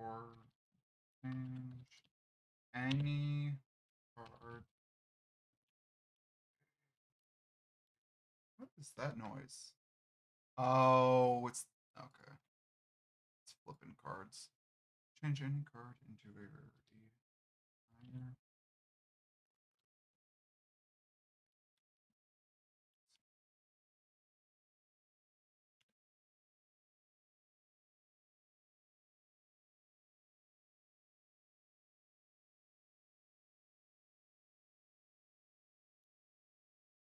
or change any card. What is that noise? Oh, it's okay. It's flipping cards. Change any card into a rarity. Minor.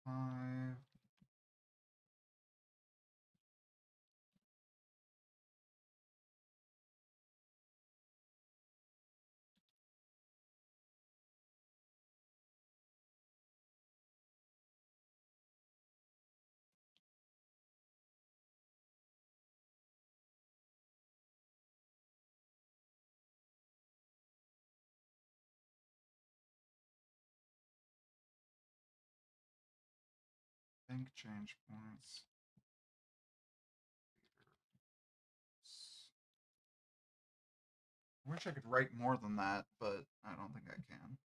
Five. Bank change points. I wish I could write more than that, but I don't think I can.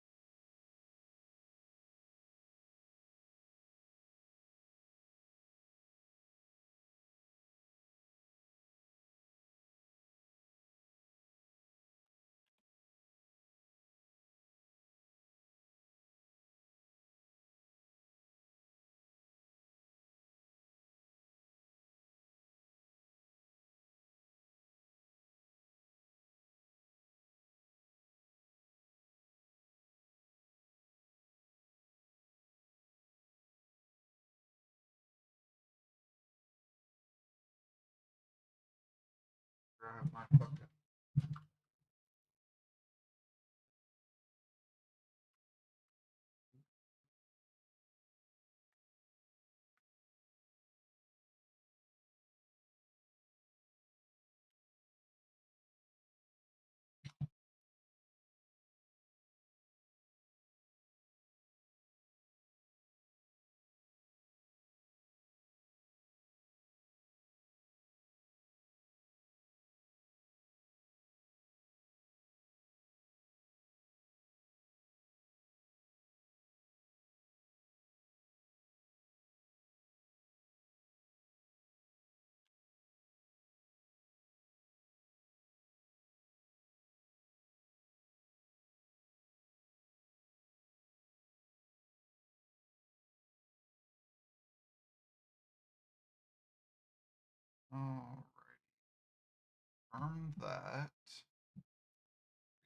Grab my fucking. Alright. Confirm that.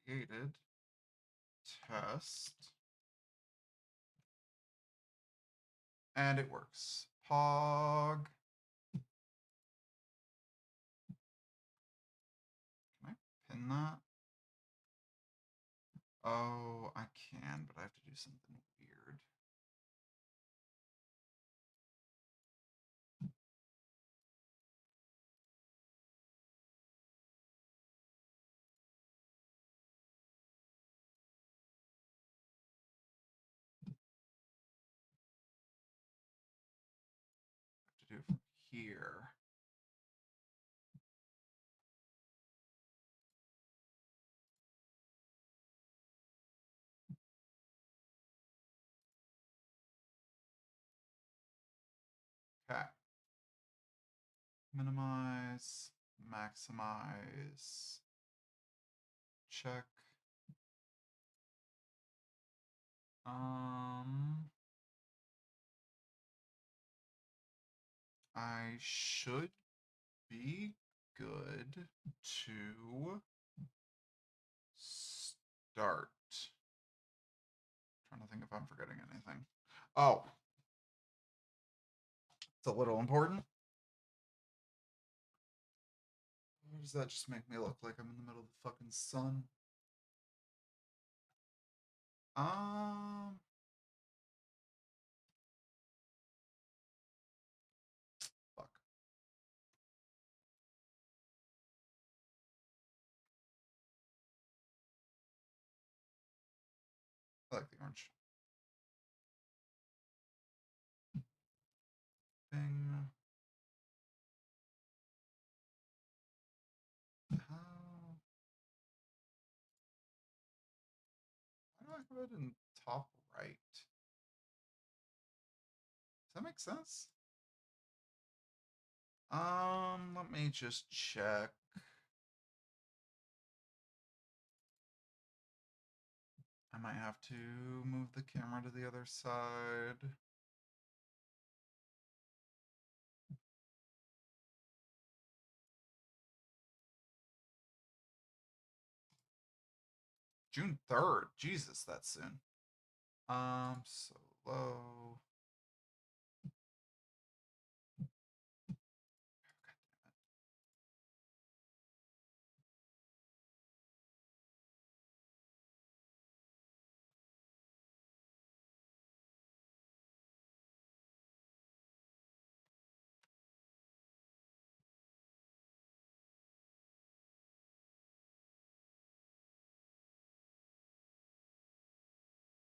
Created. Test. And it works. Pog. Can I pin that? Oh, I can, but I have to do something weird. I have to do it from here. Okay. Minimize, maximize, check. I should be good to start. Trying to think if I'm forgetting anything. Oh, it's a little important. Why does that just make me look like I'm in the middle of the fucking sun? Um, fuck. I like the orange. Bing. How? have it in top right? Does that make sense? Let me just check. I might have to move the camera to the other side. June 3rd. Jesus, that's soon. So low.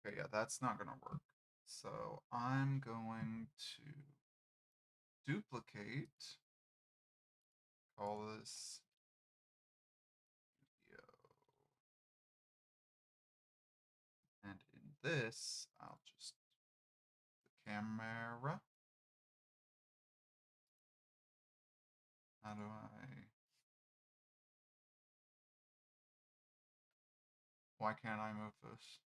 Okay, yeah, that's not gonna work. So I'm going to duplicate. Call this video. And in this, I'll just the camera. How do I? Why can't I move this?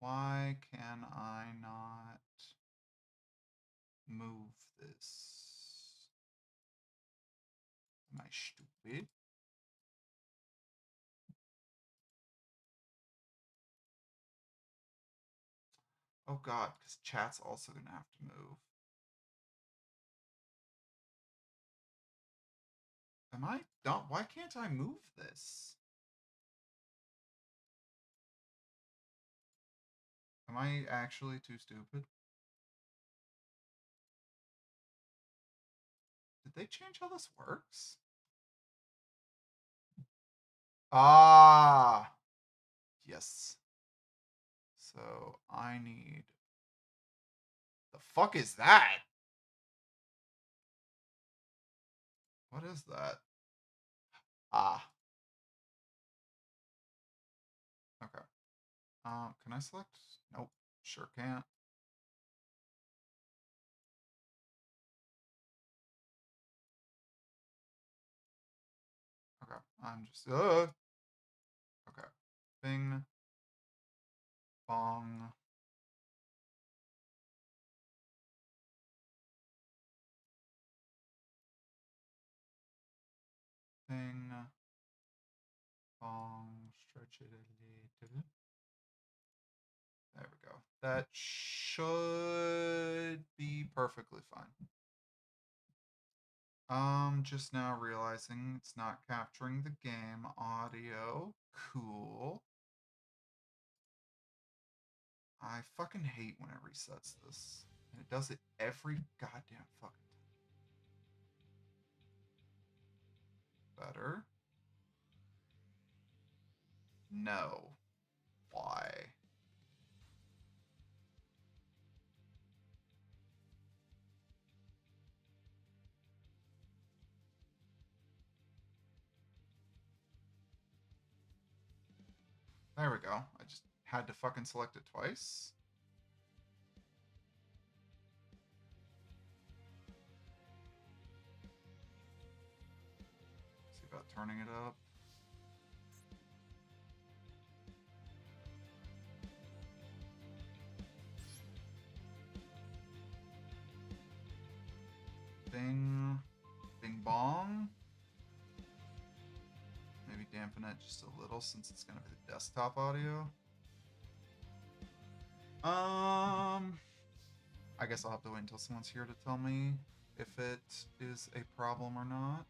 Why can I not move this? Am I stupid? Oh god, because chat's also gonna have to move. Am I dumb? Why can't I move this? Am I actually too stupid? Did they change how this works? Ah! Yes. So I need... The fuck is that? What is that? Ah. Okay. Can I select? Nope. Sure can't. Okay. I'm just... Okay. Bing. Bong. Bing. Bong. Stretch it a little. There we go. That should be perfectly fine. Just now realizing it's not capturing the game audio. Cool. I fucking hate when it resets this. And it does it every goddamn fucking time. Better. No. Why? There we go. I just had to fucking select it twice. See about turning it up. Bing. Bing bong. Maybe dampen it just a little since it's going to be the desktop audio. I guess I'll have to wait until someone's here to tell me if it is a problem or not.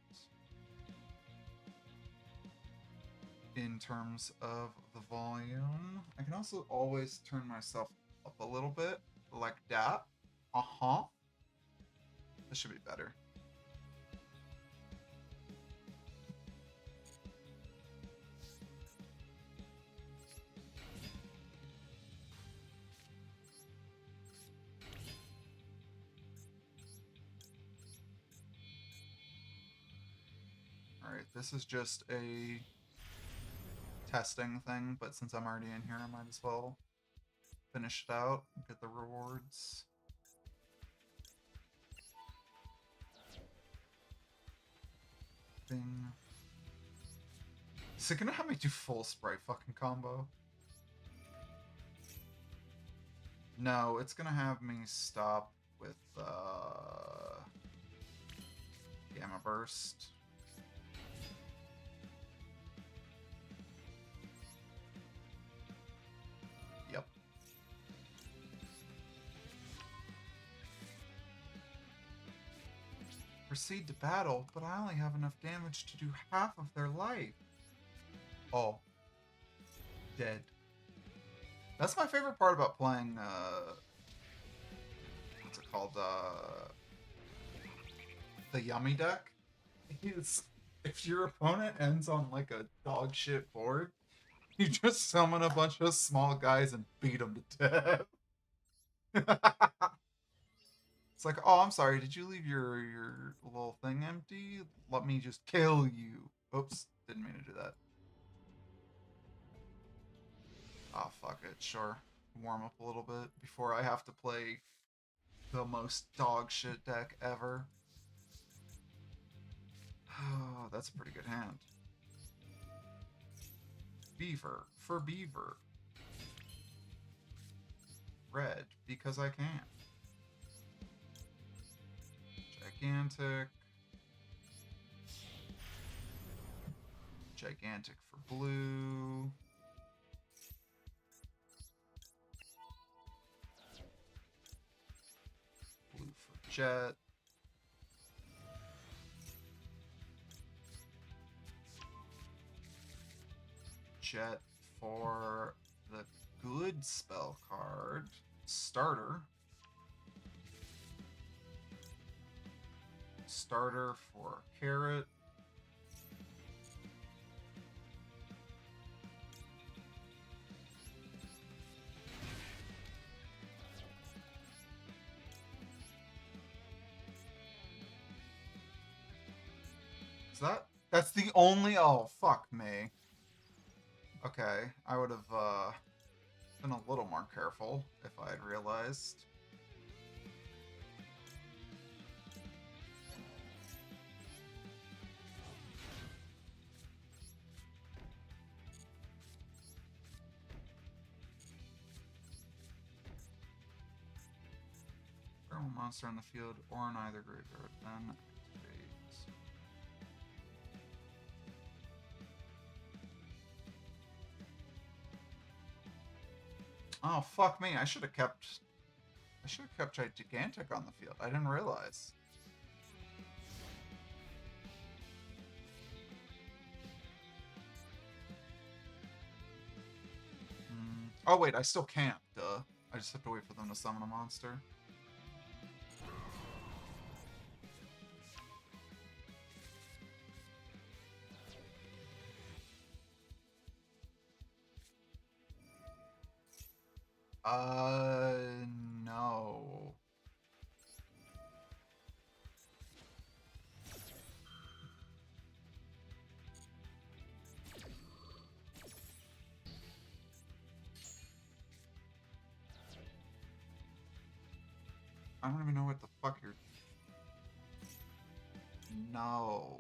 In terms of the volume, I can also always turn myself up a little bit, like that. This should be better. this is just a testing thing, but since I'm already in here, I might as well finish it out and get the rewards. Bing. Is it gonna have me do full Sprite fucking combo? No, it's gonna have me stop with Gamma Burst. Yep. Proceed to battle, but I only have enough damage to do half of their life. Oh. Dead. That's my favorite part about playing, what's it called, the Yummy deck. Is if your opponent ends on, like, a dog shit board, you just summon a bunch of small guys and beat them to death. It's like, oh, I'm sorry, did you leave your little thing empty? Let me just kill you. Oops, didn't mean to do that. Oh, fuck it, sure. Warm up a little bit before I have to play the most dog shit deck ever. Oh, that's a pretty good hand. Beaver for Beaver. Red, because I can. Gigantic. Gigantic for blue. Blue for Jet. Jet for the good spell card. Starter. Starter for Carrot. Is that's the only, oh fuck me. Okay, I would have been a little more careful if I had realized. Throw a monster on the field or in either graveyard, then activate. Oh fuck me! I should have kept Gigantic on the field. I didn't realize. Oh wait, I still can't. Duh. I just have to wait for them to summon a monster. No. I don't even know what the fuck you're... No.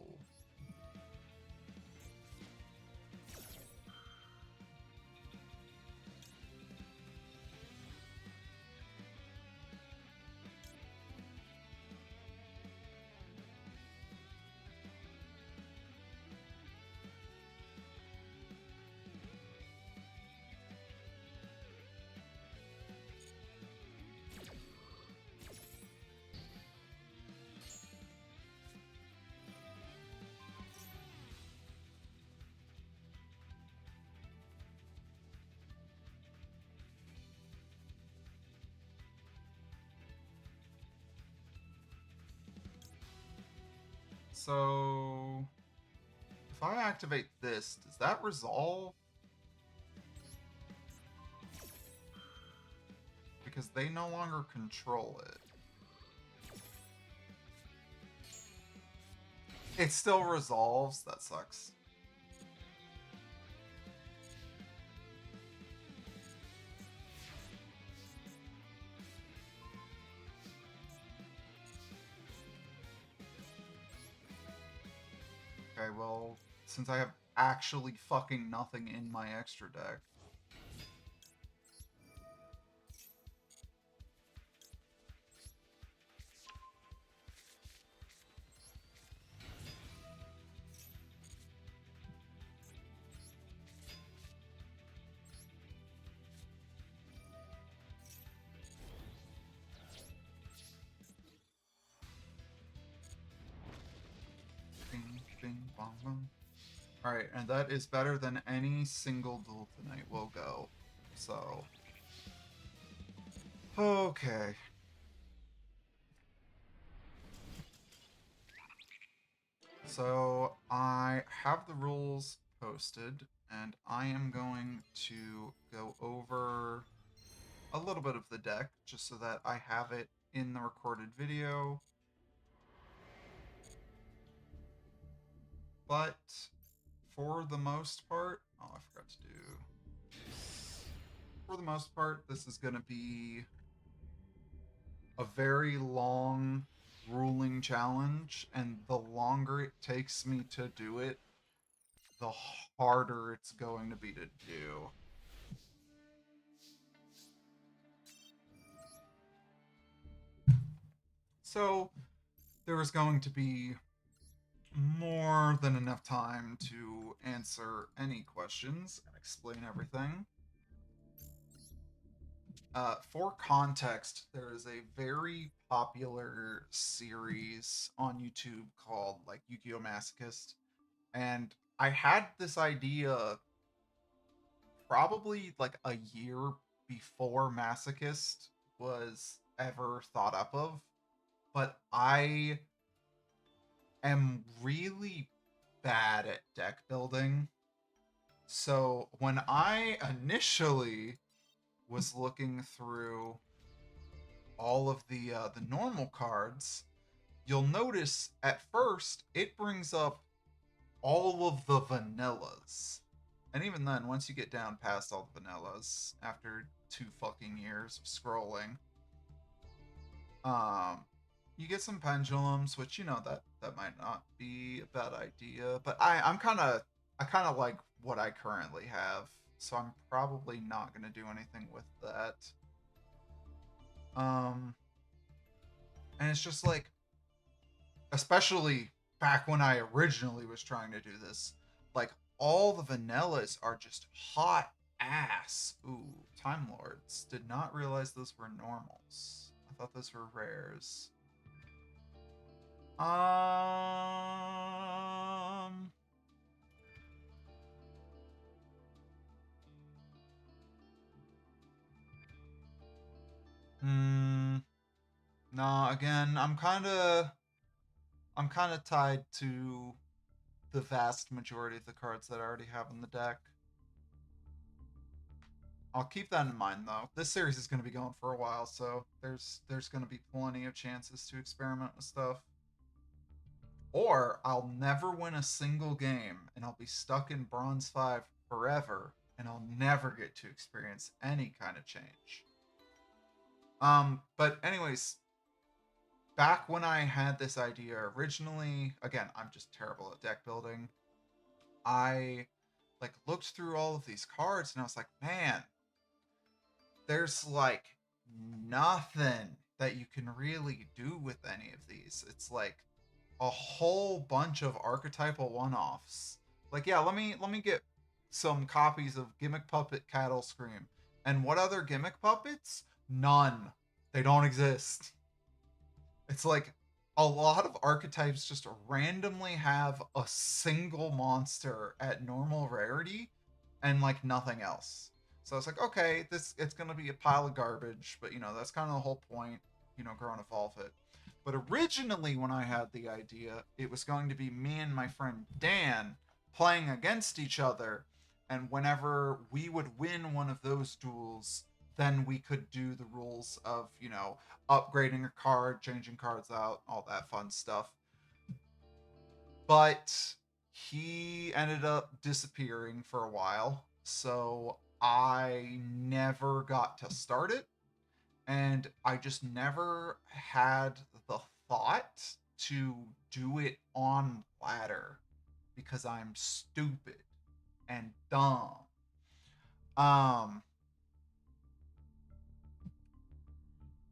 So... if I activate this, does that resolve? Because they no longer control it. It still resolves. That sucks. Okay, well, since I have actually fucking nothing in my extra deck. Bing, bing, bong, bong. Alright, and that is better than any single duel tonight will go. So. Okay. So, I have the rules posted, and I am going to go over a little bit of the deck, just so that I have it in the recorded video. But, for the most part... Oh, I forgot to do... For the most part, this is going to be a very long ruling challenge, and the longer it takes me to do it, the harder it's going to be to do. So there is going to be more than enough time to answer any questions and explain everything. For context, there is a very popular series on YouTube called like Yu-Gi-Oh! Masochist, and I had this idea probably like a year before Masochist was ever thought up of, but I am really bad at deck building. So when I initially was looking through all of the normal cards, you'll notice at first it brings up all of the vanillas. And even then, once you get down past all the vanillas, after 2 fucking years of scrolling, um, you get some pendulums, which that might not be a bad idea. But I kind of like what I currently have, so I'm probably not gonna do anything with that. Um, and it's just like, especially back when I originally was trying to do this, like all the vanillas are just hot ass. Ooh, Time Lords. Did not realize those were normals. I thought those were rares. Um. Hmm. Nah. Again, I'm kind of tied to the vast majority of the cards that I already have in the deck. I'll keep that in mind though. This series is going to be going for a while, so there's going to be plenty of chances to experiment with stuff. Or I'll never win a single game and I'll be stuck in Bronze 5 forever and I'll never get to experience any kind of change. But anyways, back when I had this idea originally, again, I'm just terrible at deck building. I like looked through all of these cards and I was like, man, there's like nothing that you can really do with any of these. It's like a whole bunch of archetypal one-offs. Like, yeah, let me get some copies of Gimmick Puppet Cattle Scream. And what other gimmick puppets? None. They don't exist. It's like a lot of archetypes just randomly have a single monster at normal rarity and like nothing else. So it's like, okay, this it's gonna be a pile of garbage, but that's kind of the whole point, grow and evolve it. But originally, when I had the idea, it was going to be me and my friend Dan playing against each other, and whenever we would win one of those duels, then we could do the rules of, upgrading a card, changing cards out, all that fun stuff. but he ended up disappearing for a while, so I never got to start it, and I just never had the thought to do it on ladder because I'm stupid and dumb. Um,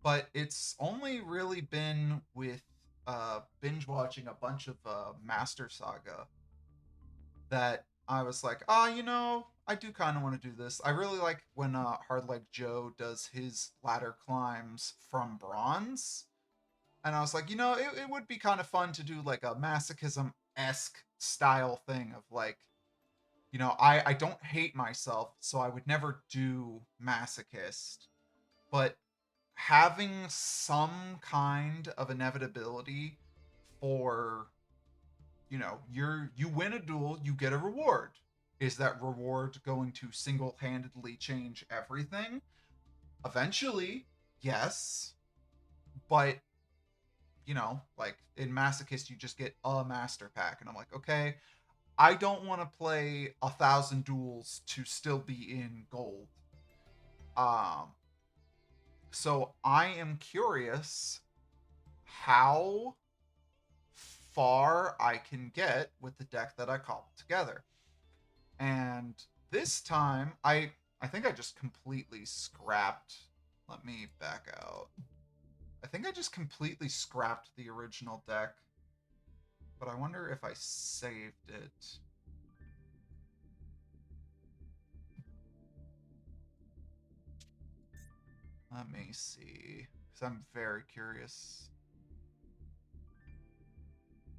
but it's only really been with binge watching a bunch of Master Saga that I was like, I do kind of want to do this. I really like when Hard Like Joe does his ladder climbs from bronze. And I was like, it would be kind of fun to do like a masochism esque style thing of like, I don't hate myself, so I would never do masochist, but having some kind of inevitability for you win a duel, you get a reward. Is that reward going to single-handedly change everything? Eventually, yes, but like in Masochist, you just get a master pack, and I'm like, okay, I don't want to play 1,000 duels to still be in gold. Um, so I am curious how far I can get with the deck that I cobbled together. And this time, I think I just completely scrapped. Let me back out. I think I just completely scrapped the original deck, but I wonder if I saved it. Let me see, because I'm very curious.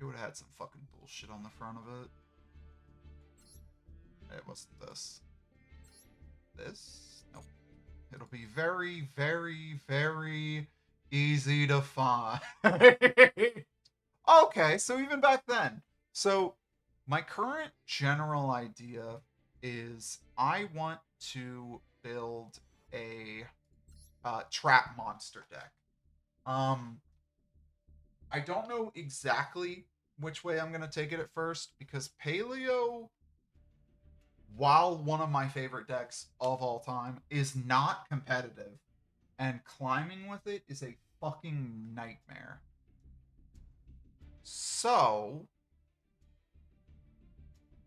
It would have had some fucking bullshit on the front of it. It wasn't this. This? Nope. It'll be very, very, very easy to find. Okay, so even back then. So my current general idea is I want to build a trap monster deck. Um, I don't know exactly which way I'm gonna take it at first because Paleo, while one of my favorite decks of all time, is not competitive, and climbing with it is a fucking nightmare. So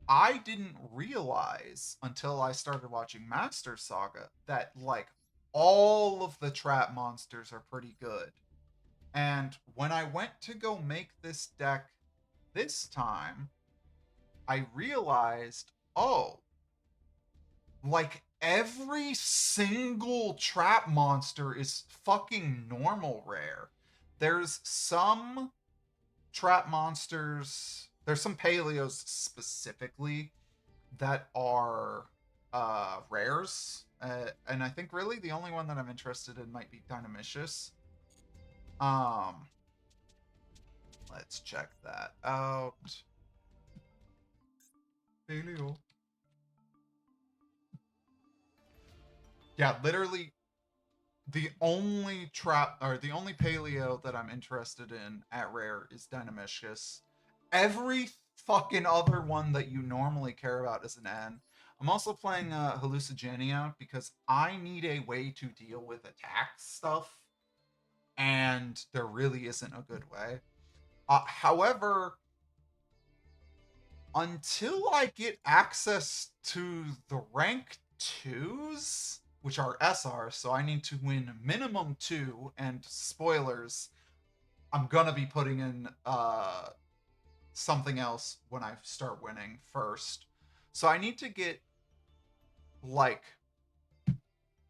I didn't realize until I started watching Master Saga that like all of the trap monsters are pretty good. And when I went to go make this deck this time, I realized, oh, like every single trap monster is fucking normal rare. There's some trap monsters, there's some paleos specifically that are rares. And I think really the only one that I'm interested in might be Dynamicious. Um, let's check that out. Paleo. Yeah, literally the only paleo that I'm interested in at rare is Dynamicious. Every fucking other one that you normally care about is an N. I'm also playing Hallucigenia because I need a way to deal with attack stuff, and there really isn't a good way. However, until I get access to the rank twos, which are SR, so I need to win minimum two, and spoilers, I'm gonna be putting in something else when I start winning first. So I need to get like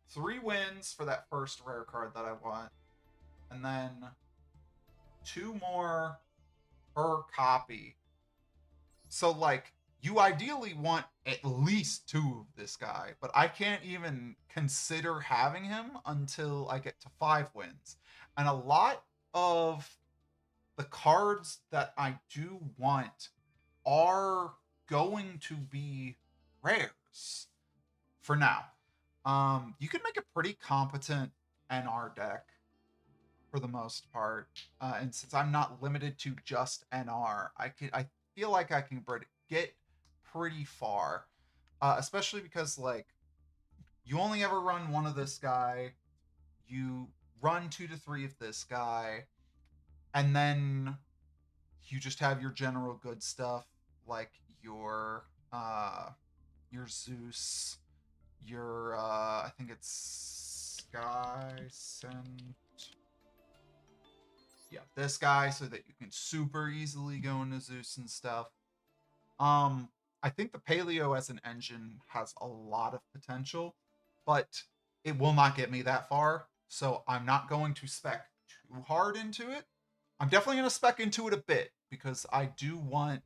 3 wins for that first rare card that I want, and then 2 more per copy. So like you ideally want at least 2 of this guy, but I can't even consider having him until I get to 5 wins. And a lot of the cards that I do want are going to be rares for now. You can make a pretty competent NR deck for the most part, and since I'm not limited to just NR, I feel like I can get pretty far, especially because like you only ever run one of this guy, you run 2 to 3 of this guy, and then you just have your general good stuff like uh your Zeus, your I think it's Sky Sent. Yeah, this guy so that you can super easily go into Zeus and stuff. I think the Paleo as an engine has a lot of potential, but it will not get me that far. So I'm not going to spec too hard into it. I'm definitely going to spec into it a bit because I do want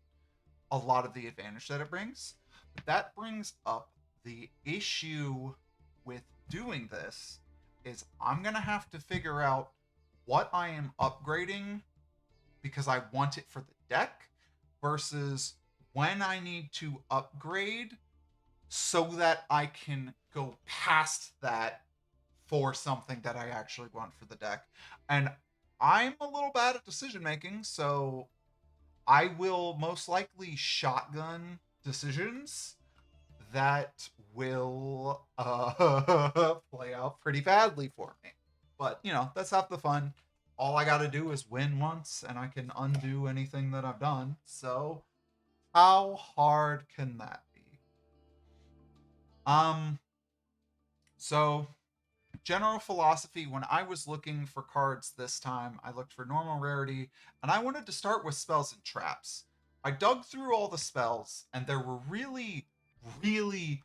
a lot of the advantage that it brings. But that brings up the issue with doing this is I'm going to have to figure out what I am upgrading because I want it for the deck versus when I need to upgrade so that I can go past that for something that I actually want for the deck. And I'm a little bad at decision making, so I will most likely shotgun decisions that will play out pretty badly for me. But, that's half the fun. All I got to do is win once, and I can undo anything that I've done. So, how hard can that be? Um, so general philosophy when I was looking for cards this time, I looked for normal rarity, and I wanted to start with spells and traps. I dug through all the spells, and there were really, really,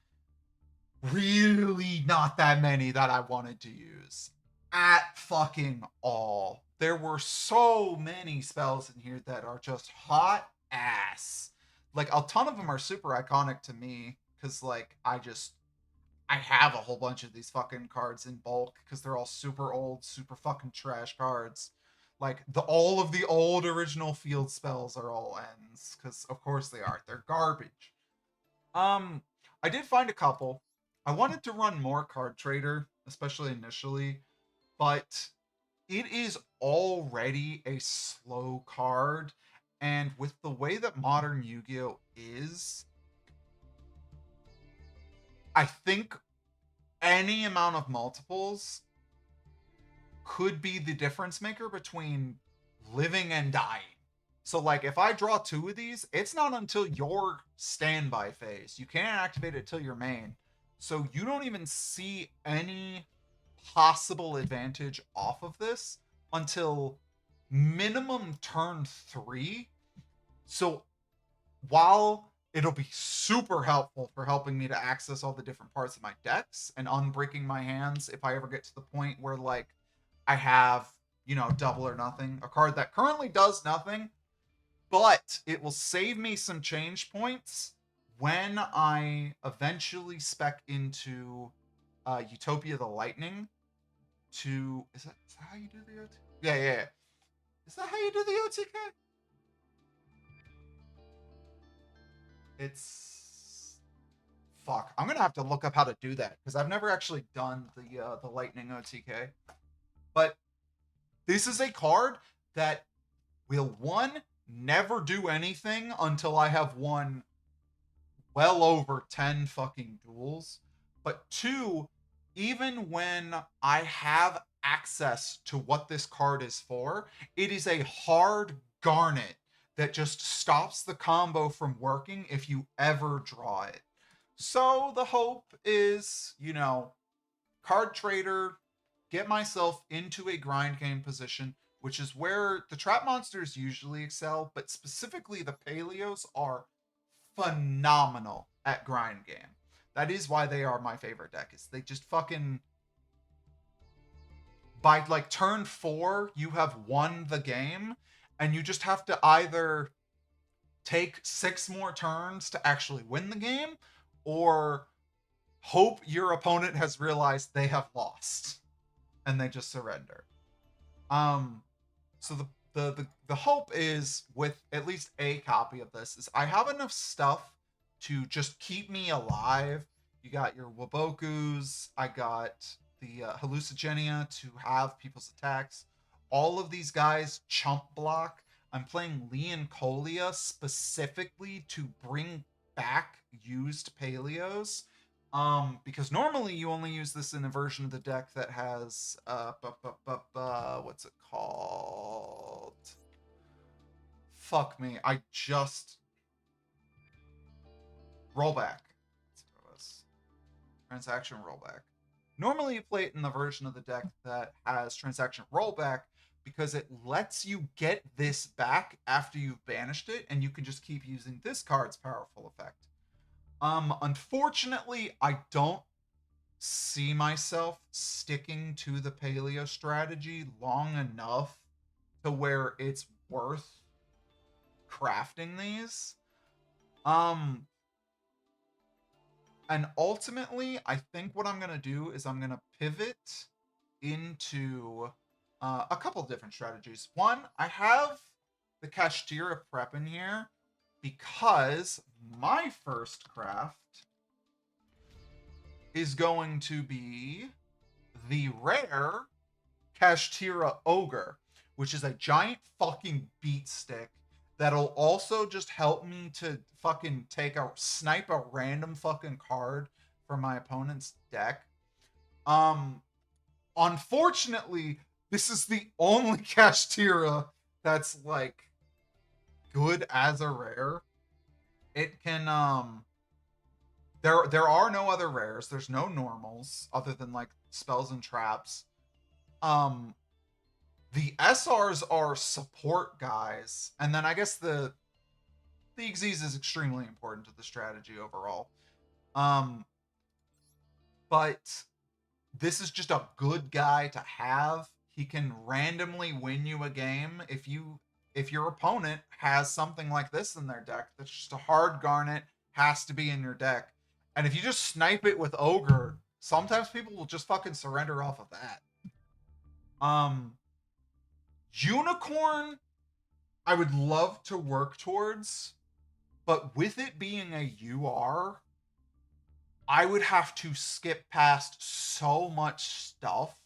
really not that many that I wanted to use at fucking all. There were so many spells in here that are just hot ass. Like a ton of them are super iconic to me because like I have a whole bunch of these fucking cards in bulk because they're all super old, super fucking trash cards. Like all of the old original field spells are all ends because of course they are. They're garbage. Um, I did find a couple. I wanted to run more Card Trader, especially initially, but it is already a slow card, and with the way that modern Yu-Gi-Oh is, I think any amount of multiples could be the difference maker between living and dying. So, like, if I draw 2 of these, it's not until your standby phase. You can't activate it till your main. So, you don't even see any possible advantage off of this until minimum turn 3. So, while it'll be super helpful for helping me to access all the different parts of my decks and unbreaking my hands if I ever get to the point where like I have, double or nothing, a card that currently does nothing, but it will save me some change points when I eventually spec into Utopia the Lightning to is that how you do the OTK? Yeah. Is that how you do the OTK? It's fuck. I'm gonna have to look up how to do that because I've never actually done the Lightning OTK. But this is a card that will one never do anything until I have won well over 10 fucking duels. But two, even when I have access to what this card is for, it is a hard garnet that just stops the combo from working if you ever draw it. So the hope is, card trader, get myself into a grind game position, which is where the trap monsters usually excel, but specifically the paleos are phenomenal at grind game. That is why they are my favorite deck. Is they just fucking by like turn 4 you have won the game and you just have to either take 6 more turns to actually win the game or hope your opponent has realized they have lost and they just surrender. Um, so the hope is with at least a copy of this is I have enough stuff to just keep me alive. You got your Wabokus, I got the Hallucigenia to have people's attacks. All of these guys chump block. I'm playing Leon Colia specifically to bring back used Paleos. Because normally you only use this in a version of the deck that has what's it called? Fuck me. I just rollback. That's what it was. Transaction rollback. Normally you play it in the version of the deck that has transaction rollback because it lets you get this back after you've banished it, and you can just keep using this card's powerful effect. Unfortunately, I don't see myself sticking to the paleo strategy long enough to where it's worth crafting these. And ultimately, I think what I'm going to do is I'm going to pivot into a couple different strategies. One, I have the Kashtira prep in here because my first craft is going to be the rare Kashtira Ogre, which is a giant fucking beat stick that'll also just help me to fucking snipe a random fucking card from my opponent's deck. Unfortunately, this is the only Kashtira that's like good as a rare. It can there are no other rares. There's no normals other than like spells and traps. The SRs are support guys, and then I guess the Xyz is extremely important to the strategy overall. But this is just a good guy to have. He can randomly win you a game if your opponent has something like this in their deck. That's just a hard garnet, has to be in your deck. And if you just snipe it with Ogre, sometimes people will just fucking surrender off of that. Unicorn, I would love to work towards, but with it being a UR, I would have to skip past so much stuff,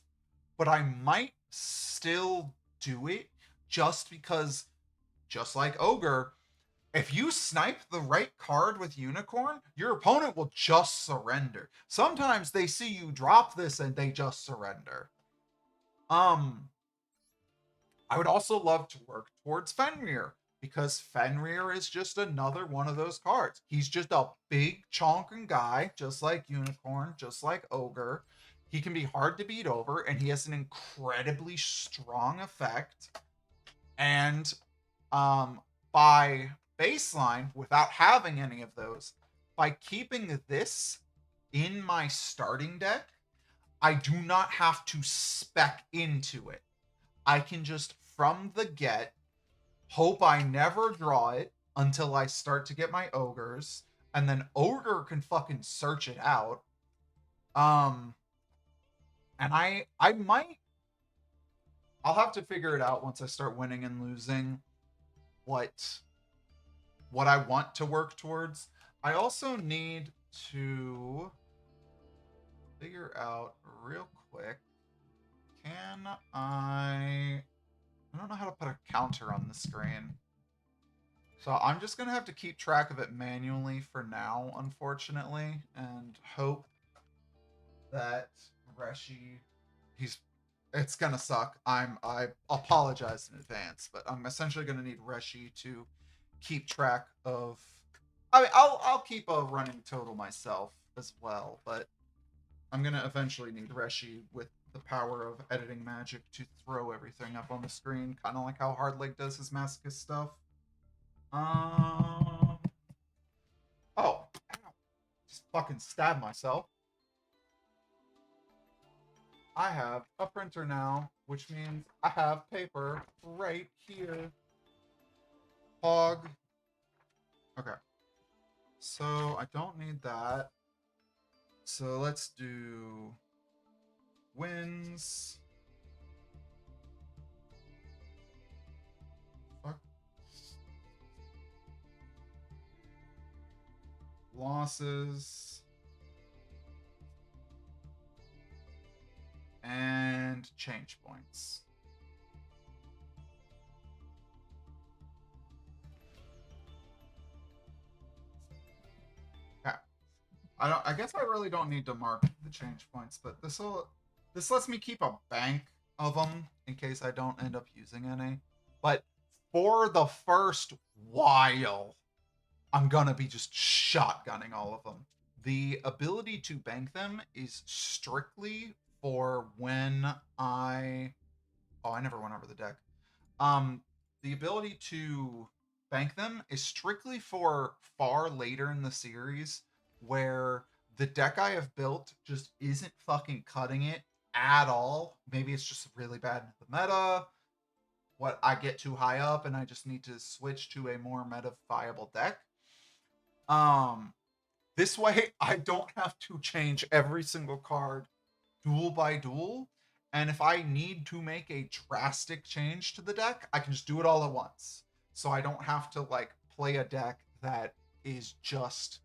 but I might still do it just because, just like Ogre, if you snipe the right card with Unicorn, your opponent will just surrender. Sometimes they see you drop this and they just surrender. I would also love to work towards Fenrir because Fenrir is just another one of those cards. He's just a big chonking guy, just like Unicorn, just like Ogre. He can be hard to beat over, and he has an incredibly strong effect. And by baseline, without having any of those, by keeping this in my starting deck, I do not have to spec into it. I can just from the get hope I never draw it until I start to get my ogres, and then Ogre can fucking search it out. And I might I'll have to figure it out once I start winning and losing what I want to work towards. I also need to figure out real quick. Can I don't know how to put a counter on the screen. So I'm just going to have to keep track of it manually for now, unfortunately, and hope that Reshi, it's going to suck. I apologize in advance, but I'm essentially going to need Reshi to keep track of, I mean, I'll keep a running total myself as well, but I'm going to eventually need Reshi with the power of editing magic to throw everything up on the screen, kind of like how Hardleg does his masochist stuff. Oh, ow. Just fucking stabbed myself. I have a printer now, which means I have paper right here. Hog. Okay. So I don't need that. So let's do wins. Fuck. Losses. And change points. I guess I really don't need to mark the change points, but this lets me keep a bank of them in case I don't end up using any. But for the first while, I'm gonna be just shotgunning all of them. The ability to bank them is strictly for when I. Oh, I never went over the deck. Um, the ability to bank them is strictly for far later in the series where the deck I have built just isn't fucking cutting it at all. Maybe it's just really bad in the meta. What I get too high up and I just need to switch to a more meta viable deck. Um, this way I don't have to change every single card duel by duel. And if I need to make a drastic change to the deck, I can just do it all at once. So I don't have to like play a deck that is just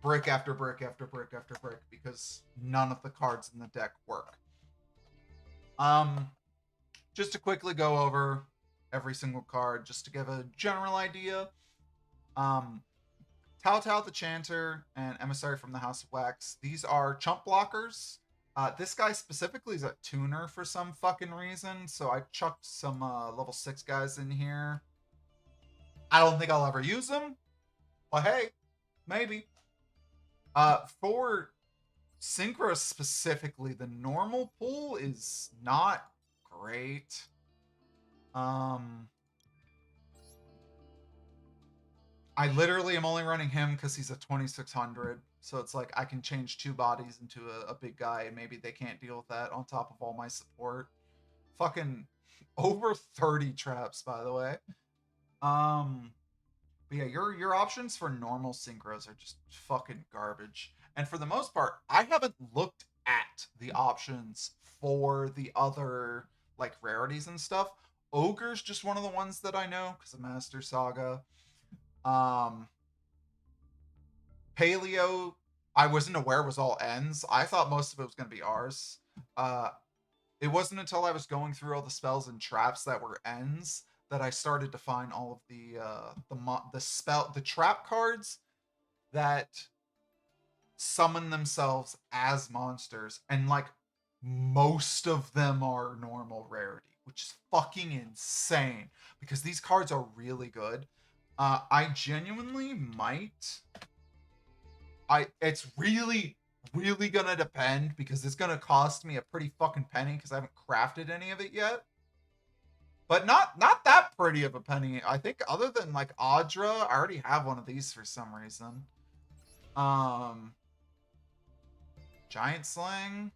brick after brick after brick after brick because none of the cards in the deck work. Just to quickly go over every single card, just to give a general idea. Tao Tao the Chanter and Emissary from the House of Wax. These are chump blockers. This guy specifically is a tuner for some fucking reason, so I chucked some level 6 guys in here. I don't think I'll ever use them, but hey, maybe. For Synchro specifically, the normal pool is not great. I literally am only running him because he's a 2600. So it's like I can change 2 bodies into a big guy, and maybe they can't deal with that on top of all my support. Fucking over 30 traps, by the way. But yeah, your options for normal synchros are just fucking garbage. And for the most part, I haven't looked at the options for the other like rarities and stuff. Ogre's just one of the ones that I know because of Master Saga. Paleo, I wasn't aware was all ends. I thought most of it was going to be ours. It wasn't until I was going through all the spells and traps that were ends that I started to find all of the trap cards that summon themselves as monsters, and like most of them are normal rarity, which is fucking insane because these cards are really good. I genuinely might. It's really gonna depend because it's gonna cost me a pretty fucking penny because I haven't crafted any of it yet. But not that pretty of a penny. I think other than like Audra, I already have one of these for some reason. Giant Sling.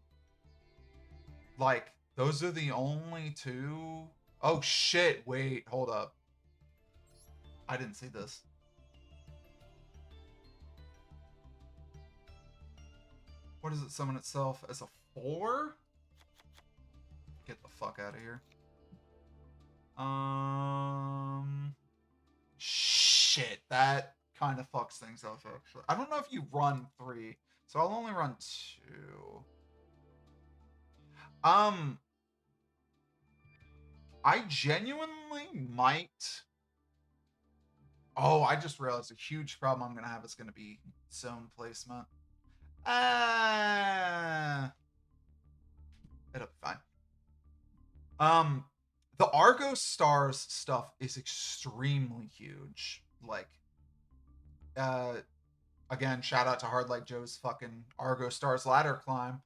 Like, those are the only two. Oh shit, wait, hold up. I didn't see this. What does it summon itself as a 4? Get the fuck out of here. Shit, that kind of fucks things up actually. I don't know if you run 3, so I'll only run 2. I genuinely might. Oh, I just realized a huge problem I'm gonna have is gonna be zone placement. It'll be fine. The Argo Stars stuff is extremely huge. Like, again, shout out to Hard Like Joe's fucking Argo Stars ladder climb.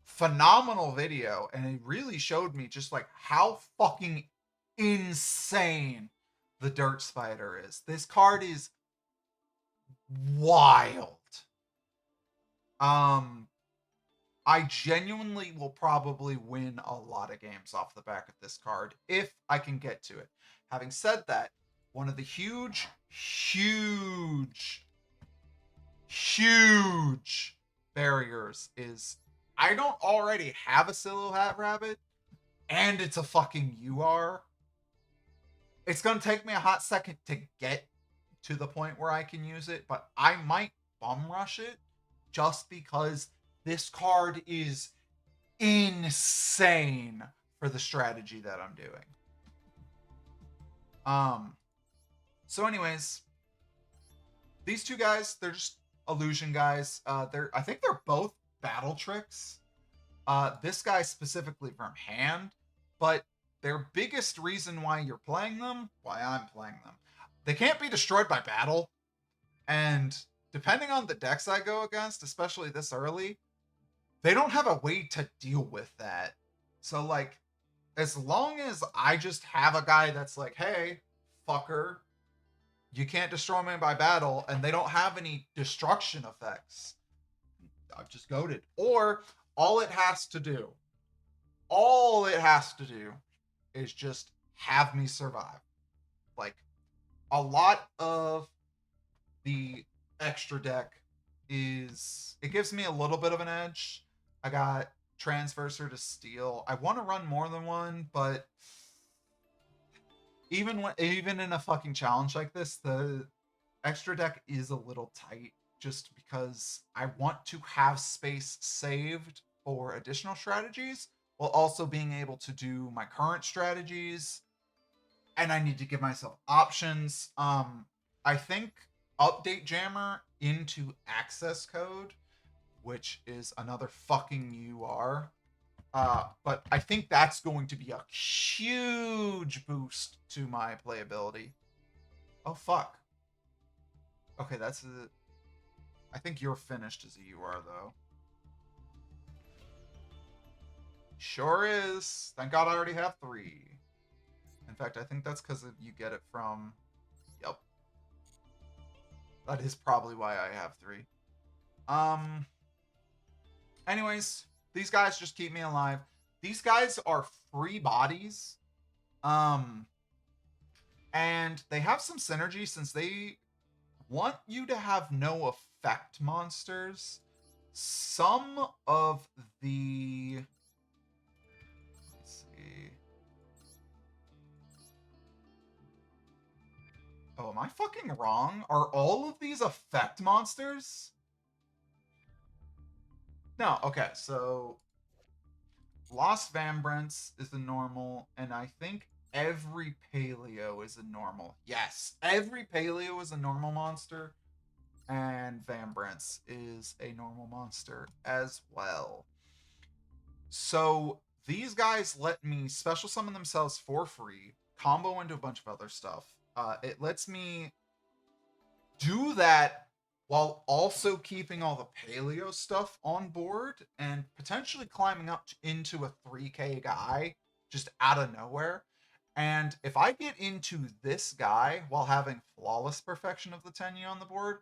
Phenomenal video, and it really showed me just like how fucking insane the Dirt Spider is. This card is wild. I genuinely will probably win a lot of games off the back of this card if I can get to it. Having said that, one of the huge barriers is I don't already have a Silhouette Rabbit, and it's a fucking UR. It's going to take me a hot second to get to the point where I can use it, but I might bum rush it just because this card is insane for the strategy that I'm doing. So anyways, these two guys, they're just illusion guys. I think they're both battle tricks. This guy specifically from hand, but their biggest reason why you're playing them, why I'm playing them, they can't be destroyed by battle. And depending on the decks I go against, especially this early, they don't have a way to deal with that. So, like, as long as I just have a guy that's like, hey, fucker, you can't destroy me by battle, and they don't have any destruction effects, I've just goaded. Or all it has to do, all it has to do is just have me survive. Like, a lot of the extra deck is, it gives me a little bit of an edge. I got Transverser to steal. I want to run more than one, but even in a fucking challenge like this, the extra deck is a little tight just because I want to have space saved for additional strategies while also being able to do my current strategies, and I need to give myself options. I think update Jammer into access code, which is another fucking UR. But I think that's going to be a huge boost to my playability. Oh fuck. Okay, that's a. I think you're finished as a UR though. Sure is. Thank God I already have 3. In fact, I think that's because you get it from. Yep. That is probably why I have 3. Um. Anyways, these guys just keep me alive. These guys are free bodies. Um. And they have some synergy since they want you to have no effect monsters. Some of the. Let's see. Oh, am I fucking wrong? Are all of these effect monsters? No, okay, so Lost Vambrance is a normal, and I think every Paleo is a normal. Yes, every Paleo is a normal monster, and Vambrance is a normal monster as well. So these guys let me special summon themselves for free, combo into a bunch of other stuff. It lets me do that while also keeping all the paleo stuff on board and potentially climbing up into a 3k guy just out of nowhere. And if I get into this guy while having flawless perfection of the tenure on the board,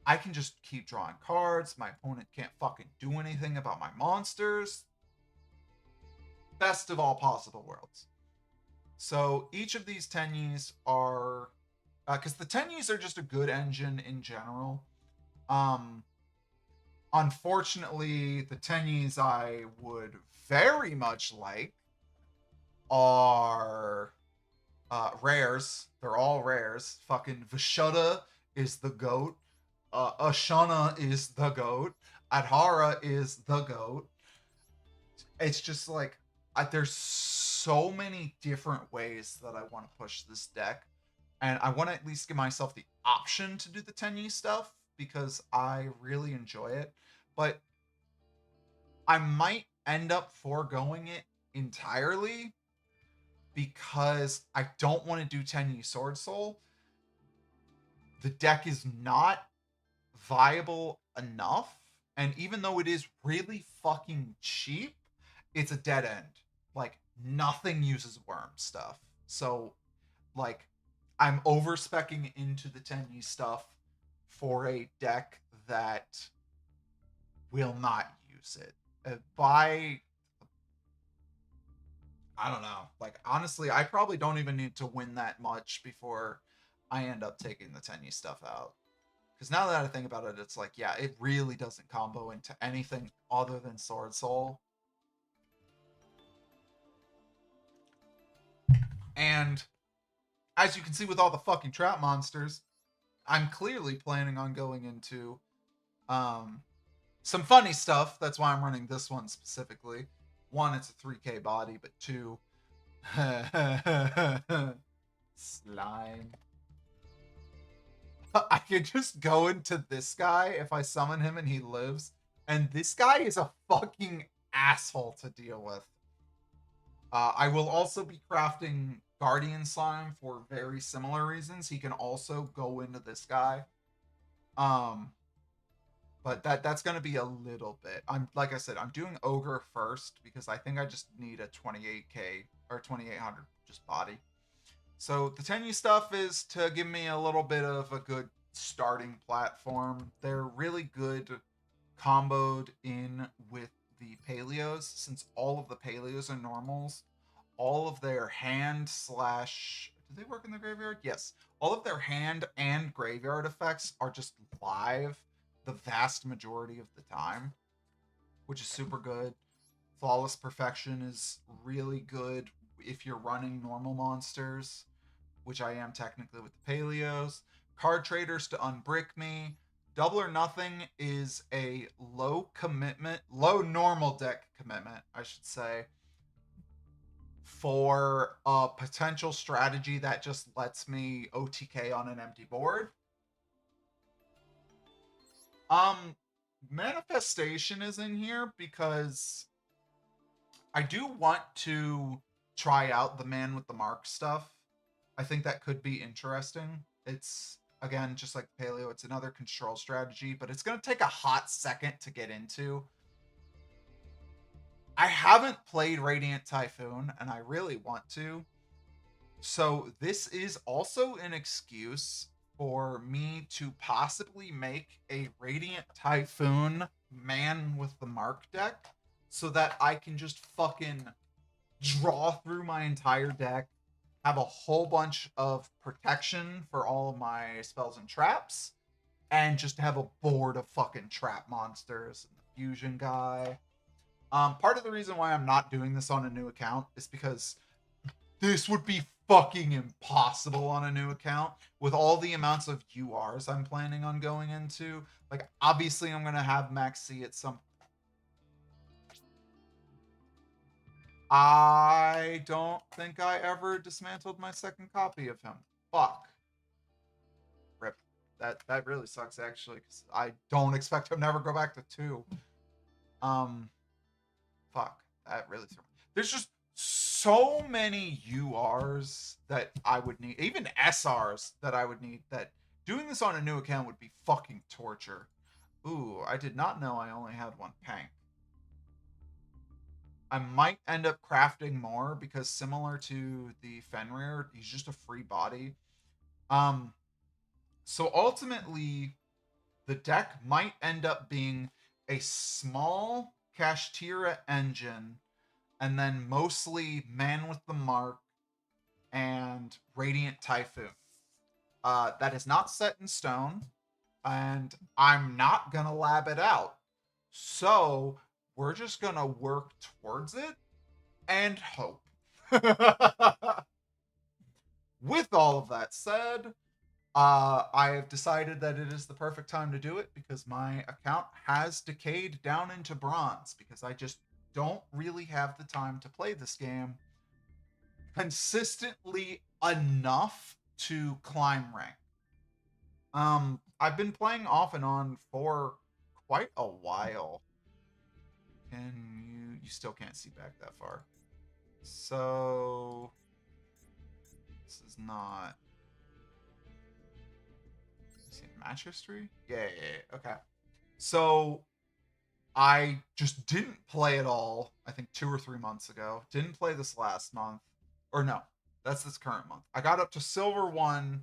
I can just keep drawing cards. My opponent can't fucking do anything about my monsters. Best of all possible worlds. So each of these tenues are, because the tenues are just a good engine in general. Unfortunately, the tenues I would very much like are rares. They're all rares. Fucking Vishuddha is the goat. Ashana is the goat. Adhara is the goat. It's just like there's so many different ways that I want to push this deck, and I want to at least give myself the option to do the Tenyi stuff because I really enjoy it. But I might end up foregoing it entirely because I don't want to do Tenyi Sword Soul. The deck is not viable enough, and even though it is really fucking cheap, it's a dead end. Like, nothing uses worm stuff. So, like, I'm over-specking into the Tenyi stuff for a deck that will not use it. By, I don't know. Like, honestly, I probably don't even need to win that much before I end up taking the Tenyi stuff out. Because now that I think about it, it's like, yeah, it really doesn't combo into anything other than Sword Soul. And as you can see with all the fucking trap monsters, I'm clearly planning on going into some funny stuff. That's why I'm running this one specifically. One, it's a 3k body, but 2, slime. I can just go into this guy if I summon him and he lives. And this guy is a fucking asshole to deal with. I will also be crafting Guardian Slime for very similar reasons. He can also go into this guy. Um, but that's gonna be a little bit. I'm like I said, I'm doing Ogre first because I think I just need a 28k or 2800 just body. So the Tenyu stuff is to give me a little bit of a good starting platform. They're really good comboed in with the paleos, since all of the paleos are normals. All of their hand slash, do they work in the graveyard? Yes. All of their hand and graveyard effects are just live the vast majority of the time, which is super good. Flawless Perfection is really good if you're running normal monsters, which I am technically with the Paleos. Card Traders to unbrick me. Double or Nothing is a low commitment, low normal deck commitment, I should say, for a potential strategy that just lets me OTK on an empty board. Manifestation is in here because I do want to try out the man with the mark stuff. I think that could be interesting. It's, again, just like Paleo, it's another control strategy, but it's going to take a hot second to get into. I haven't played Radiant Typhoon, and I really want to. So this is also an excuse for me to possibly make a Radiant Typhoon man with the mark deck so that I can just fucking draw through my entire deck, have a whole bunch of protection for all of my spells and traps, and just have a board of fucking trap monsters and the fusion guy. Part of the reason why I'm not doing this on a new account is because this would be fucking impossible on a new account with all the amounts of URs I'm planning on going into. Like, obviously, I'm gonna have Max C at some. I don't think I ever dismantled my second copy of him. Fuck. Rip. That really sucks, actually, because I don't expect him to ever go back to 2. Fuck. That really sucks. There's just so many URs that I would need, even SRs that I would need, that doing this on a new account would be fucking torture. Ooh, I did not know I only had one Pank. I might end up crafting more because similar to the Fenrir, he's just a free body. So ultimately, the deck might end up being a small Kashtira engine, and then mostly Man with the Mark and Radiant Typhoon. That is not set in stone, and I'm not gonna lab it out. So we're just gonna work towards it and hope. With all of that said, I have decided that it is the perfect time to do it because my account has decayed down into bronze because I just don't really have the time to play this game consistently enough to climb rank. I've been playing off and on for quite a while. Can you still can't see back that far. So this is not match history? Yeah. Okay. So I just didn't play at all, I think 2 or 3 months ago. Didn't play this last month. Or no, that's this current month. I got up to Silver 1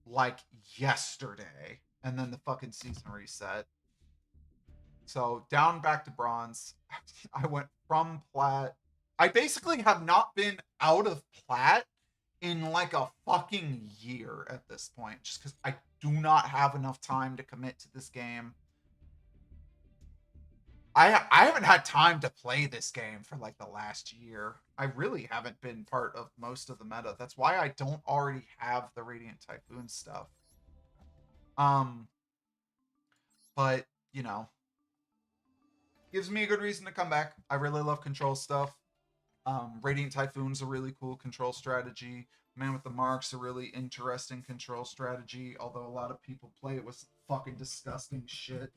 like yesterday, and then the fucking season reset. So down back to bronze. I went from plat. I basically have not been out of plat in like a fucking year at this point, just because I do not have enough time to commit to this game. I haven't had time to play this game for like the last year. I really haven't been part of most of the meta. That's why I don't already have the Radiant Typhoon stuff. But you know, gives me a good reason to come back. I really love control stuff. Radiant Typhoon's a really cool control strategy. Man with the Mark's a really interesting control strategy, although a lot of people play it with fucking disgusting shit.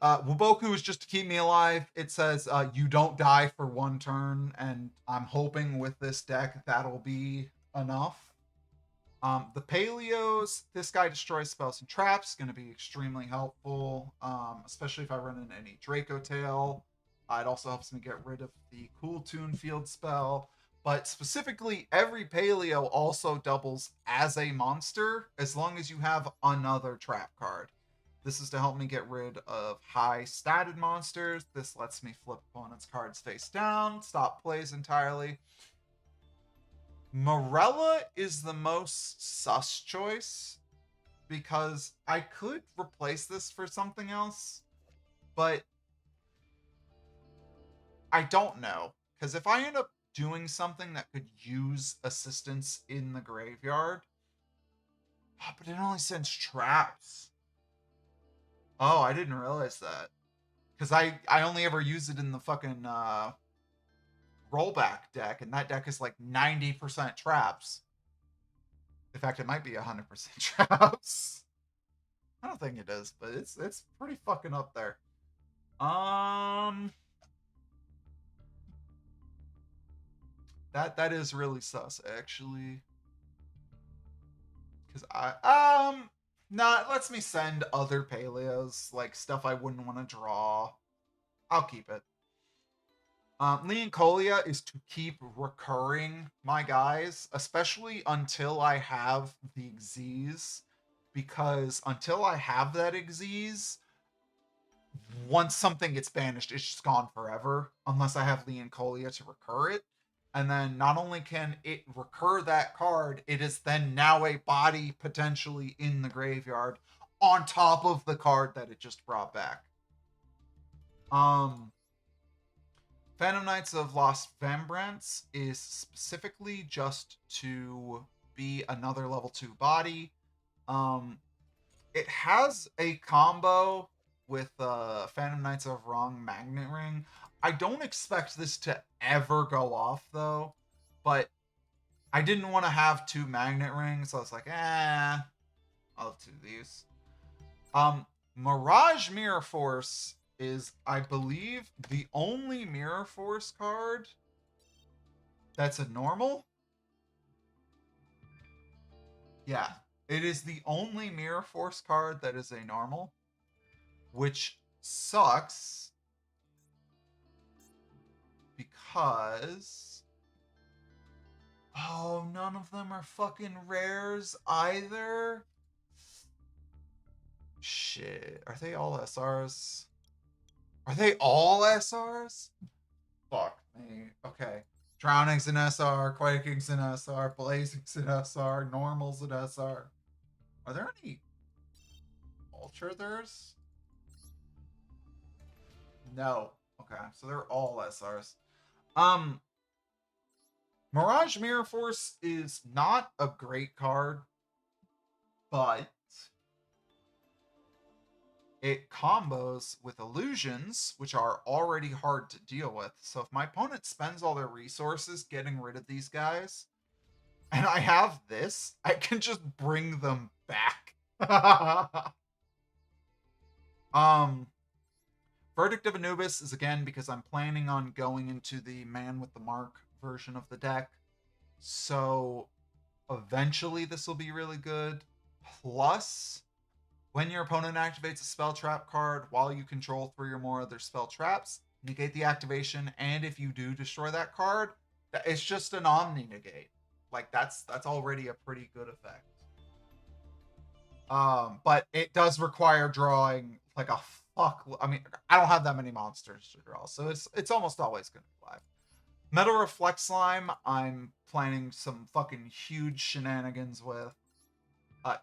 Wuboku is just to keep me alive. It says you don't die for one turn, and I'm hoping with this deck that'll be enough. The Paleos, this guy destroys spells and traps, going to be extremely helpful, especially if I run in any Draco Tail. It also helps me get rid of the Cool Tune Field spell. But specifically, every Paleo also doubles as a monster as long as you have another trap card. This is to help me get rid of high statted monsters. This lets me flip opponent's cards face down, stop plays entirely. Morella is the most sus choice because I could replace this for something else, but I don't know. Because if I end up doing something that could use assistance in the graveyard, but it only sends traps. Oh, I didn't realize that. Because I only ever use it in the fucking rollback deck, and that deck is like 90% traps. In fact, it might be 100% traps. I don't think it is, but it's pretty fucking up there. That is really sus, actually. Because nah, it lets me send other Paleos, like stuff I wouldn't want to draw. I'll keep it. Leoncolia is to keep recurring my guys, especially until I have the Xyz, because until I have that Xyz, once something gets banished, it's just gone forever, unless I have Leoncolia to recur it. And then not only can it recur that card, it is then now a body potentially in the graveyard on top of the card that it just brought back. Phantom Knights of Lost Vambrance is specifically just to be another level 2 body. It has a combo with Phantom Knights of Wrong Magnet Ring. I don't expect this to ever go off though, but I didn't want to have 2 magnet rings, so I was like, I'll have 2 of these. Mirage Mirror Force is, I believe, the only Mirror Force card that's a normal. Yeah, it is the only Mirror Force card that is a normal, which sucks because none of them are fucking rares either. Shit, are they all SRs? Are they all SRs? Fuck me. Okay. Drowning's an SR, Quaking's an SR, Blazing's an SR, Normal's an SR. Are there any Ultra theirs? No. Okay, so they're all SRs. Mirage Mirror Force is not a great card, but it combos with illusions, which are already hard to deal with. So if my opponent spends all their resources getting rid of these guys, and I have this, I can just bring them back. Verdict of Anubis is again because I'm planning on going into the Man with the Mark version of the deck. So eventually this will be really good. Plus, when your opponent activates a spell trap card while you control 3 or more other spell traps, negate the activation, and if you do destroy that card, it's just an Omni negate. Like that's already a pretty good effect. But it does require drawing like a fuck. I mean, I don't have that many monsters to draw, so it's almost always gonna be live. Metal Reflect Slime, I'm planning some fucking huge shenanigans with.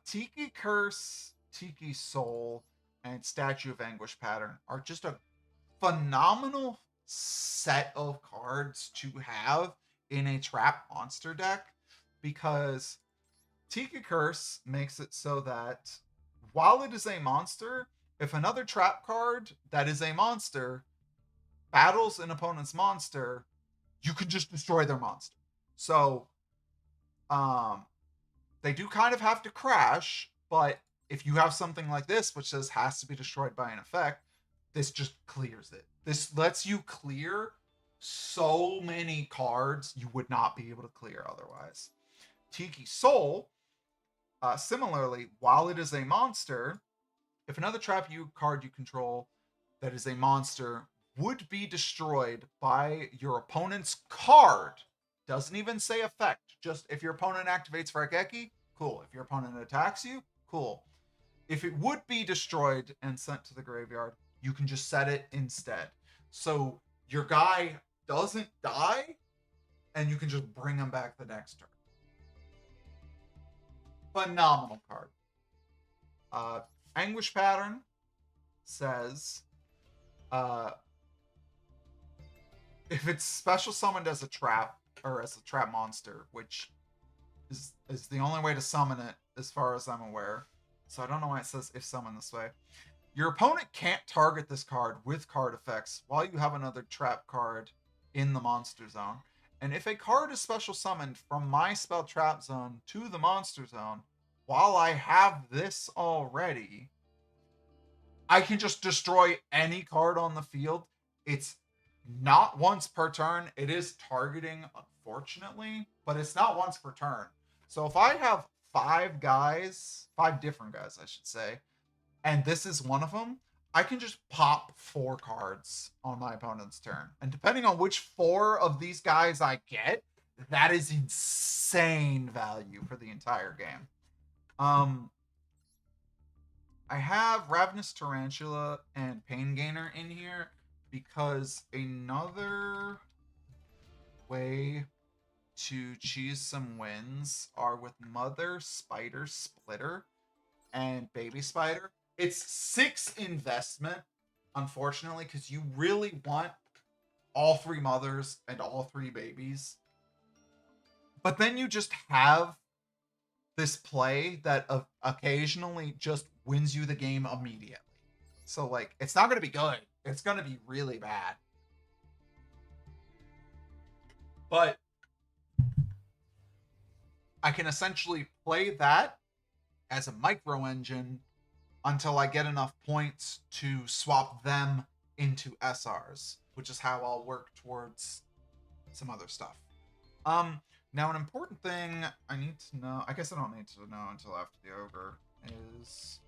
Tiki Curse, Tiki Soul, and Statue of Anguish Pattern are just a phenomenal set of cards to have in a trap monster deck, because Tiki Curse makes it so that while it is a monster, If another trap card that is a monster battles an opponent's monster, you can just destroy their monster. So, um, they do kind of have to crash, but if you have something like this, which says has to be destroyed by an effect, this just clears it. This lets you clear so many cards you would not be able to clear otherwise. Tiki Soul, similarly, while it is a monster, if another trap you card you control that is a monster would be destroyed by your opponent's card, doesn't even say effect, just if your opponent activates Raigeki, cool. If your opponent attacks you, cool. If it would be destroyed and sent to the graveyard, you can just set it instead. So your guy doesn't die, and you can just bring him back the next turn. Phenomenal card. Anguish Pattern says, if it's special summoned as a trap, or as a trap monster, which is the only way to summon it as far as I'm aware. So I don't know why it says if summoned this way. Your opponent can't target this card with card effects while you have another trap card in the monster zone. And if a card is special summoned from my spell trap zone to the monster zone, while I have this already, I can just destroy any card on the field. It's not once per turn. It is targeting, unfortunately, but it's not once per turn. So if I have 5 different guys, I should say, and this is one of them, I can just pop 4 cards on my opponent's turn. And depending on which 4 of these guys I get, that is insane value for the entire game. I have Ravenous Tarantula and Pain Gainer in here because another way to choose some wins are with Mother, Spider, Splitter, and Baby Spider. It's 6 investment, unfortunately, because you really want all 3 mothers and all 3 babies. But then you just have this play that occasionally just wins you the game immediately. So, like, it's not going to be good. It's going to be really bad. But I can essentially play that as a micro engine until I get enough points to swap them into SRs, which is how I'll work towards some other stuff. Now an important thing I need to know, I guess I don't need to know until after the ogre, is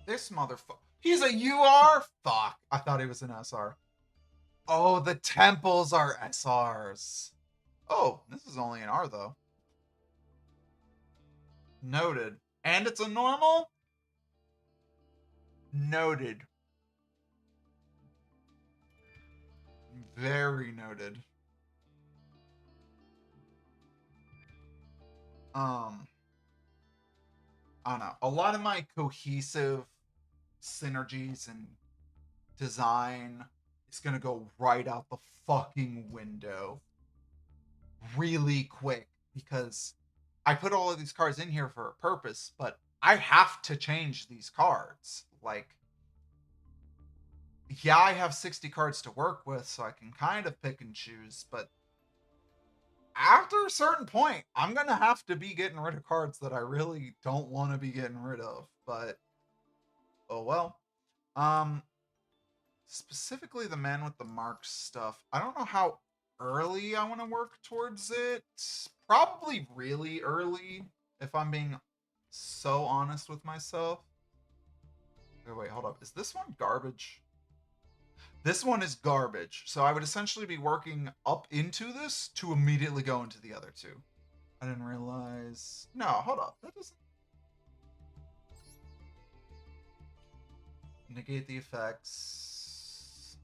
this motherfucker. He's a UR? Fuck. I thought he was an SR. Oh, the temples are SRs. Oh, this is only an R though. Noted. And it's a normal? Noted. Very noted. I don't know. A lot of my cohesive synergies and design is gonna go right out the fucking window really quick because I put all of these cards in here for a purpose, but I have to change these cards. Like, yeah, I have 60 cards to work with, so I can kind of pick and choose, but after a certain point, I'm going to have to be getting rid of cards that I really don't want to be getting rid of, but oh well. Specifically the Man with the Marks stuff. I don't know how early I want to work towards it. Probably really early, if I'm being so honest with myself. Wait, hold up. Is this one garbage? This one is garbage. So I would essentially be working up into this to immediately go into the other two. I didn't realize. No, hold up. That doesn't negate the effects.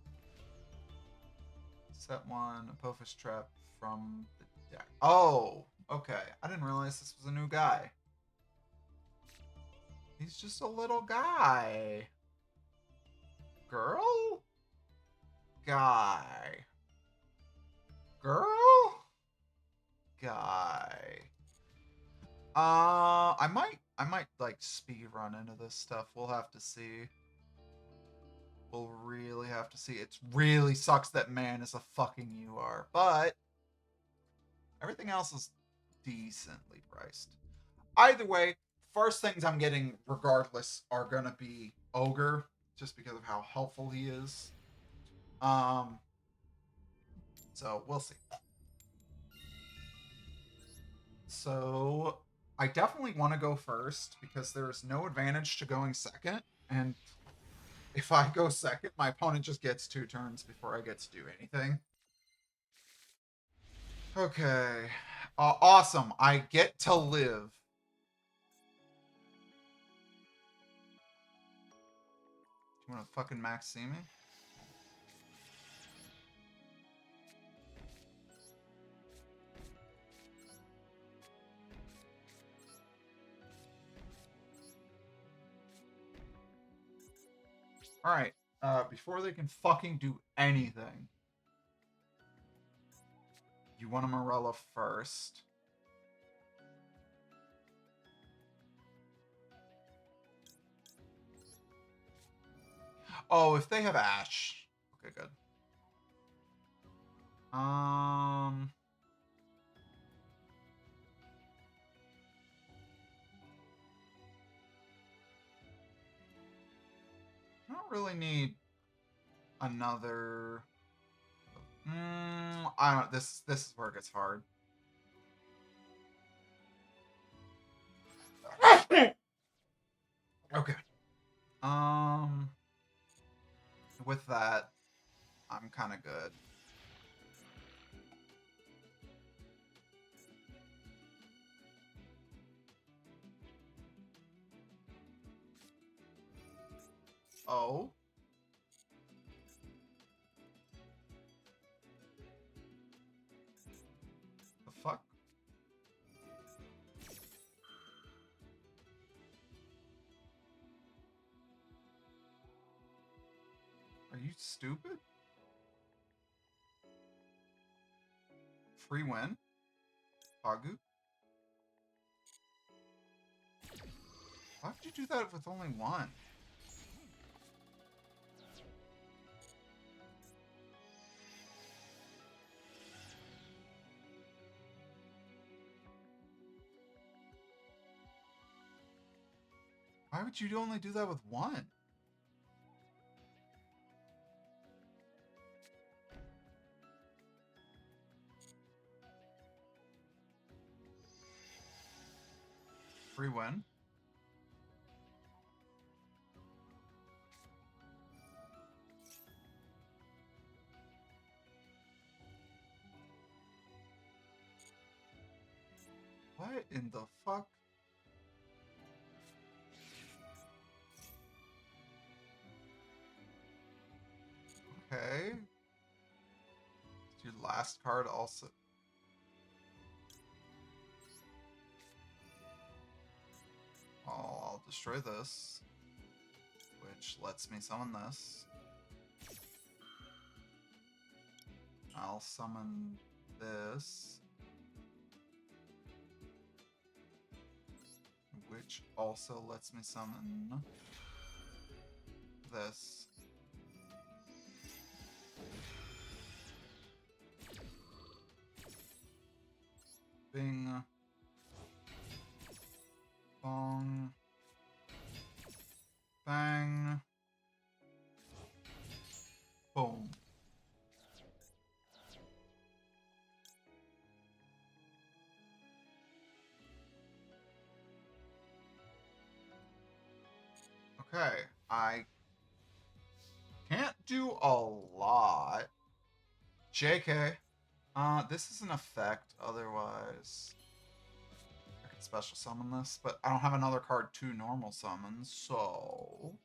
Set one, Apophis Trap from the deck. Oh, okay. I didn't realize this was a new guy. He's just a little guy. Girl? Guy. Girl? Guy. I I might like speed run into this stuff. We'll have to see. We'll really have to see. It really sucks that man is a fucking UR, but everything else is decently priced. Either way, first things I'm getting regardless are gonna be Ogre, just because of how helpful he is. So we'll see. So I definitely want to go first because there is no advantage to going second, and if I go second, my opponent just gets 2 turns before I get to do anything. Okay. Awesome. I get to live. You want to fucking max see me? Alright. Before they can fucking do anything, you want a Morella first. Oh, if they have Ash. Okay, good. I don't really need another. I don't. This is where it gets hard. Okay. With that, I'm kind of good. Oh. The fuck? Are you stupid? Free win? Pagu? Why would you do that with only one? Why would you only do that with one? Free win? What in the fuck? Okay. Your last card also. I'll destroy this, which lets me summon this. I'll summon this, which also lets me summon this. Bing. Bong. Bang. Boom. Okay, I can't do a lot. JK. This is an effect, otherwise I could special summon this, but I don't have another card to normal summon, so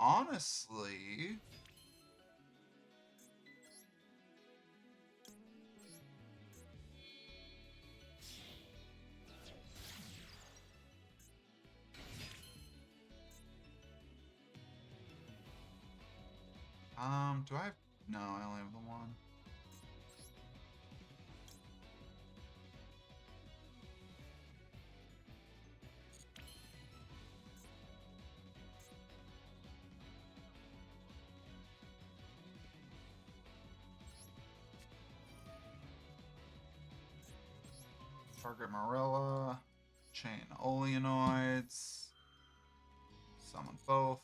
honestly, do I have... No, I only have the one. Target Marilla. Chain Oleanoids. Summon both.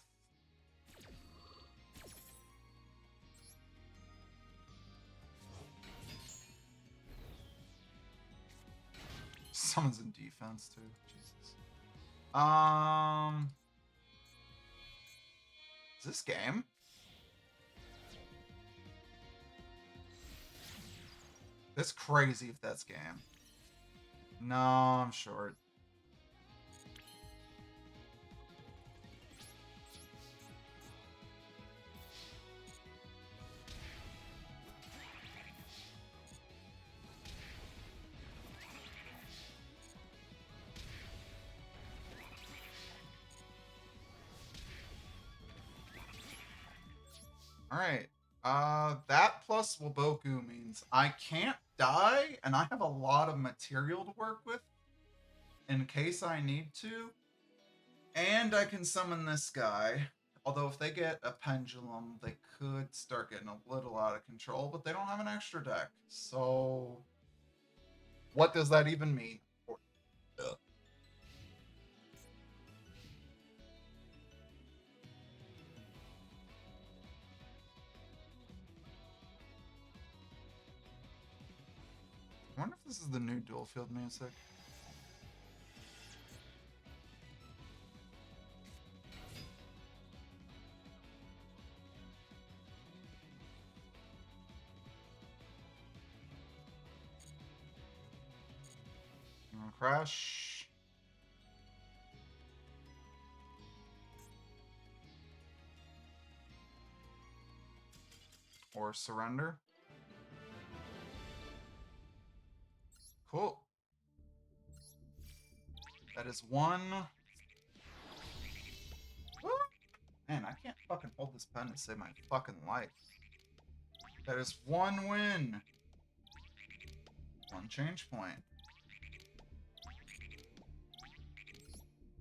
Summons in defense too. Jesus. Is this game? That's crazy if that's game. No, I'm short. Alright. That plus Waboku means I can't die, and I have a lot of material to work with in case I need to. And I can summon this guy. Although if they get a pendulum, they could start getting a little out of control, but they don't have an extra deck. So what does that even mean? I wonder if this is the new dual field music. Crash. Or surrender. Cool. That is one. Woo! Man, I can't fucking hold this pen to save my fucking life. That is one win. One change point.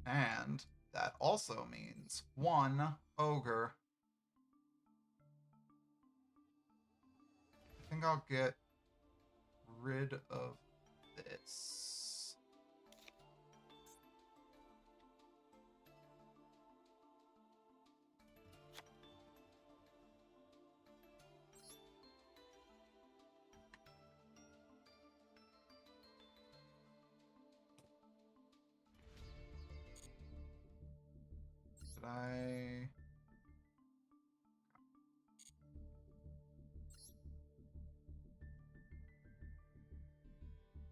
And that also means one ogre. I think I'll get rid of this. Did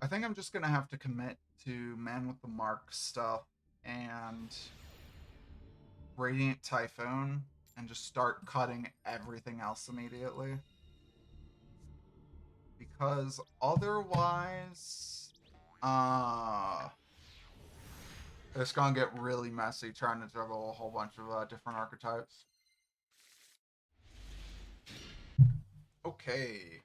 I think I'm just gonna have to commit to Man with the Mark stuff and Radiant Typhoon and just start cutting everything else immediately. Because otherwise, it's gonna get really messy trying to juggle a whole bunch of different archetypes. Okay.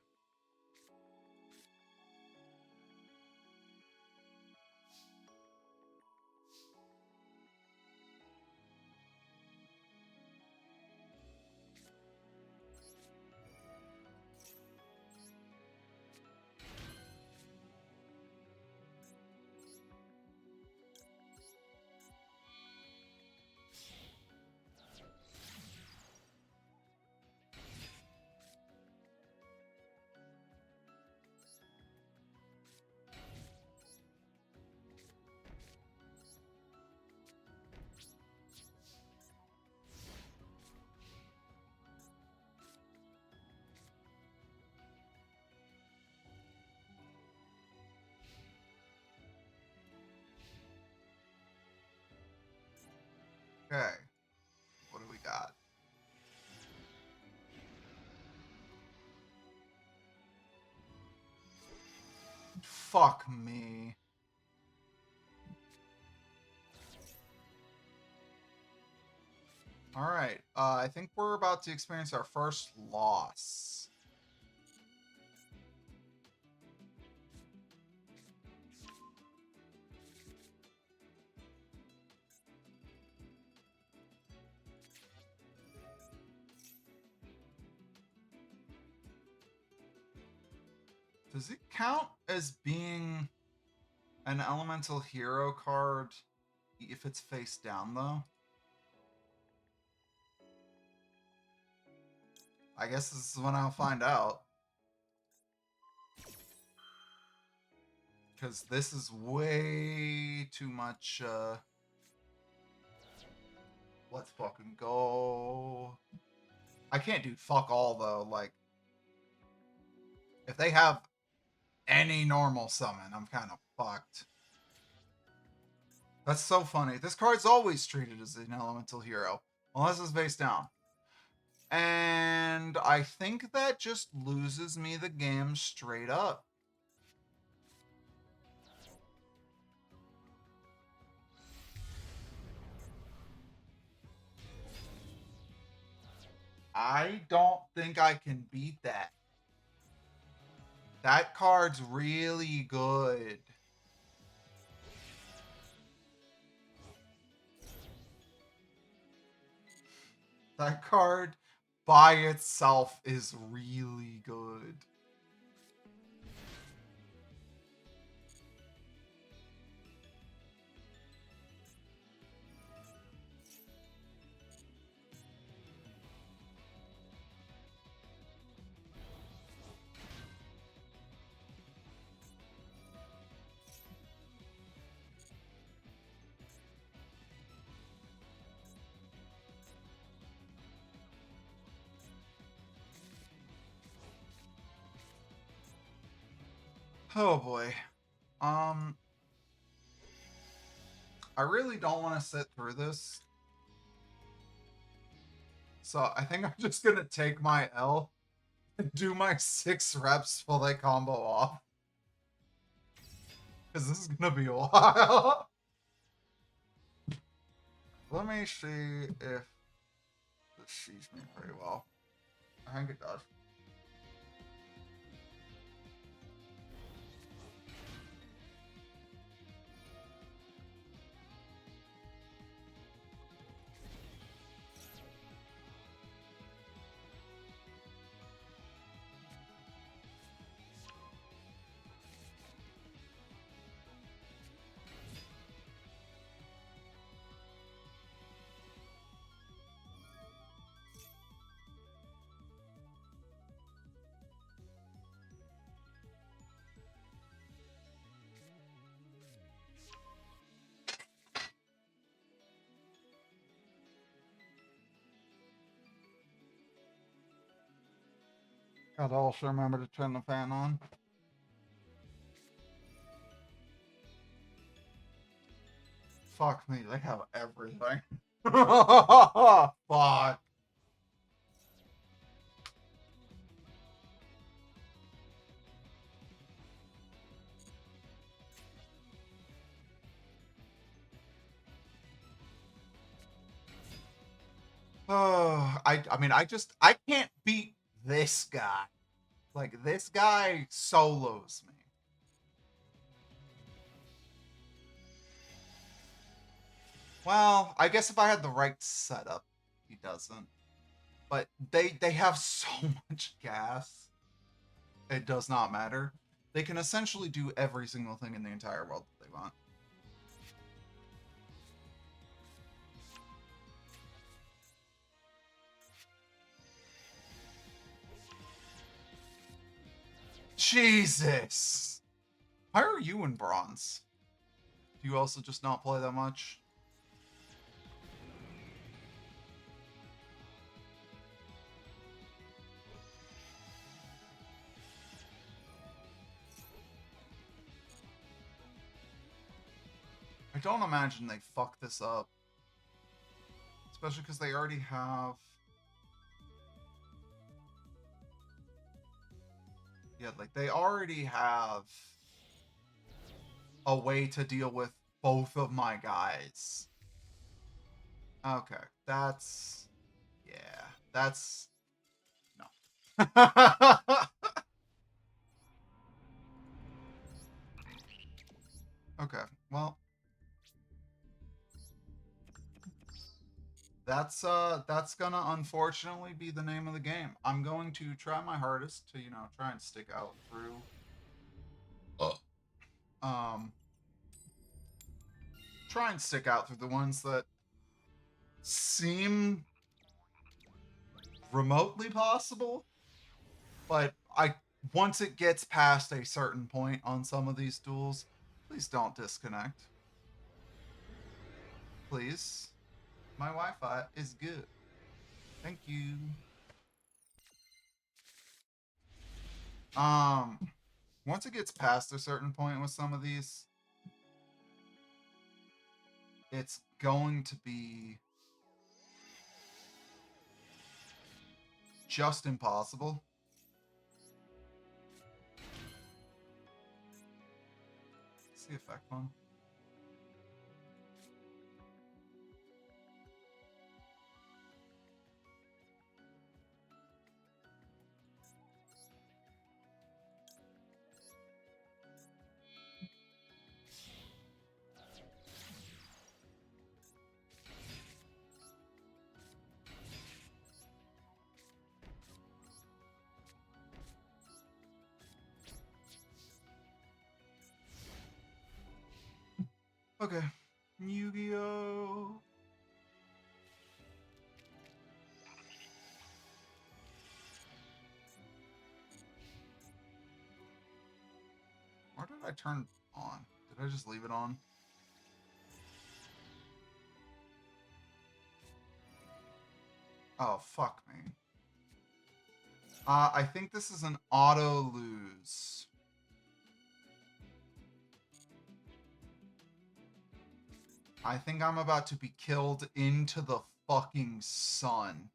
Okay. What do we got? Fuck me. Alright, I think we're about to experience our first loss. Does it count as being An elemental hero card, if it's face down though. I guess this is when I'll find out. Because this is way too much, let's fucking go. I can't do fuck all, though. Like, if they have any normal summon, I'm kind of fucked. That's so funny. This card's always treated as an elemental hero. Unless it's face down. And I think that just loses me the game straight up. I don't think I can beat that. That card's really good. That card by itself is really good. Oh boy. I really don't want to sit through this. So I think I'm just gonna take my L and do my 6 reps while they combo off. Because this is gonna be a while. Let me see if this sees me pretty well. I think it does. Gotta also remember to turn the fan on. Fuck me, they have everything. Fuck. Oh, I mean, I can't beat this guy. Like, this guy solos me. Well, I guess if I had the right setup, he doesn't. But they have so much gas, it does not matter. They can essentially do every single thing in the entire world that they want. Jesus! Why are you in bronze? Do you also just not play that much? I don't imagine they fuck this up. Especially because they already have... Yeah, like, they already have a way to deal with both of my guys. Okay, that's... Yeah, that's... No. Okay, well... That's gonna unfortunately be the name of the game. I'm going to try my hardest to, try and stick out through um try and stick out through the ones that seem remotely possible, but once it gets past a certain point on some of these duels, please don't disconnect. Please. My Wi-Fi is good. Thank you. Once it gets past a certain point with some of these, it's going to be just impossible. What's the effect one? Okay. Yu-Gi-Oh! Why did I turn on? Did I just leave it on? Oh, fuck me. I think this is an auto lose. I think I'm about to be killed into the fucking sun.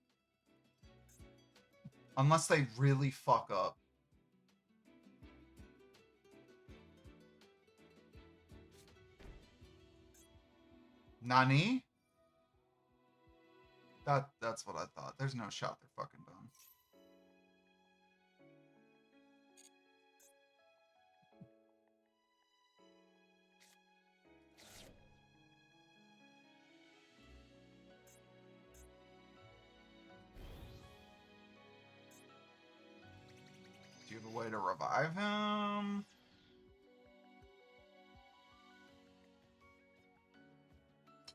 Unless they really fuck up. Nani? That's what I thought. There's no shot they're fucking done. Do you have a way to revive him?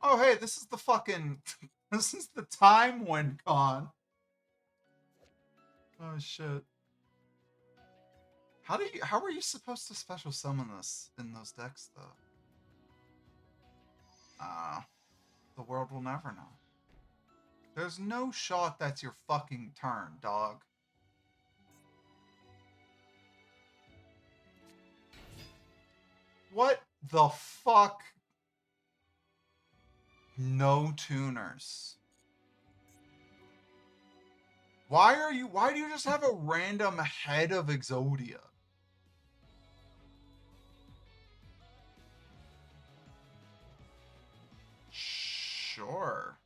Oh, hey, this is the fucking... this is the time when con. Oh, shit. How are you supposed to special summon this in those decks, though? The world will never know. There's no shot that's your fucking turn, dog. What the fuck? No tuners. Why do you just have a random head of Exodia? Sure.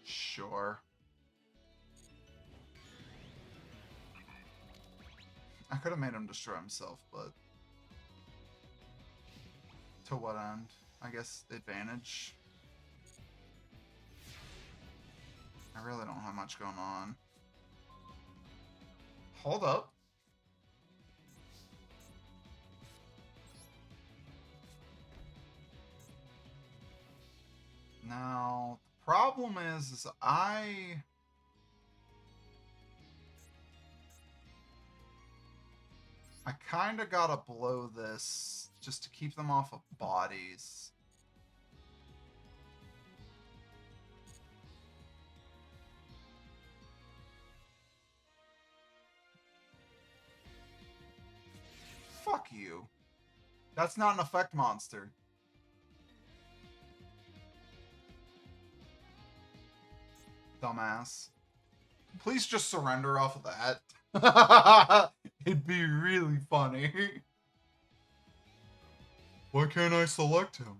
Sure. I could have made him destroy himself, but... to what end? I guess advantage. I really don't have much going on. Hold up. Now, the problem is I kind of gotta blow this just to keep them off of bodies. Fuck you. That's not an effect monster. Dumbass. Please just surrender off of that. It'd be really funny. Why can't I select him?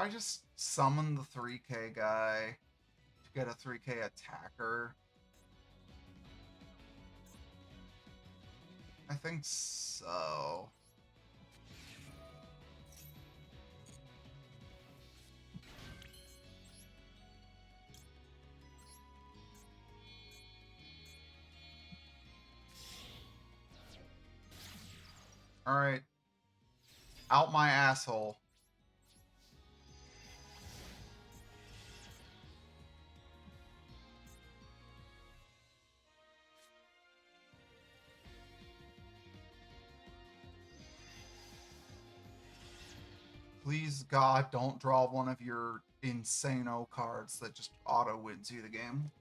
I just summon the 3k guy to get a 3k attacker? I think so. Alright. Out my asshole. Please, God, don't draw one of your insano cards that just auto wins you the game.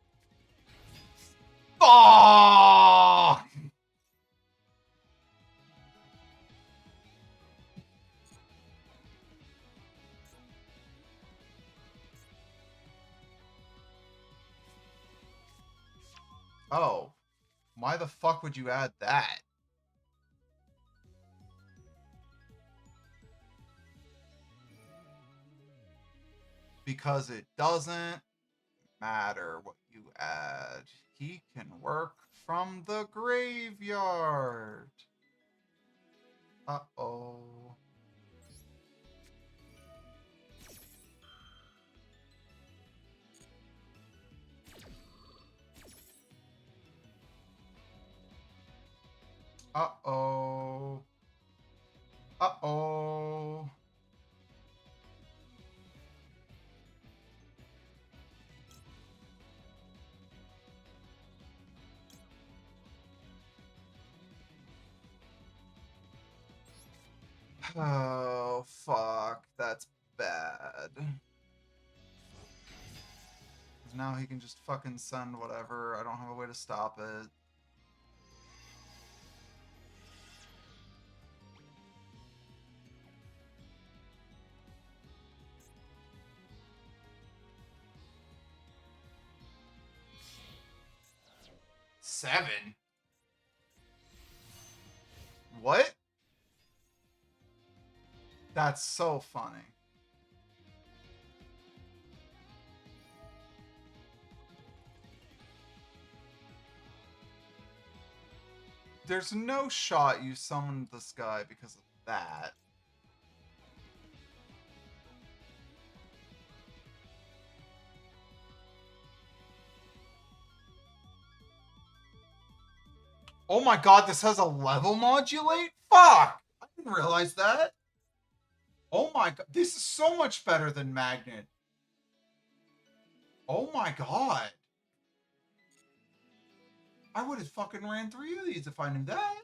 Fuck! Oh. Why the fuck would you add that? Because it doesn't matter what you add. He can work from the graveyard. Uh-oh. Uh-oh. Uh-oh. Oh, fuck. That's bad. Now he can just fucking send whatever. I don't have a way to stop it. Seven? What? That's so funny. There's no shot you summoned this guy because of that. Oh my god, this has a level modulate? Fuck! I didn't realize that. Oh my god, this is so much better than Magnet. Oh my god. I would have fucking ran 3 of these if I knew that.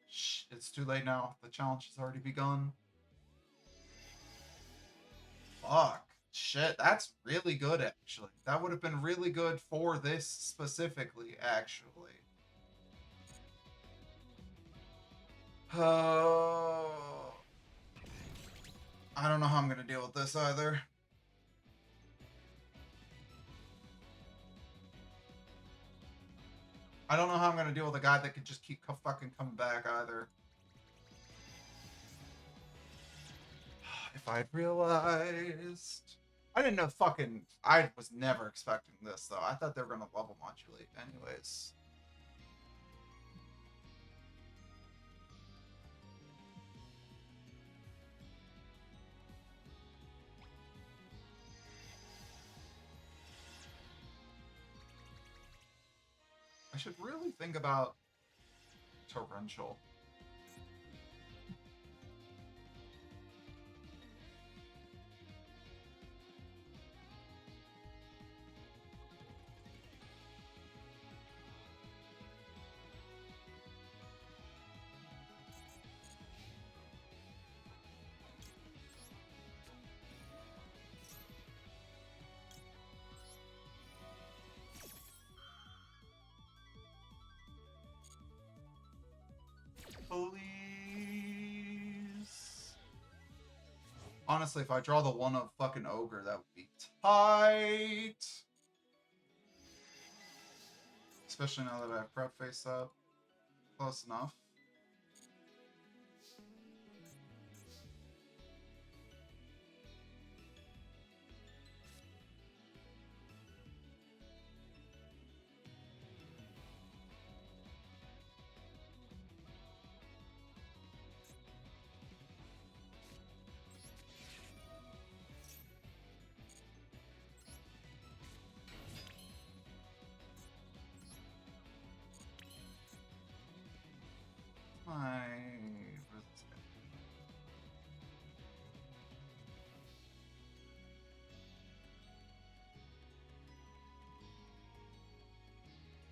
Shh, it's too late now. The challenge has already begun. Fuck. Shit, that's really good, actually. That would have been really good for this specifically, actually. Oh. I don't know how I'm going to deal with this either. I don't know how I'm going to deal with a guy that could just keep fucking coming back either. If I'd realized... I didn't know fucking... I was never expecting this, though. I thought they were going to level modulate anyways. I should really think about Torrential. Please. Honestly, if I draw the one of fucking Ogre, that would be tight. Especially now that I have prep face up. Close enough.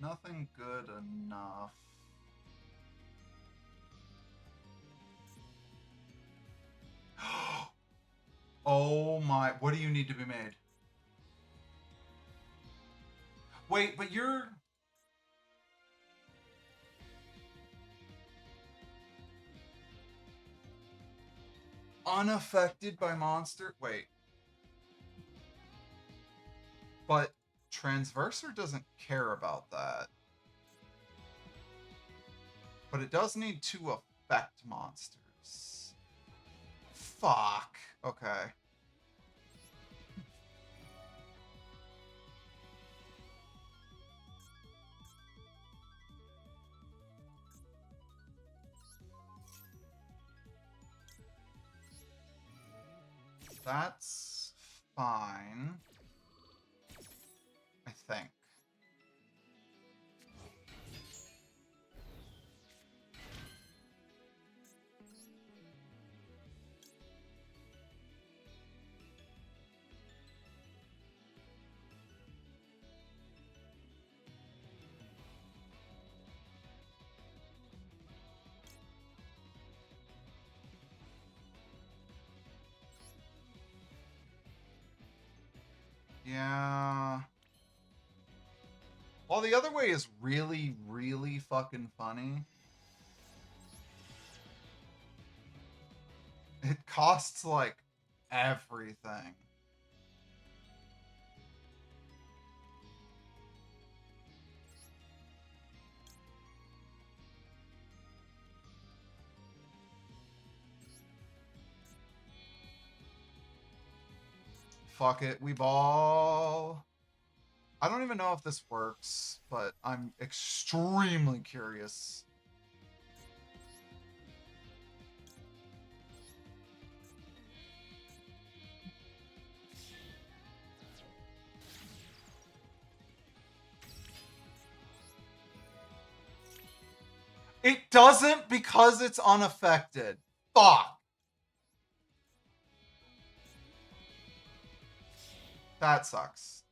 nothing good enough. Oh my, what do you need to be made? Wait, but you're... unaffected by monster? Wait. But Transverser doesn't care about that. But it does need to affect monsters. Fuck. Okay. That's fine. I think. Yeah. While the other way is really, really fucking funny, it costs like everything. Fuck it, we ball. I don't even know if this works, but I'm extremely curious. It doesn't because it's unaffected. Fuck. That sucks.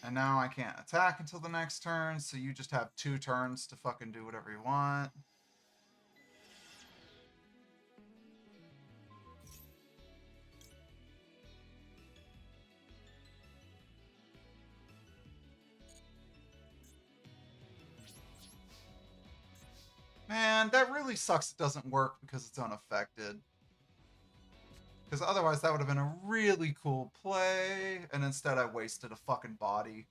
And now I can't attack until the next turn, so you just have 2 turns to fucking do whatever you want. Man, that really sucks it doesn't work because it's unaffected. Because otherwise that would have been a really cool play, and instead I wasted a fucking body.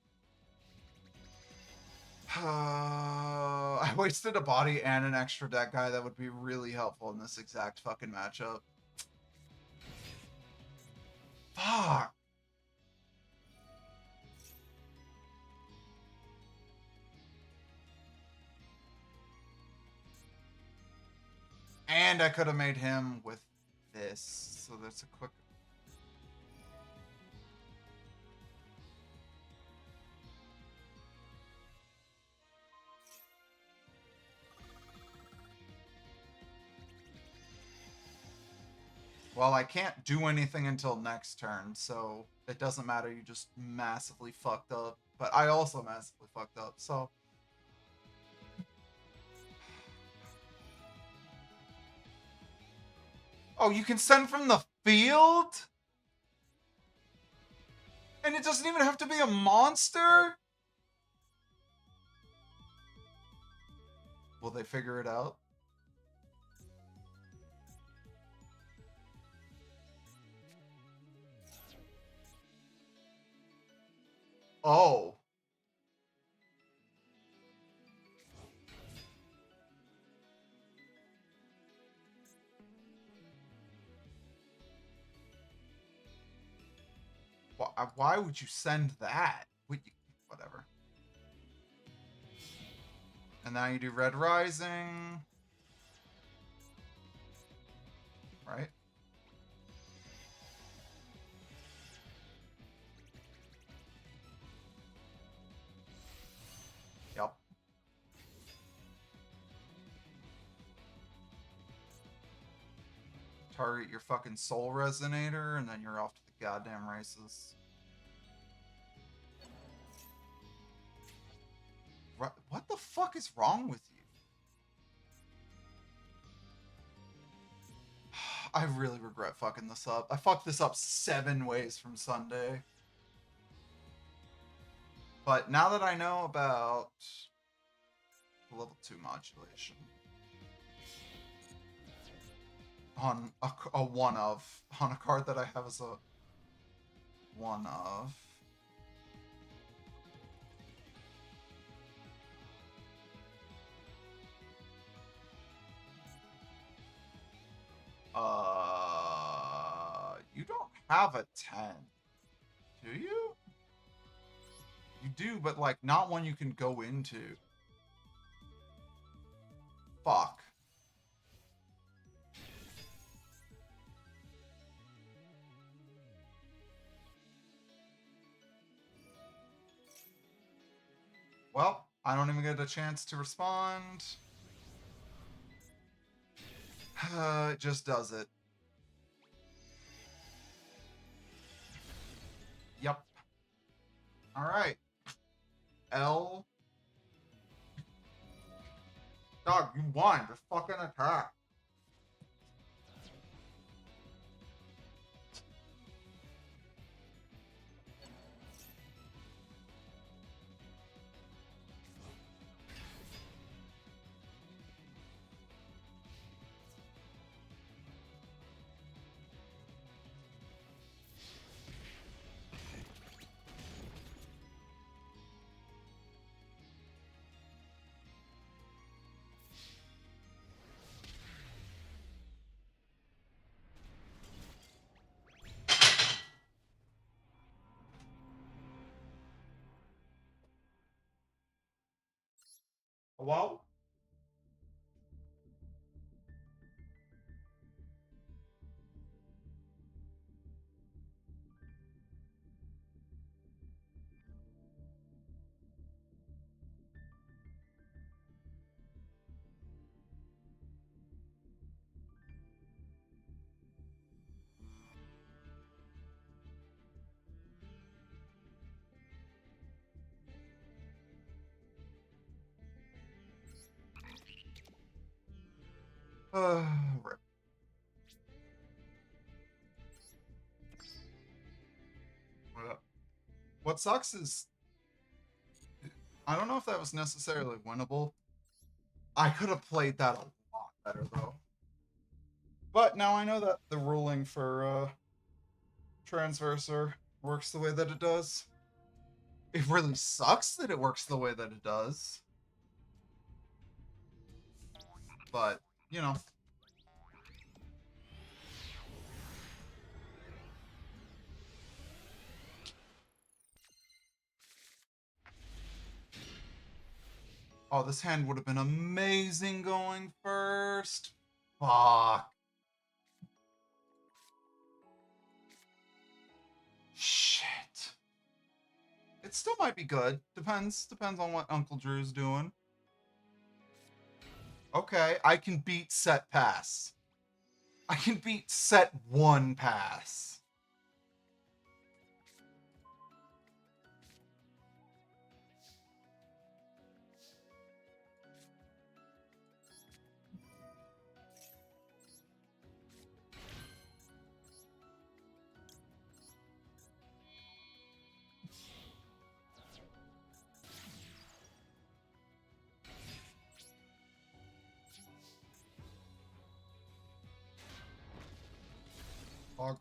I wasted a body and an extra deck guy that would be really helpful in this exact fucking matchup. Fuck. And I could have made him with this. So that's a quick... Well, I can't do anything until next turn, so it doesn't matter. You just massively fucked up. But I also massively fucked up, so... Oh, you can send from the field? And it doesn't even have to be a monster? Will they figure it out? Oh. Why would you send that? Whatever. And now you do Red Rising. Right? Yep. target your fucking soul resonator, and then you're off to the goddamn races. What the fuck is wrong with you? I really regret fucking this up. I fucked this up 7 ways from Sunday. But now that I know about level 2 modulation on a one of, on a card that I have as a one of, you don't have a 10, do you? You do, but like not one you can go into. Fuck. Well, I don't even get a chance to respond. It just does it. Yep. Alright. L. Dog, you won. Just fucking attack. Hello? Rip. What sucks is I don't know if that was necessarily winnable. I could have played that a lot better though. But now I know that the ruling for Transversor works the way that it does. It really sucks that it works the way that it does. But, you know. Oh, this hand would have been amazing going first. Fuck. Shit. It still might be good. Depends on what Uncle Drew's doing. Okay, I can beat set pass. I can beat set 1 pass. Fuck.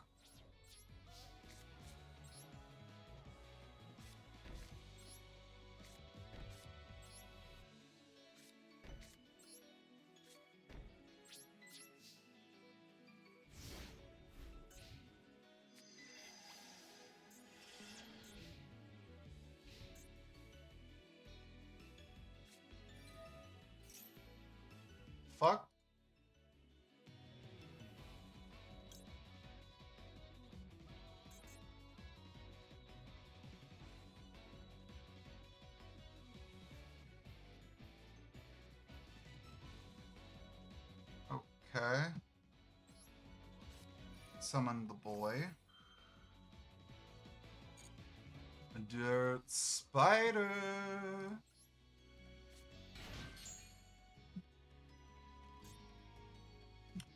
Fuck. Okay. summon the boy. A dirt spider.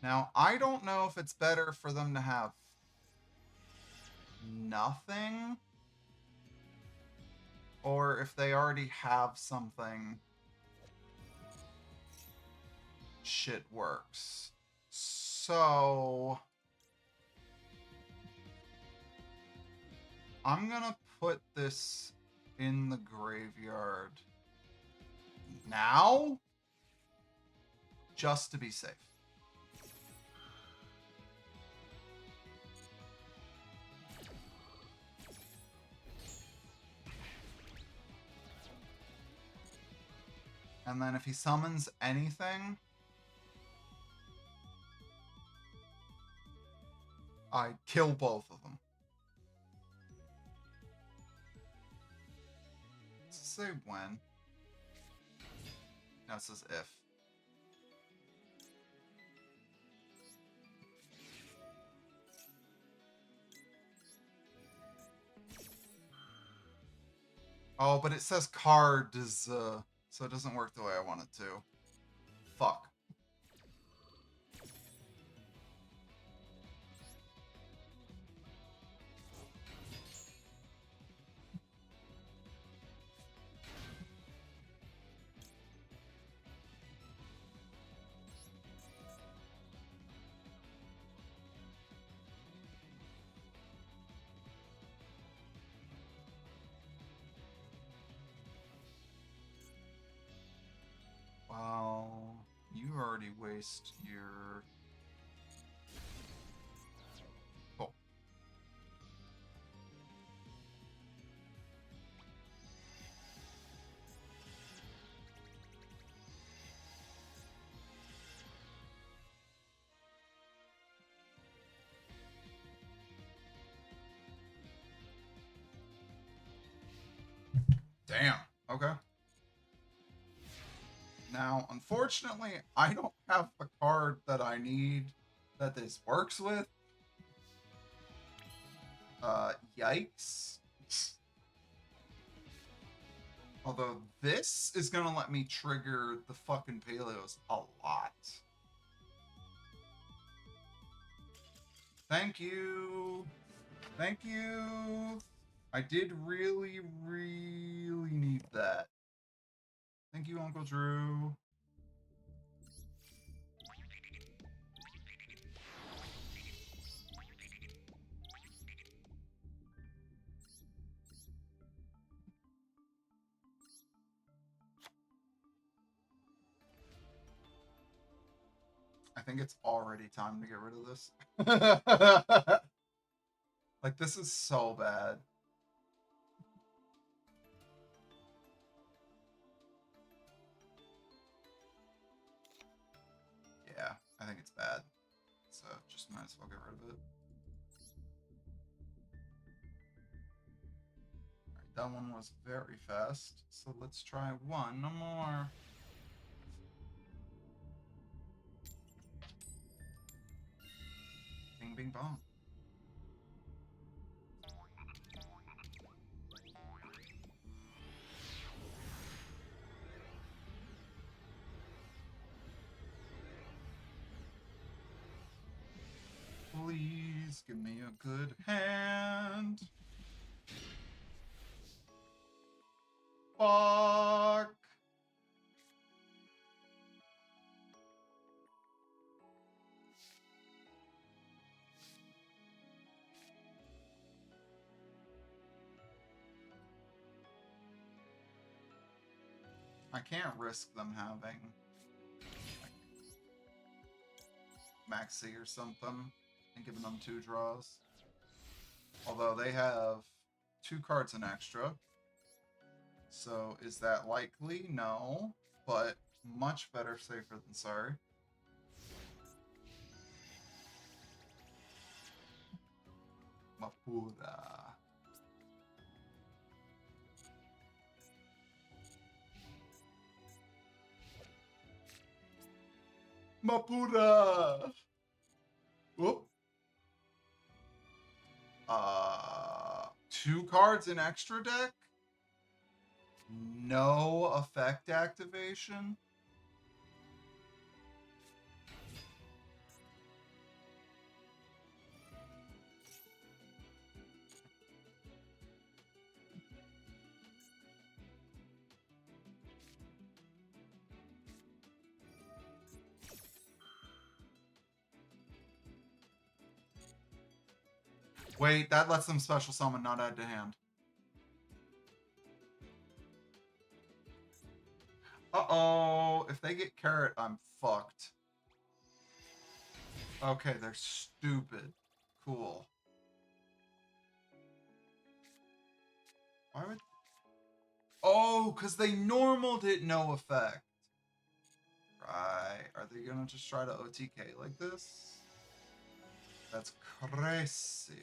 Now, I don't know if it's better for them to have nothing, or if they already have something, shit works. So I'm gonna put this in the graveyard now, just to be safe. And then if he summons anything, I kill both of them. Does it say when? No, it says if. Oh, but it says card is, so it doesn't work the way I want it to. Fuck. Well, you already waste your... Cool. Damn. Okay. Now, unfortunately, I don't have the card that I need that this works with. Yikes. Although this is gonna let me trigger the fucking Paleos a lot. Thank you. Thank you. I did really, really need that. Thank you, Uncle Drew. I think it's already time to get rid of this. Like, this is so bad. Yeah, I think it's bad. So just might as well get rid of it. Alright, that one was very fast. So let's try one more. Bing, bing, bong. Please give me a good hand. Fuck. I can't risk them having like, Maxi or something and giving them 2 draws. Although they have 2 cards in extra. So is that likely? No. But much better safer than sorry. Mapura. Mapura! Whoop. cards in extra deck, no effect activation. Wait, that lets them special summon, not add to hand. Uh-oh. If they get Carrot, I'm fucked. Okay, they're stupid. Cool. Why would... Oh, because they normaled it no effect. Right. Are they gonna just try to OTK like this? That's crazy.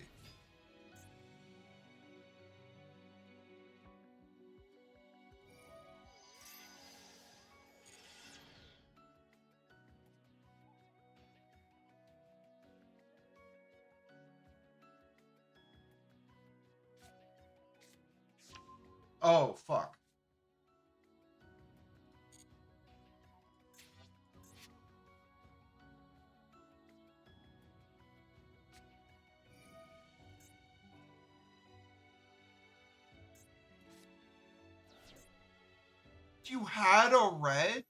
Oh, fuck. You had a red?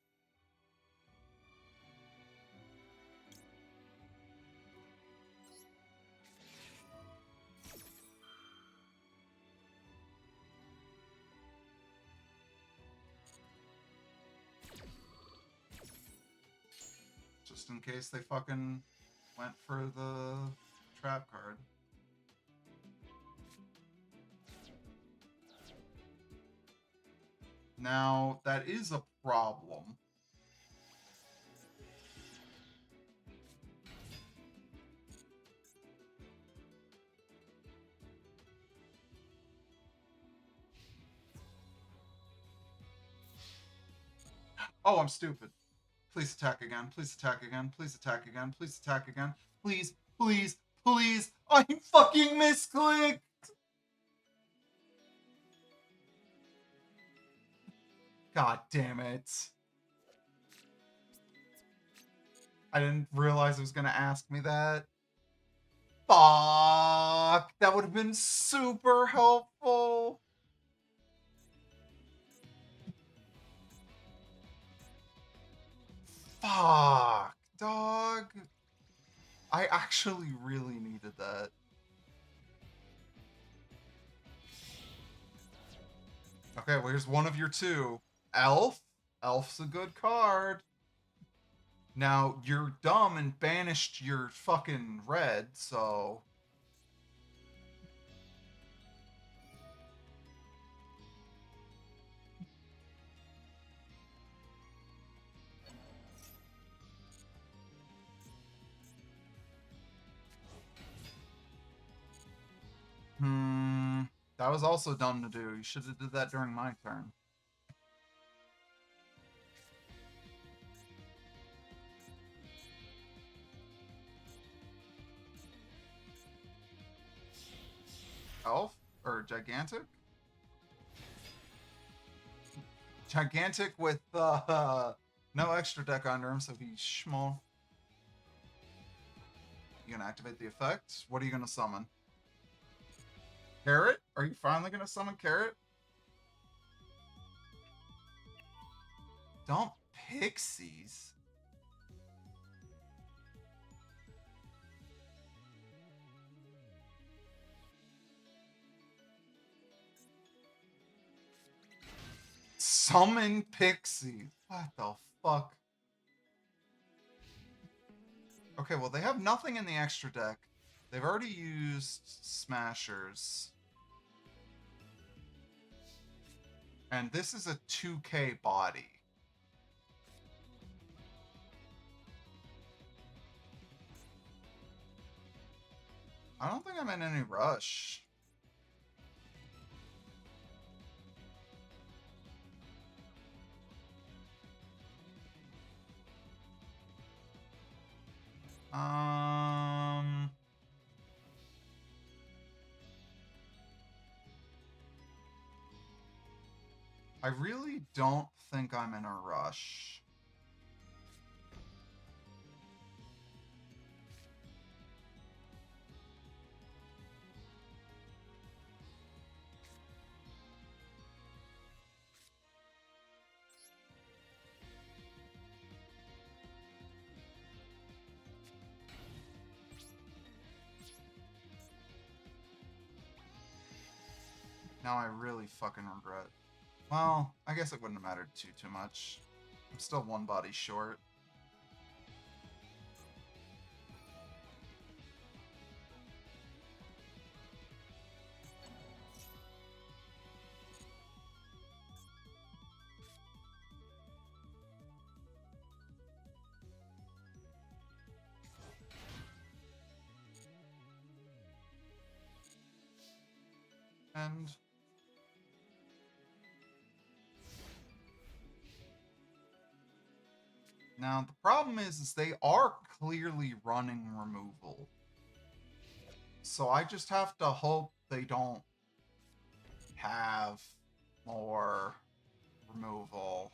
Just in case they fucking went for the trap card. Now, that is a problem. Oh, I'm stupid. Please attack again. Please attack again. Please attack again. Please attack again. Please, please, please. I fucking misclicked. God damn it. I didn't realize it was going to ask me that. Fuck. That would have been super helpful. Fuck, dog. I actually really needed that. Okay, well, here's one of your two. Elf? Elf's a good card. Now, you're dumb and banished your fucking red, so... That was also dumb to do. You should have did that during my turn. Elf? Or Gigantic? Gigantic with no extra deck under him, so he's small. You gonna activate the effect? What are you gonna summon? Carrot? Are you finally gonna summon Carrot? Don't Pixies. Summon Pixies. What the fuck? Okay, well, they have nothing in the extra deck. They've already used Smashers. And this is a 2K body. I don't think I'm in any rush. I really don't think I'm in a rush. Now I really fucking regret. Well, I guess it wouldn't have mattered too much. I'm still one body short. And now the problem is they are clearly running removal. So I just have to hope they don't have more removal.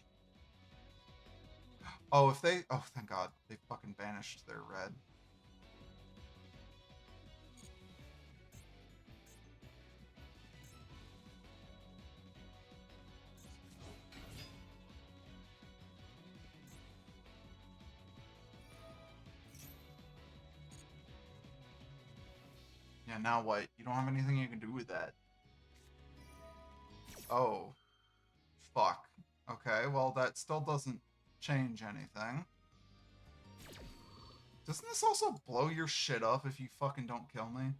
Oh, if they... Oh, thank God. They fucking banished their red. Yeah, now what? You don't have anything you can do with that. Oh. Fuck. Okay, well, that still doesn't change anything. Doesn't this also blow your shit up if you fucking don't kill me?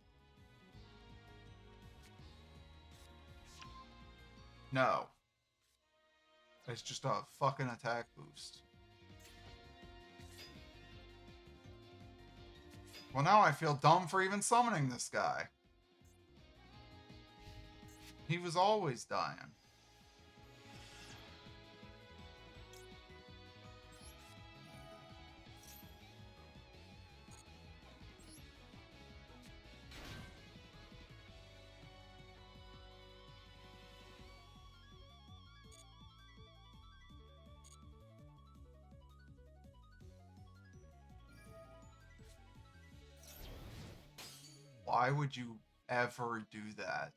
No. It's just a fucking attack boost. Well, now I feel dumb for even summoning this guy. He was always dying. Why would you ever do that?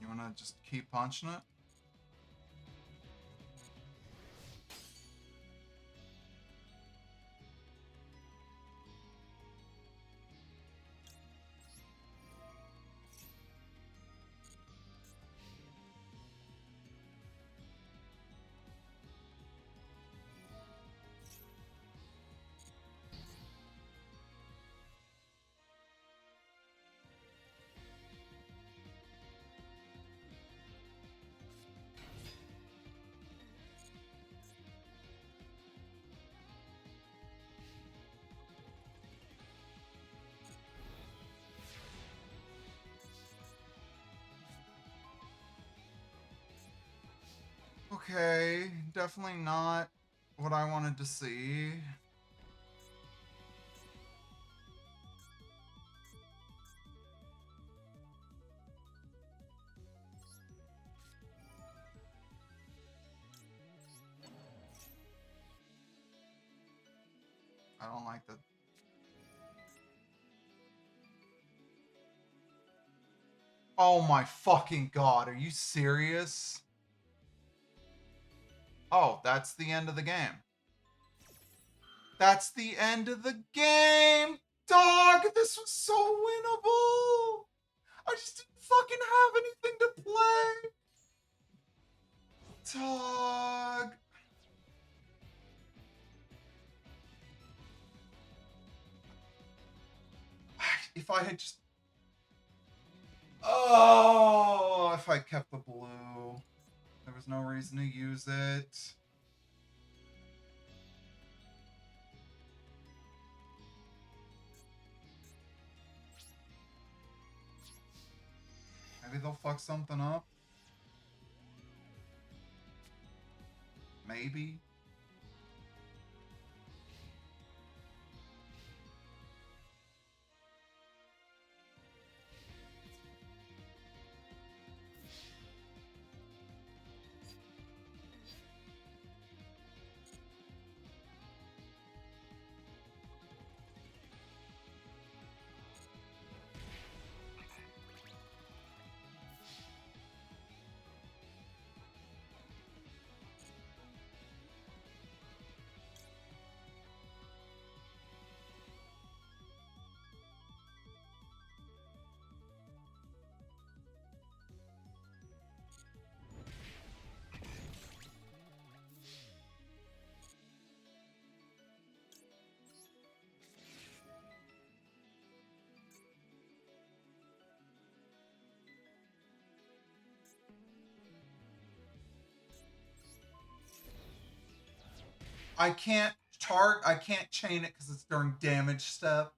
You wanna just keep punching it? Okay, definitely not what I wanted to see. I don't like the... Oh my fucking God, are you serious? Oh, that's the end of the game. That's the end of the game! Dog, this was so winnable! I just didn't fucking have anything to play! Dog. If I had just... Oh, if I kept the blue. There was no reason to use it. Maybe they'll fuck something up. Maybe. I can't I can't chain it because it's during damage step.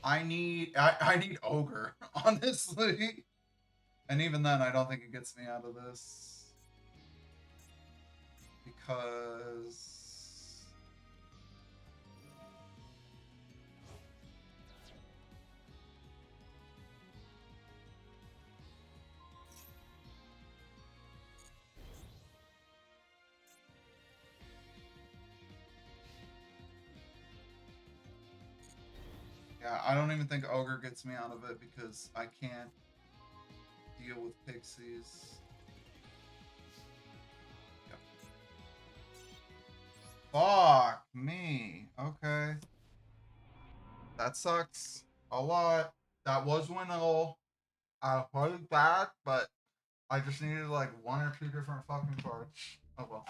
I need ogre, honestly. And even then, I don't think it gets me out of this. Because... Yeah, I don't even think ogre gets me out of it because I can't deal with pixies. Yep. Fuck me. Okay. That sucks a lot. That was winnable. I put it back, but I just needed like one or two different fucking cards. Oh well.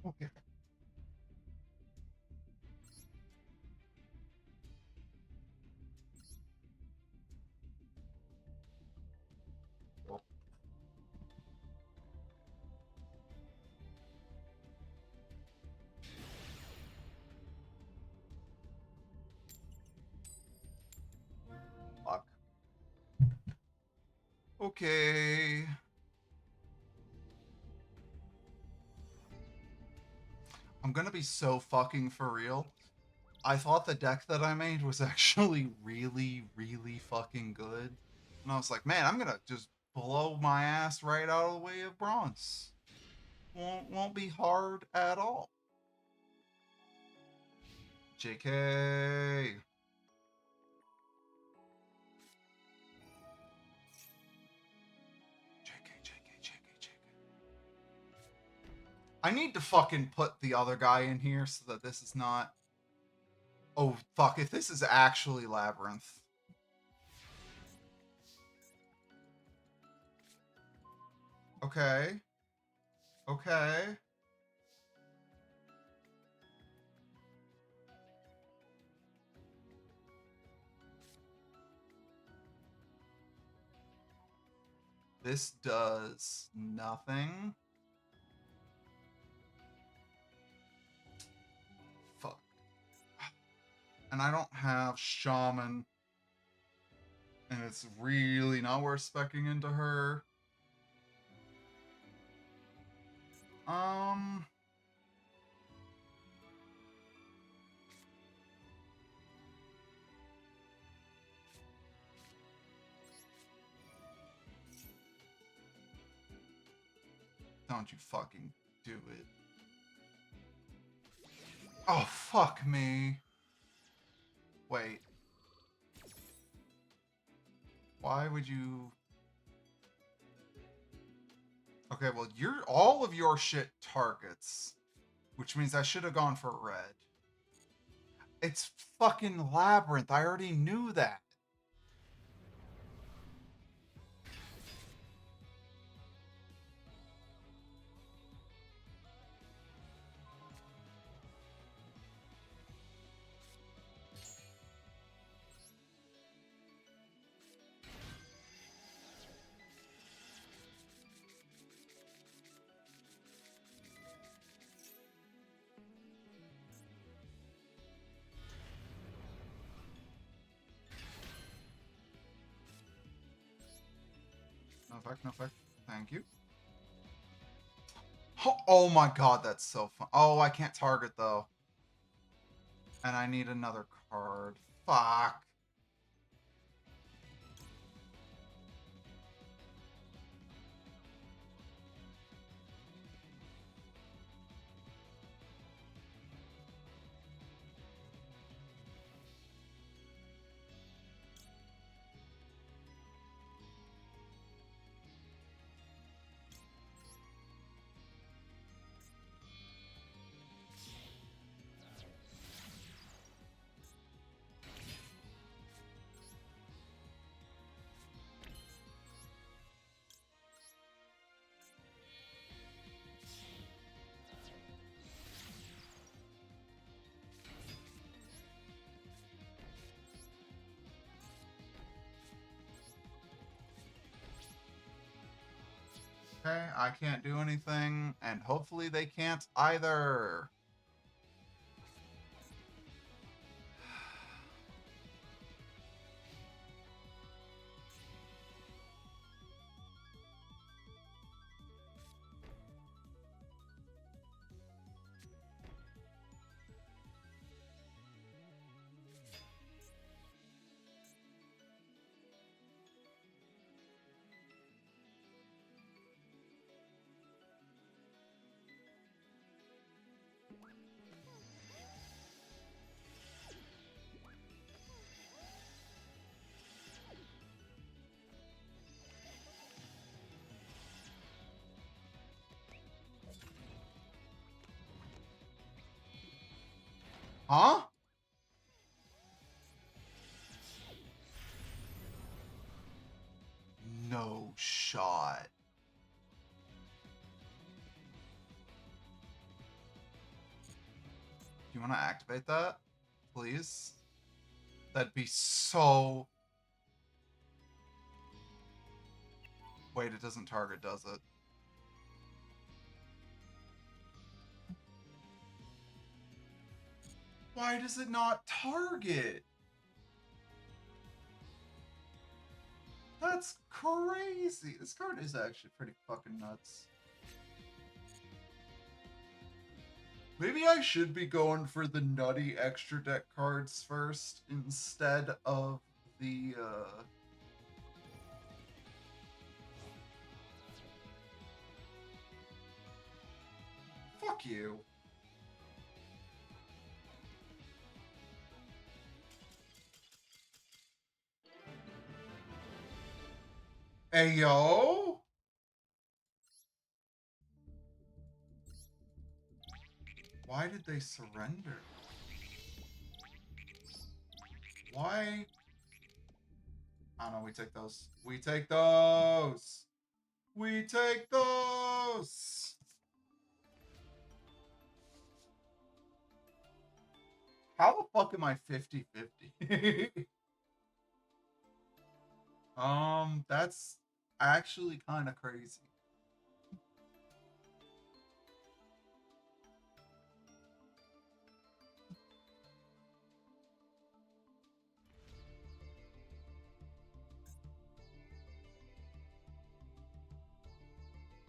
Okay. Well, fuck. Okay. I'm gonna be so fucking for real. I thought the deck that I made was actually really, really fucking good. And I was like, man, I'm gonna just blow my ass right out of the way of bronze. Won't be hard at all. JK. I need to fucking put the other guy in here so that this is not... Oh, fuck, if this is actually Labyrinth. Okay. Okay. This does nothing. Fuck. And I don't have Shaman. And it's really not worth specking into her. Um... Don't you fucking do it. Oh, fuck me. Wait. Why would you... Okay, well, all of your shit targets, which means I should have gone for red. It's fucking Labyrinth. I already knew that. No effect, no effect. Thank you. Oh my god, that's so fun. Oh, I can't target though. And I need another card. Fuck. Okay, I can't do anything, and hopefully they can't either. Huh? No shot. Do you want to activate that? Please? That'd be so... Wait, it doesn't target, does it? Why does it not target? That's crazy. This card is actually pretty fucking nuts. Maybe I should be going for the nutty extra deck cards first instead of the, Fuck you. Ayo? Why did they surrender? Why? I don't know, we take those. We take those! We take those! How the fuck am I 50-50? That's actually kind of crazy.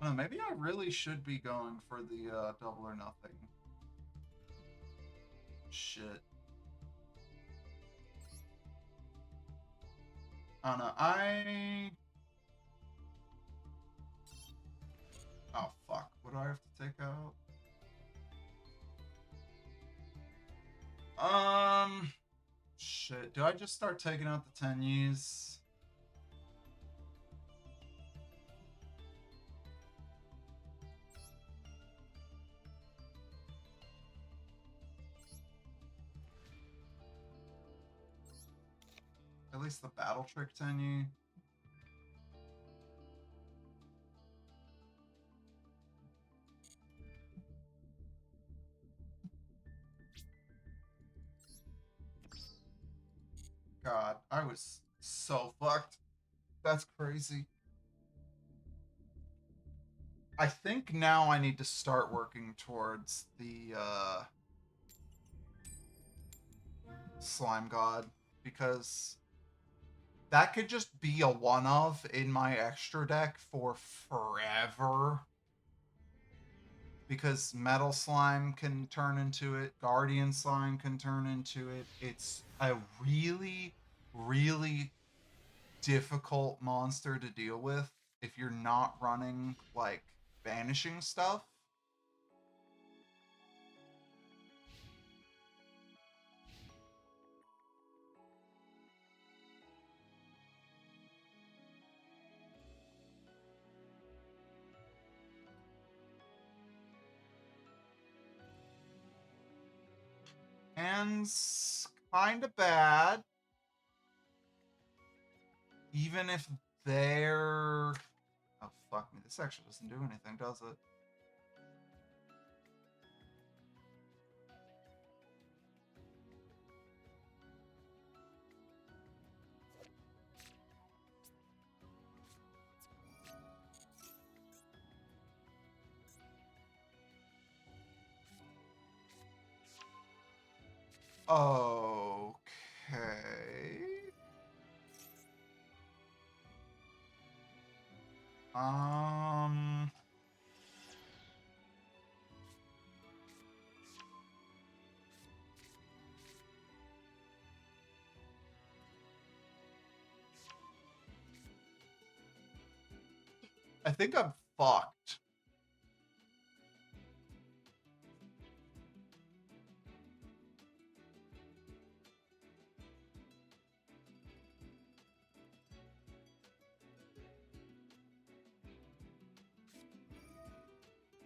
Well, maybe I really should be going for the double or nothing. Shit. I don't know. Oh, fuck. What do I have to take out? Shit. Do I just start taking out the 10 Ys? At least the battle trick 10 Y. God, I was so fucked. That's crazy. I think now I need to start working towards the Slime God, because that could just be a one-of in my extra deck for forever. Because Metal Slime can turn into it, Guardian Slime can turn into it. It's a really, really difficult monster to deal with if you're not running, like, banishing stuff. And kind of bad. Even if they're... Oh, fuck me. This actually doesn't do anything, does it? Okay. I think I'm fucked.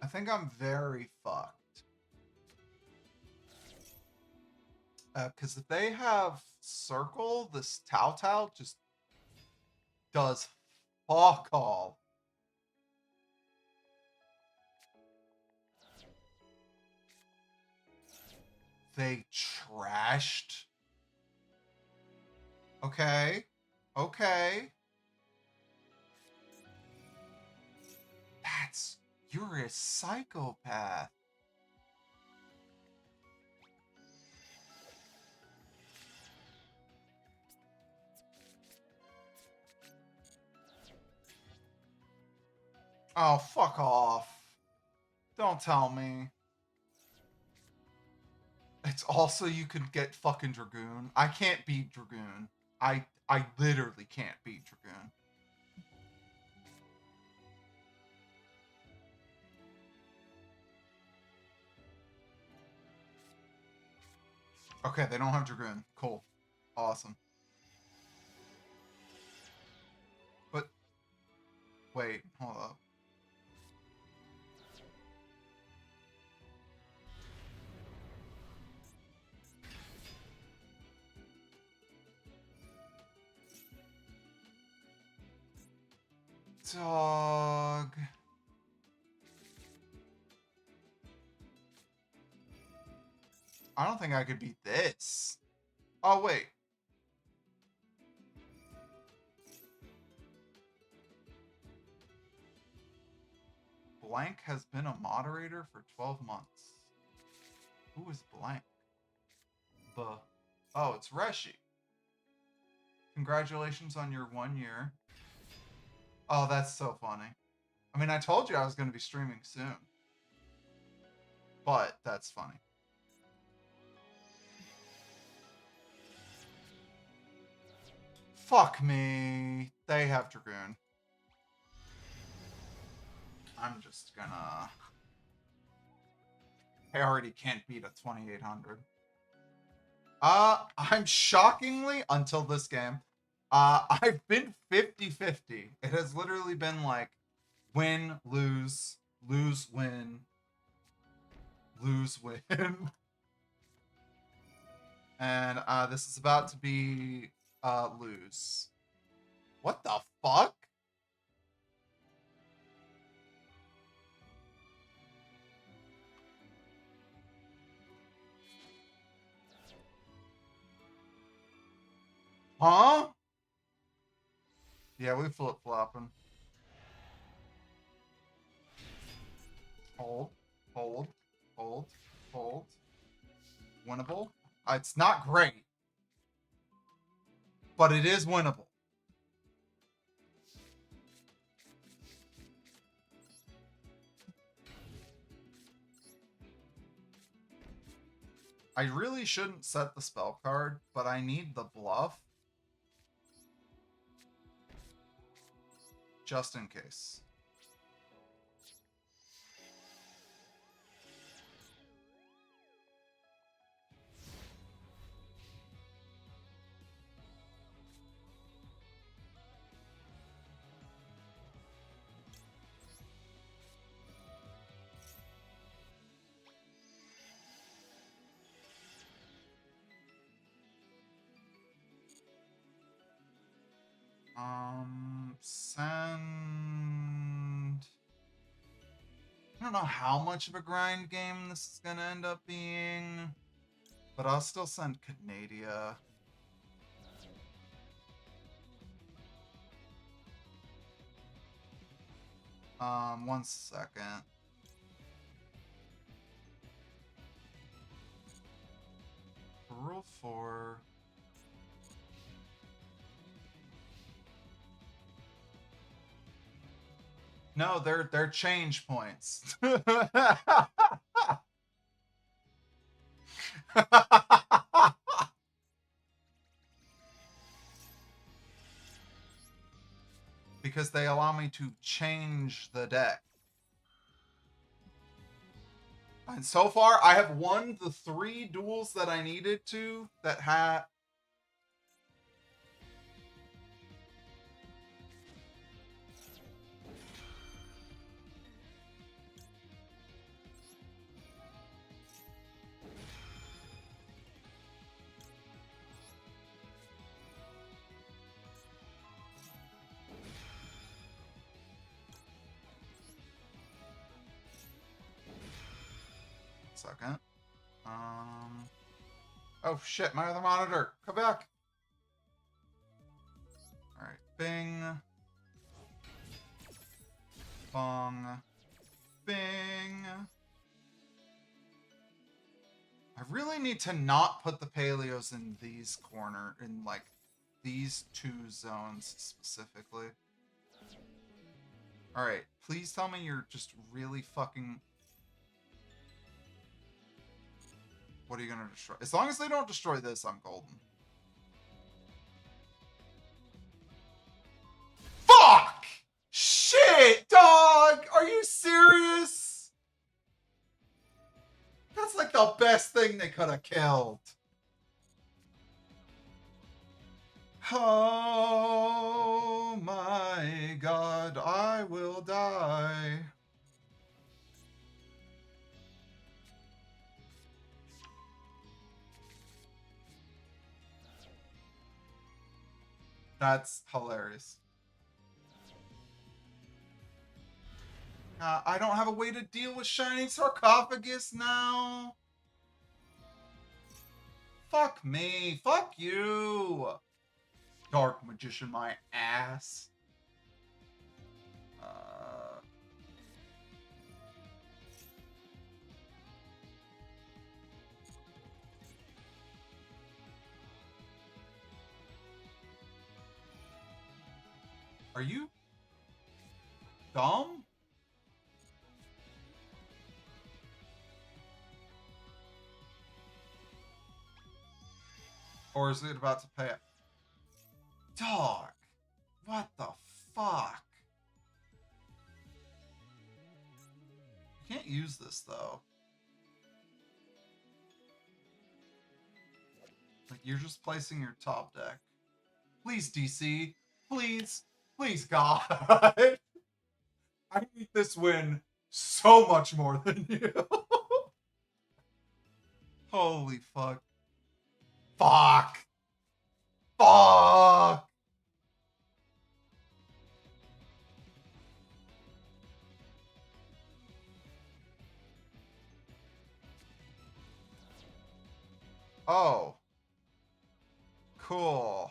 I think I'm very fucked. Because if they have Circle, this Tao Tao just does fuck all. They trashed. Okay. Okay. That's... You're a psychopath. Oh, fuck off. Don't tell me. It's also you can get fucking Dragoon. I can't beat Dragoon. I literally can't beat Dragoon. Okay, they don't have Dragoon. Cool. Awesome. But wait, hold up. Dog. I don't think I could beat this. Oh, wait. Blank has been a moderator for 12 months. Who is Blank? Oh, it's Reshi. Congratulations on your 1 year. Oh, that's so funny. I mean, I told you I was going to be streaming soon. But that's funny. Fuck me. They have Dragoon. I'm just gonna... I already can't beat a 2800. I'm shockingly, until this game, I've been 50-50. It has literally been like, win, lose, lose, win, lose, win. And this is about to be lose. What the fuck? Huh? Yeah, we flip-flopping. Hold, hold, hold, hold. Winnable. It's not great, but it is winnable. I really shouldn't set the spell card, but I need the bluff. Just in case. Send... I don't know how much of a grind game this is gonna end up being, but I'll still send Canadia. One second. Rule 4. No, they're change points. Because they allow me to change the deck. And so far, I have won the 3 duels that I needed to that had... Second. Oh shit, my other monitor. Come back. Alright, bing. Bong. Bing. I really need to not put the paleos in these in like these 2 zones specifically. Alright, please tell me you're just really fucking... What are you gonna destroy? As long as they don't destroy this, I'm golden. Fuck! Shit, dog! Are you serious? That's like the best thing they could have killed. Oh my god, I will die. That's hilarious. I don't have a way to deal with Shining Sarcophagus now. Fuck me. Fuck you. Dark Magician my ass. Are you dumb? Or is it about to pay up? Dog. What the fuck? You can't use this though. Like, you're just placing your top deck. Please, DC. Please. Please, God. I need this win so much more than you. Holy fuck. Fuck. Fuck. Oh. Cool.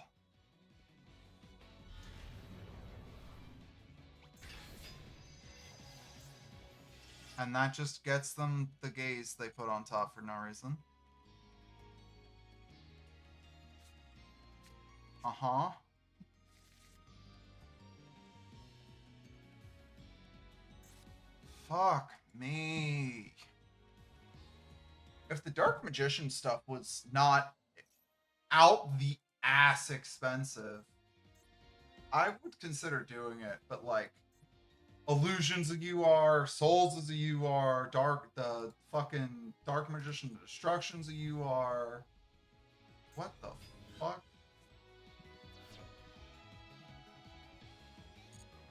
And that just gets them the gaze they put on top for no reason. Uh-huh. Fuck me. If the Dark Magician stuff was not out the ass expensive, I would consider doing it, but like Illusions a UR, Souls is a UR, the fucking Dark Magician Destruction's a UR. What the fuck?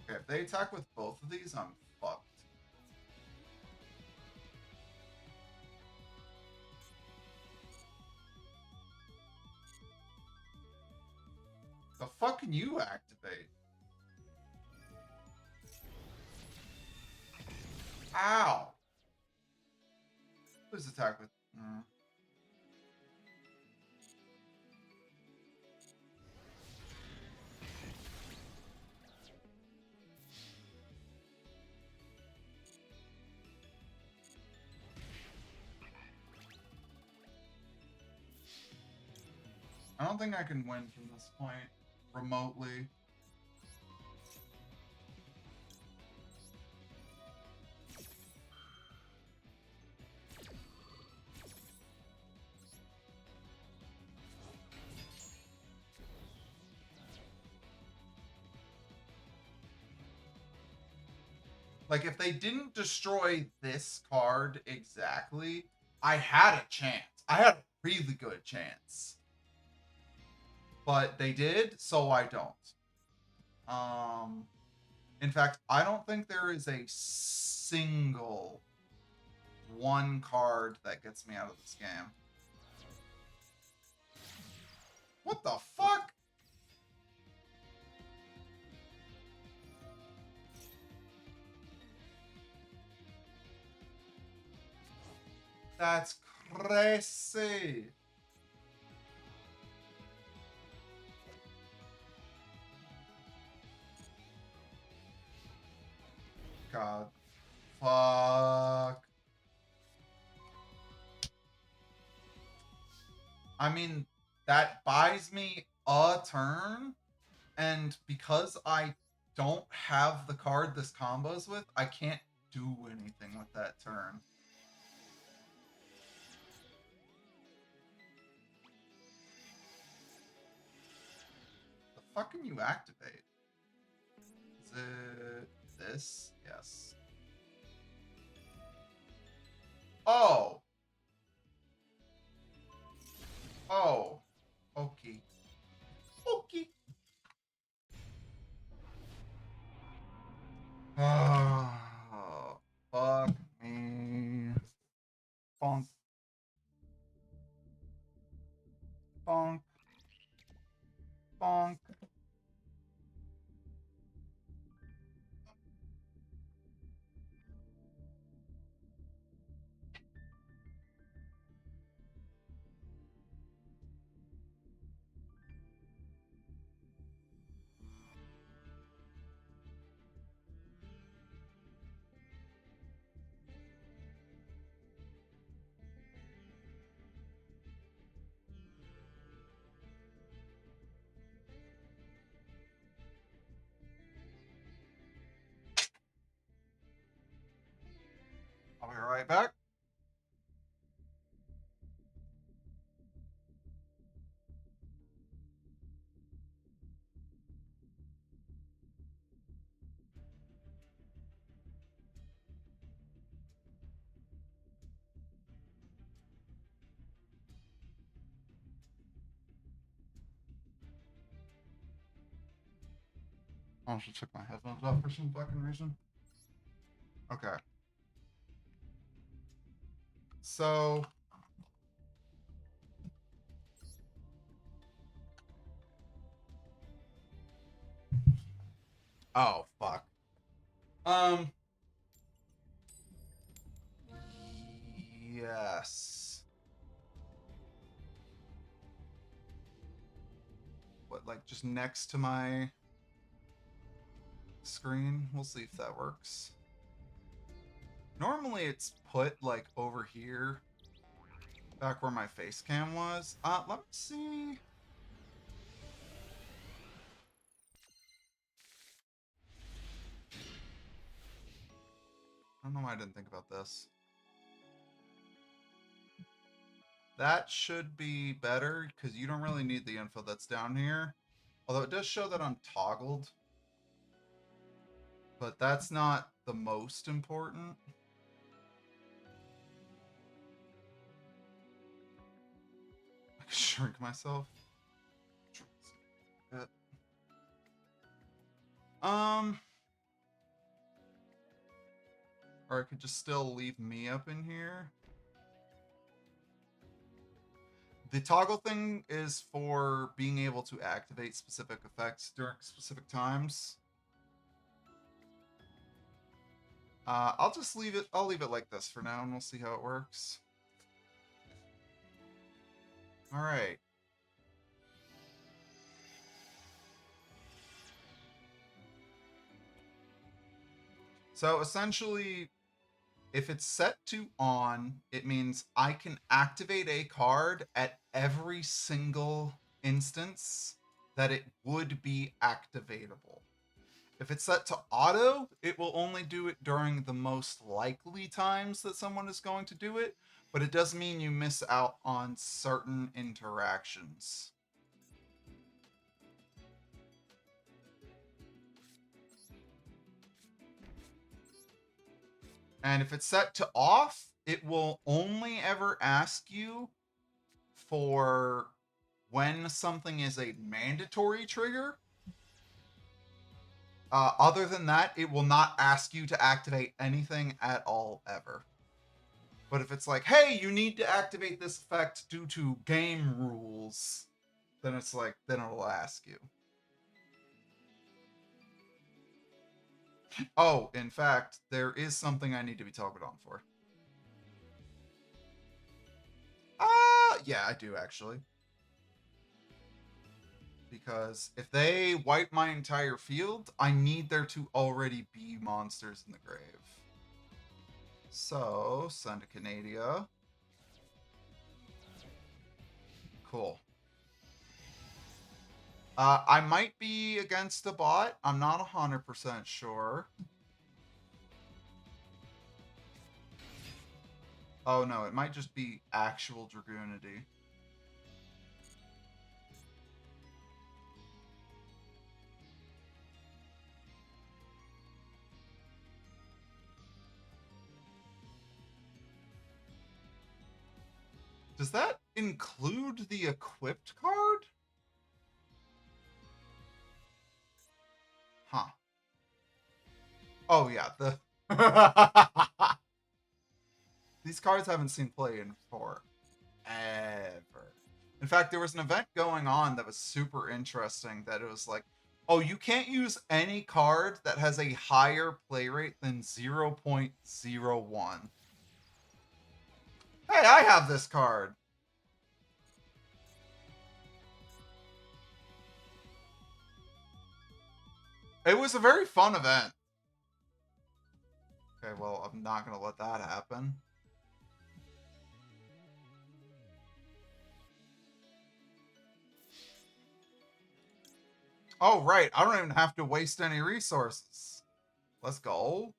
Okay, if they attack with both of these, I'm fucked. The fuck can you activate? Ow! Please attack with... I don't think I can win from this point remotely. Like, if they didn't destroy this card exactly, I had a chance. I had a really good chance. But they did, so I don't. In fact, I don't think there is a single one card that gets me out of this game. What the fuck? That's crazy. God. Fuck. I mean, that buys me a turn, and because I don't have the card this combos with, I can't do anything with that turn. The fuck can you activate? Is it this? Yes. Oh. Oh. Okay. Okay. Oh, fuck me. Bonk. Bonk. Bonk. right back. I should took my headphones off for some fucking reason. Okay. So oh fuck. Um yes. What, like just next to my screen? We'll see if that works. Normally it's put like over here, back where my face cam was. Let me see. I don't know why I didn't think about this. That should be better because you don't really need the info that's down here. Although it does show that I'm toggled. But that's not the most important. I can shrink myself. Or I could just still leave me up in here. The toggle thing is for being able to activate specific effects during specific times. I'll just leave it. I'll leave it like this for now, and we'll see how it works. All right. So essentially, if it's set to on, it means I can activate a card at every single instance that it would be activatable. If it's set to auto, it will only do it during the most likely times that someone is going to do it, but it does mean you miss out on certain interactions. And if it's set to off, it will only ever ask you for when something is a mandatory trigger. Other than that, it will not ask you to activate anything at all, ever. But if it's like, hey, you need to activate this effect due to game rules, then it's like, then it'll ask you. Oh, in fact, there is something I need to be toggled on for. Yeah, I do actually. Because if they wipe my entire field, I need there to already be monsters in the grave. So, send to Canadia. Cool. I might be against a bot. I'm not 100% sure. Oh no, it might just be actual Dragoonity. Does that include the equipped card? Huh. Oh yeah, the these cards haven't seen play in forever. In fact, there was an event going on that was super interesting that it was like, oh, you can't use any card that has a higher play rate than 0.01. Hey, I have this card. It was a very fun event. Okay, well, I'm not going to let that happen. Oh, right. I don't even have to waste any resources. Let's go.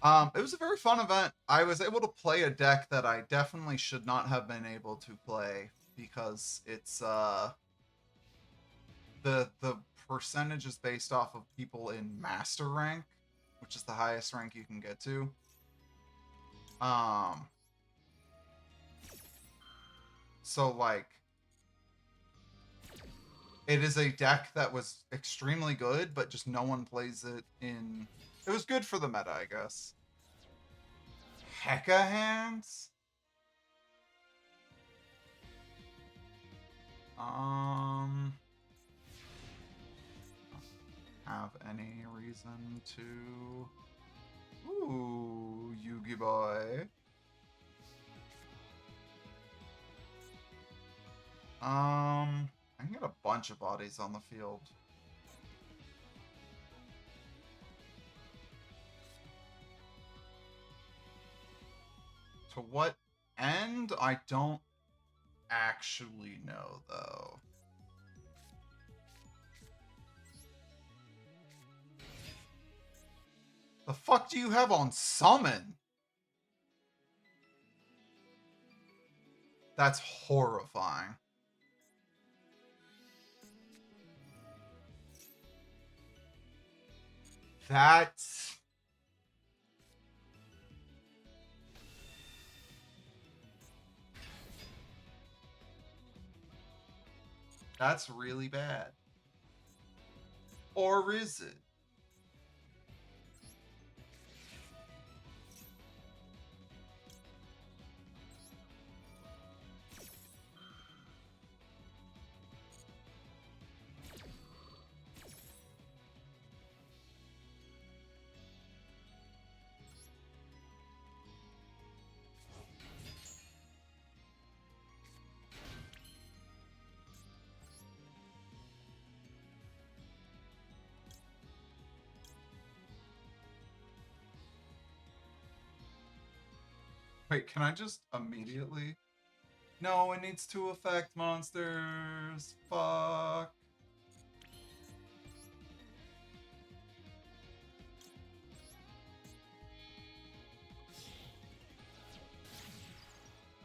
It was a very fun event. I was able to play a deck that I definitely should not have been able to play because it's the percentage is based off of people in master rank, which is the highest rank you can get to. So like it is a deck that was extremely good, but just no one plays it in. It was good for the meta, I guess. Hecka hands? Have any reason to. Ooh, Yugi boy. I can get a bunch of bodies on the field. To what end? I don't actually know, though. The fuck do you have on summon? That's horrifying. That's really bad. Or is it? Wait, can I just immediately? No, it needs to affect monsters. Fuck.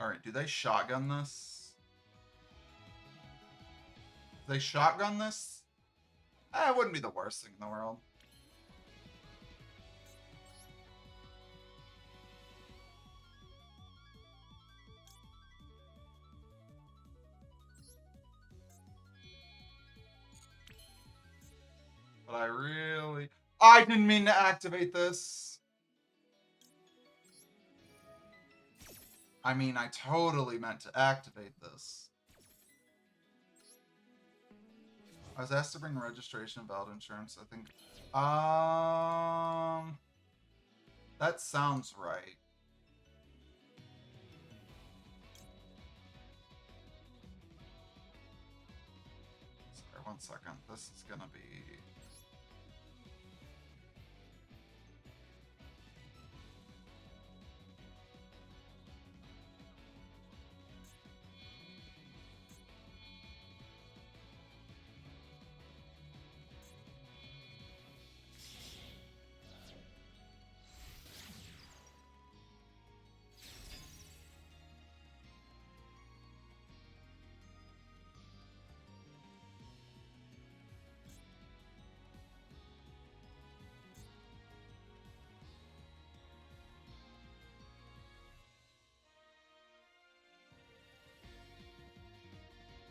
Alright, do they shotgun this? Do they shotgun this? It wouldn't be the worst thing in the world. But I didn't mean to activate this. I mean, I totally meant to activate this. I was asked to bring registration of valid insurance, I think. That sounds right. Sorry, 1 second. This is gonna be...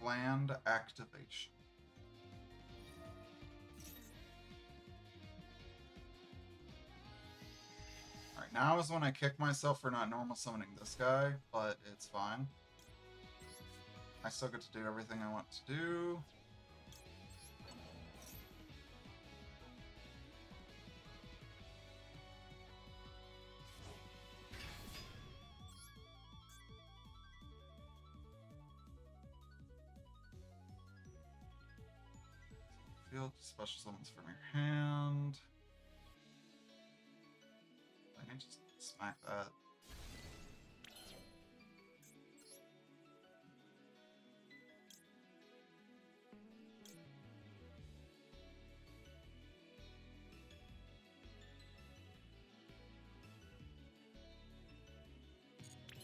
Land activation. Alright, now is when I kick myself for not normal summoning this guy, but it's fine. I still get to do everything I want to do. Field special summons from your hand. I can just smack that.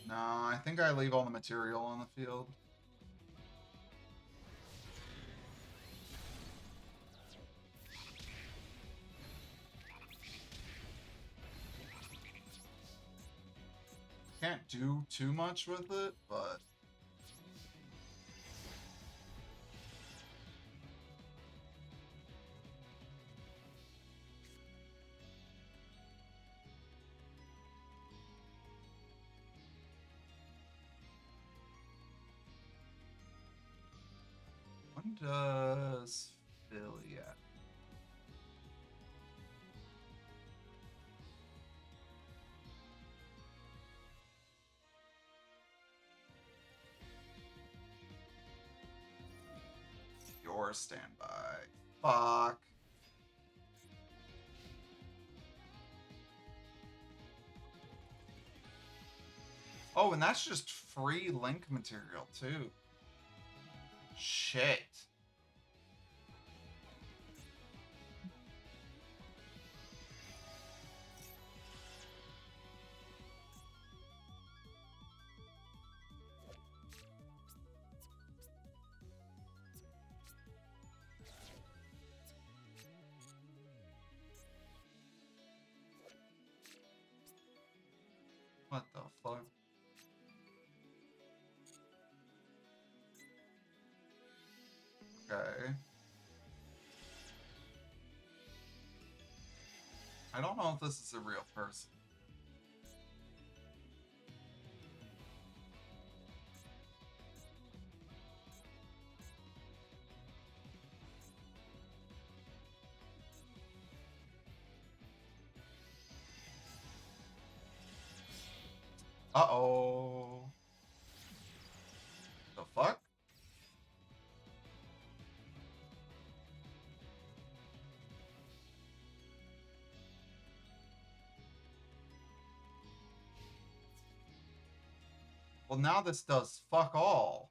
No, I think I leave all the material on the field. Can't do too much with it, but... When does Philly at? Your standby. Fuck. Oh, and that's just free link material, too. Shit. What the fuck? Okay. I don't know if this is a real person. Uh-oh. The fuck? Well, now this does fuck all.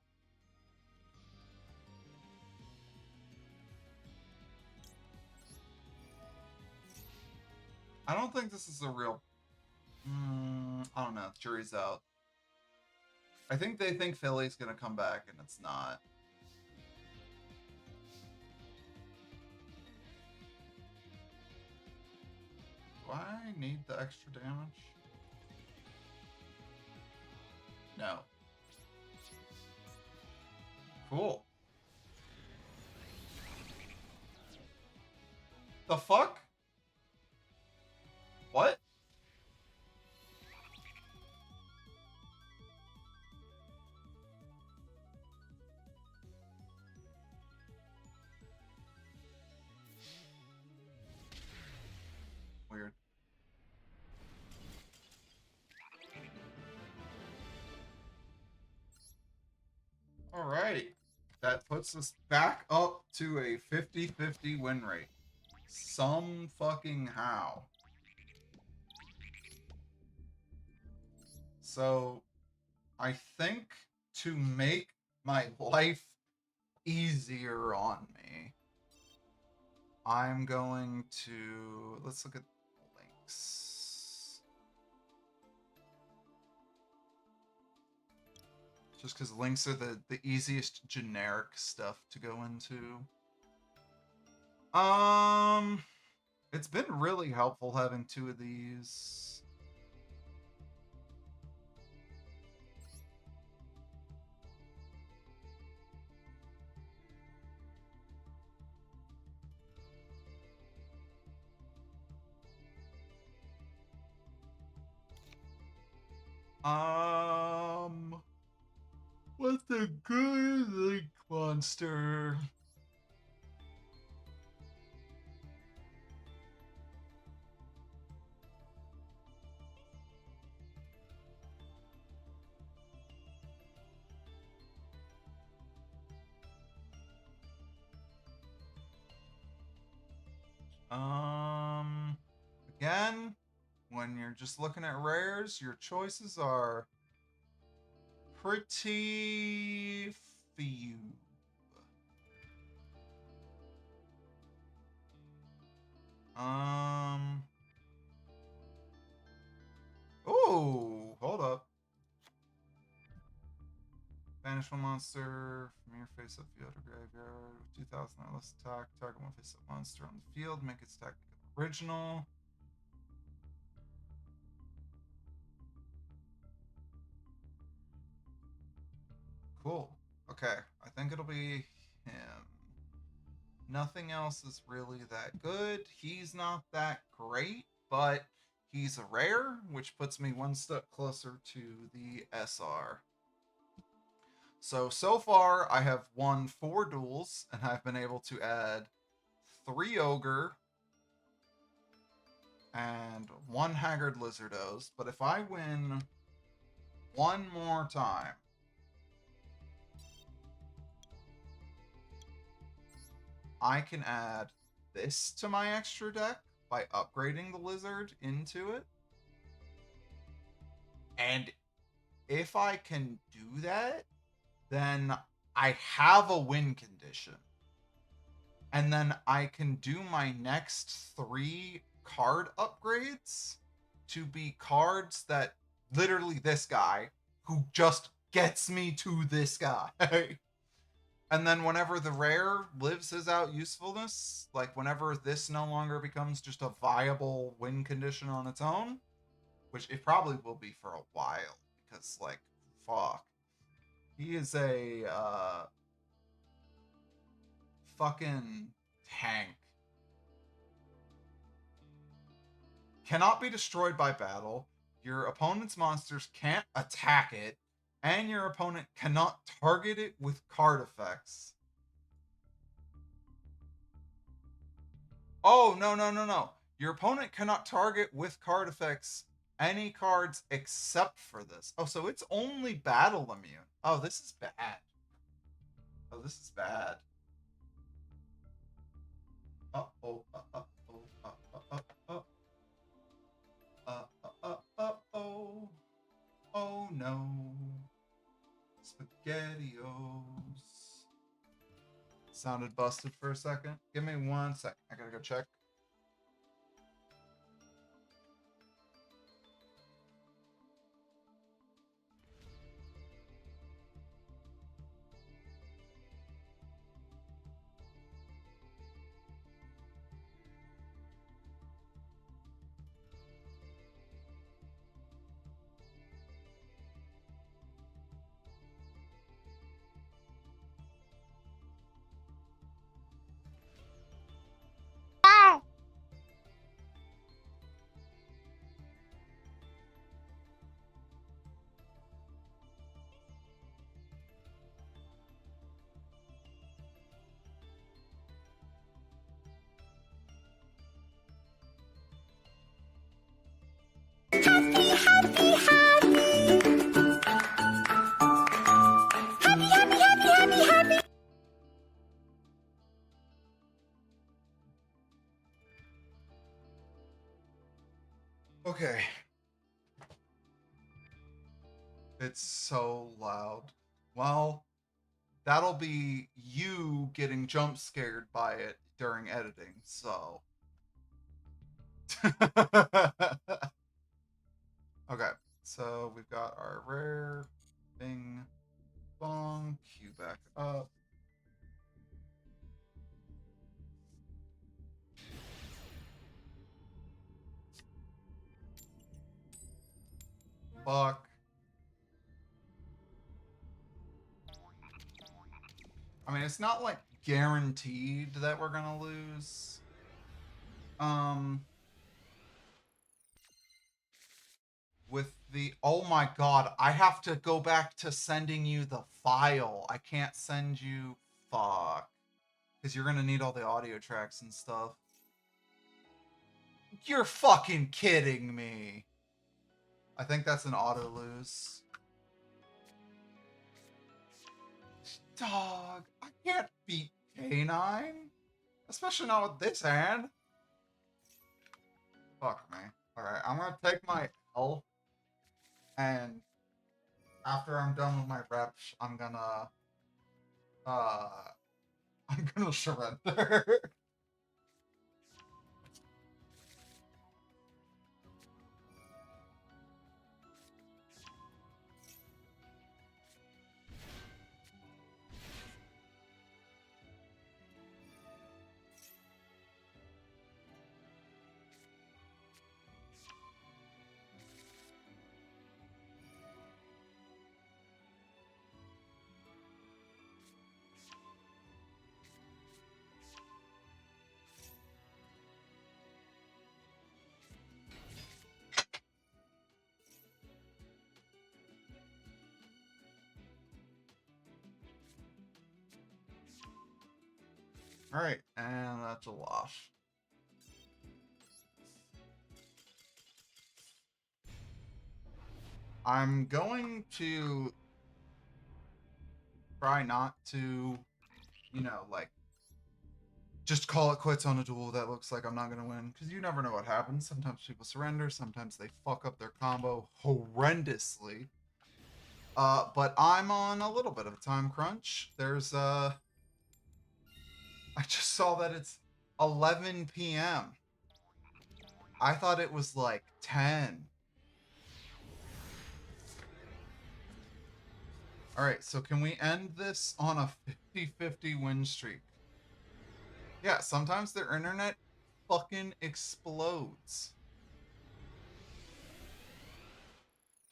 I don't think this is a real... I don't know. Jury's out. I think they think Philly's gonna come back, and it's not. Do I need the extra damage? No. Cool. The fuck? What? Weird. All right. That puts us back up to a 50-50 win rate. Some fucking how. So, I think to make my life easier on me, I'm going to... Let's look at links. Just because links are the easiest generic stuff to go into. It's been really helpful having two of these. What's a good link monster? Again, when you're just looking at rares, your choices are pretty few. Oh, hold up. Banishable monster from your face-up field or graveyard with 2,000 or less attack. Target one face-up monster on the field. Make its attack original. Cool. Okay, I think it'll be him. Nothing else is really that good. He's not that great, but he's a rare, which puts me one step closer to the SR. So far, I have won 4 duels, and I've been able to add 3 Ogre and 1 Haggard Lizardos. But if I win one more time, I can add this to my extra deck by upgrading the Lizard into it. And if I can do that, then I have a win condition. And then I can do my next 3 card upgrades to be cards that literally this guy who just gets me to this guy. And then whenever the rare lives his out usefulness, like whenever this no longer becomes just a viable win condition on its own, which it probably will be for a while, because, like, fuck. He is a, fucking tank. Cannot be destroyed by battle. Your opponent's monsters can't attack it. And your opponent cannot target it with card effects. Oh, no. Your opponent cannot target with card effects any cards except for this. Oh, so it's only battle immune. Oh, this is bad. Oh, this is bad. Uh-oh. Oh, no. SpaghettiOs. Sounded busted for a second. Give me 1 sec. I gotta go check. Okay. It's so loud. Well, that'll be you getting jump scared by it during editing, so. Okay, so we've got our rare, bing, bong, cue back up. Fuck. I mean, it's not like guaranteed that we're gonna lose. With the, oh my god, I have to go back to sending you the file. I can't send you, fuck. Because you're gonna need all the audio tracks and stuff. You're fucking kidding me. I think that's an auto lose. Dog, I can't beat K9. Especially not with this hand. Fuck me. Alright, I'm gonna take my L. And after I'm done with my reps, I'm gonna surrender. Alright, and that's a loss. I'm going to try not to, like, just call it quits on a duel that looks like I'm not going to win. Because you never know what happens. Sometimes people surrender. Sometimes they fuck up their combo horrendously. But I'm on a little bit of a time crunch. I just saw that it's 11 p.m. I thought it was like 10. Alright, so can we end this on a 50-50 win streak? Yeah, sometimes their internet fucking explodes.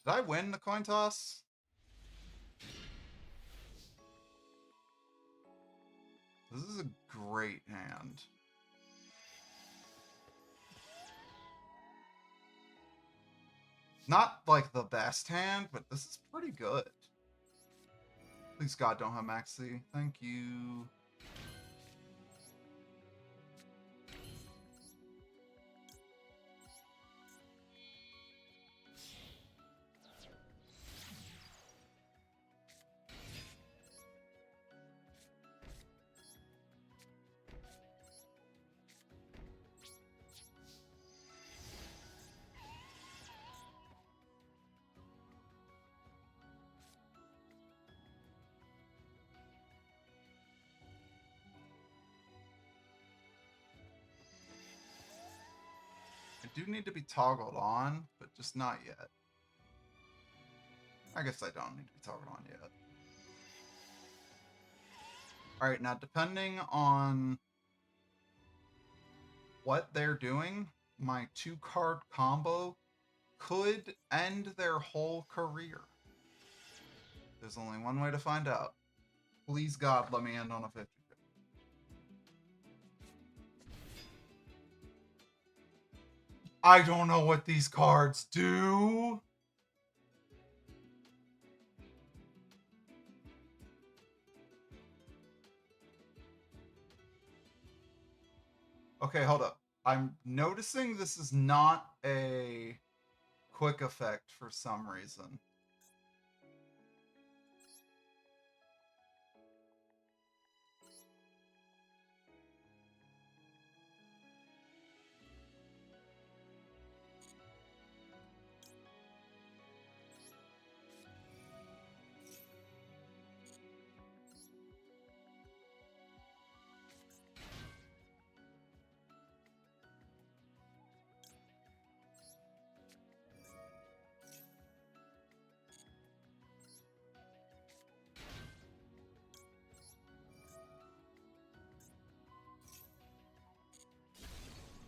Did I win the coin toss? This is a great hand. Not like the best hand, but this is pretty good. Please God, don't have Maxi. Thank you. I do need to be toggled on, but just not yet. I guess I don't need to be toggled on yet. Alright, now depending on what they're doing, my 2-card combo could end their whole career. There's only one way to find out. Please God, let me end on a 50. I don't know what these cards do. Okay, hold up. I'm noticing this is not a quick effect for some reason.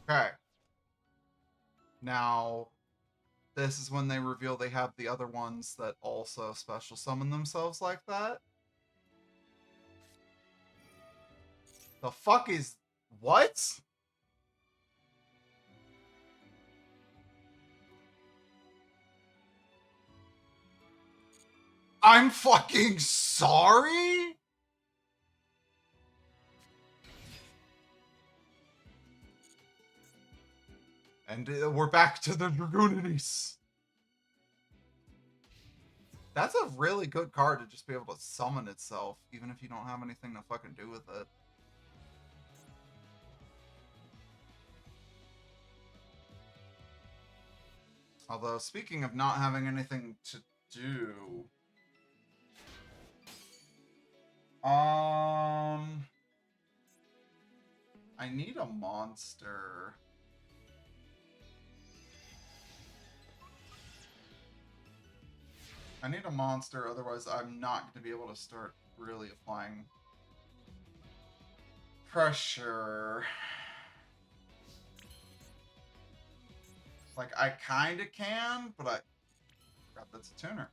Okay. Now, this is when they reveal they have the other ones that also special summon themselves like that. The fuck is... What? I'm fucking sorry? And we're back to the Dragoonities. That's a really good card to just be able to summon itself, even if you don't have anything to fucking do with it. Although, speaking of not having anything to do... I need a monster. I need a monster, otherwise I'm not going to be able to start really applying pressure. Like, I kind of can, but I forgot that's a tuner.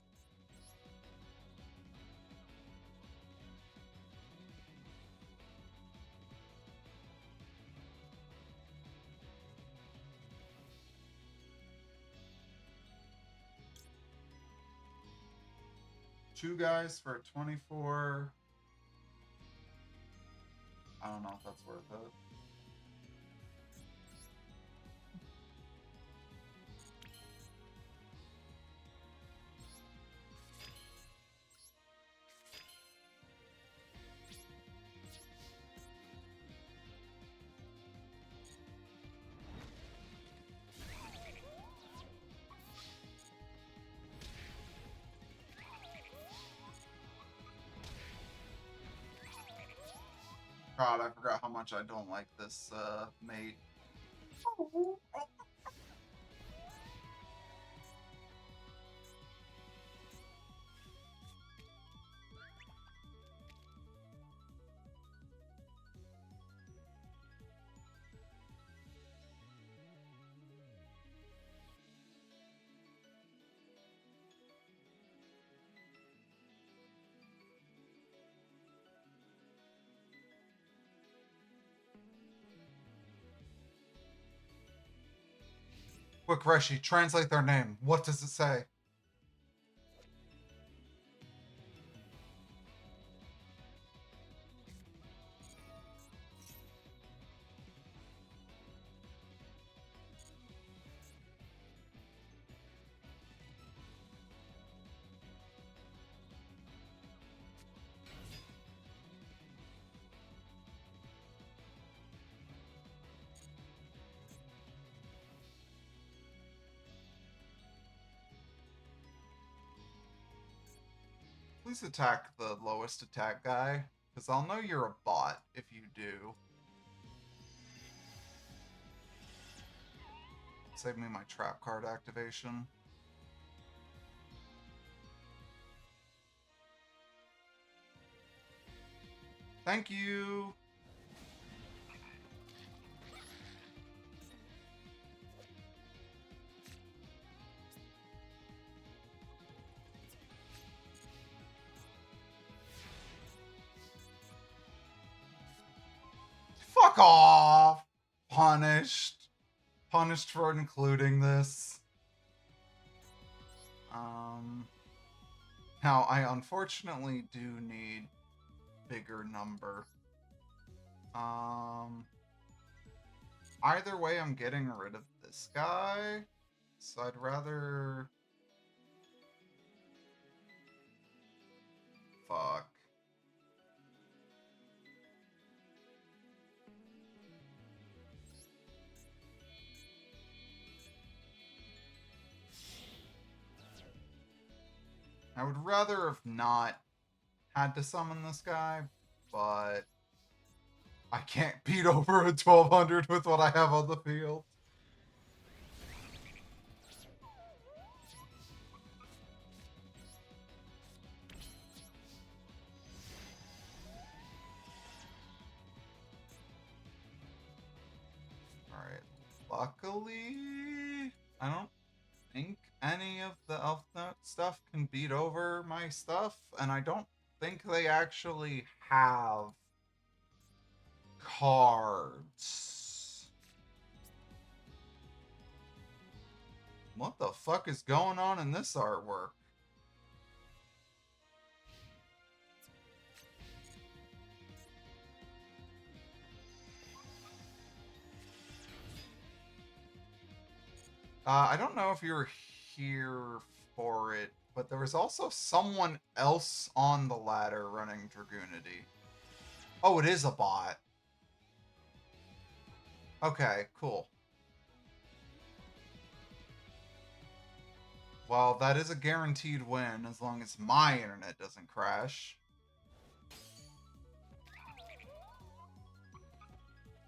Two guys for 24. I don't know if that's worth it. God, I forgot how much I don't like this mate. Quick, Reshi, translate their name. What does it say? Please attack the lowest attack guy, because I'll know you're a bot if you do. Save me my trap card activation. Thank you! Fuck off! Punished. Punished for including this. Now, I unfortunately do need bigger number. Either way, I'm getting rid of this guy. So I'd rather... Fuck. I would rather have not had to summon this guy, but I can't beat over a 1200 with what I have on the field. Alright. Luckily, I don't think any of the Elf Note stuff can beat over my stuff, and I don't think they actually have cards. What the fuck is going on in this artwork? I don't know if you're here for it, but there was also someone else on the ladder running Dragoonity. Oh, it is a bot. Okay, cool. Well, that is a guaranteed win as long as my internet doesn't crash.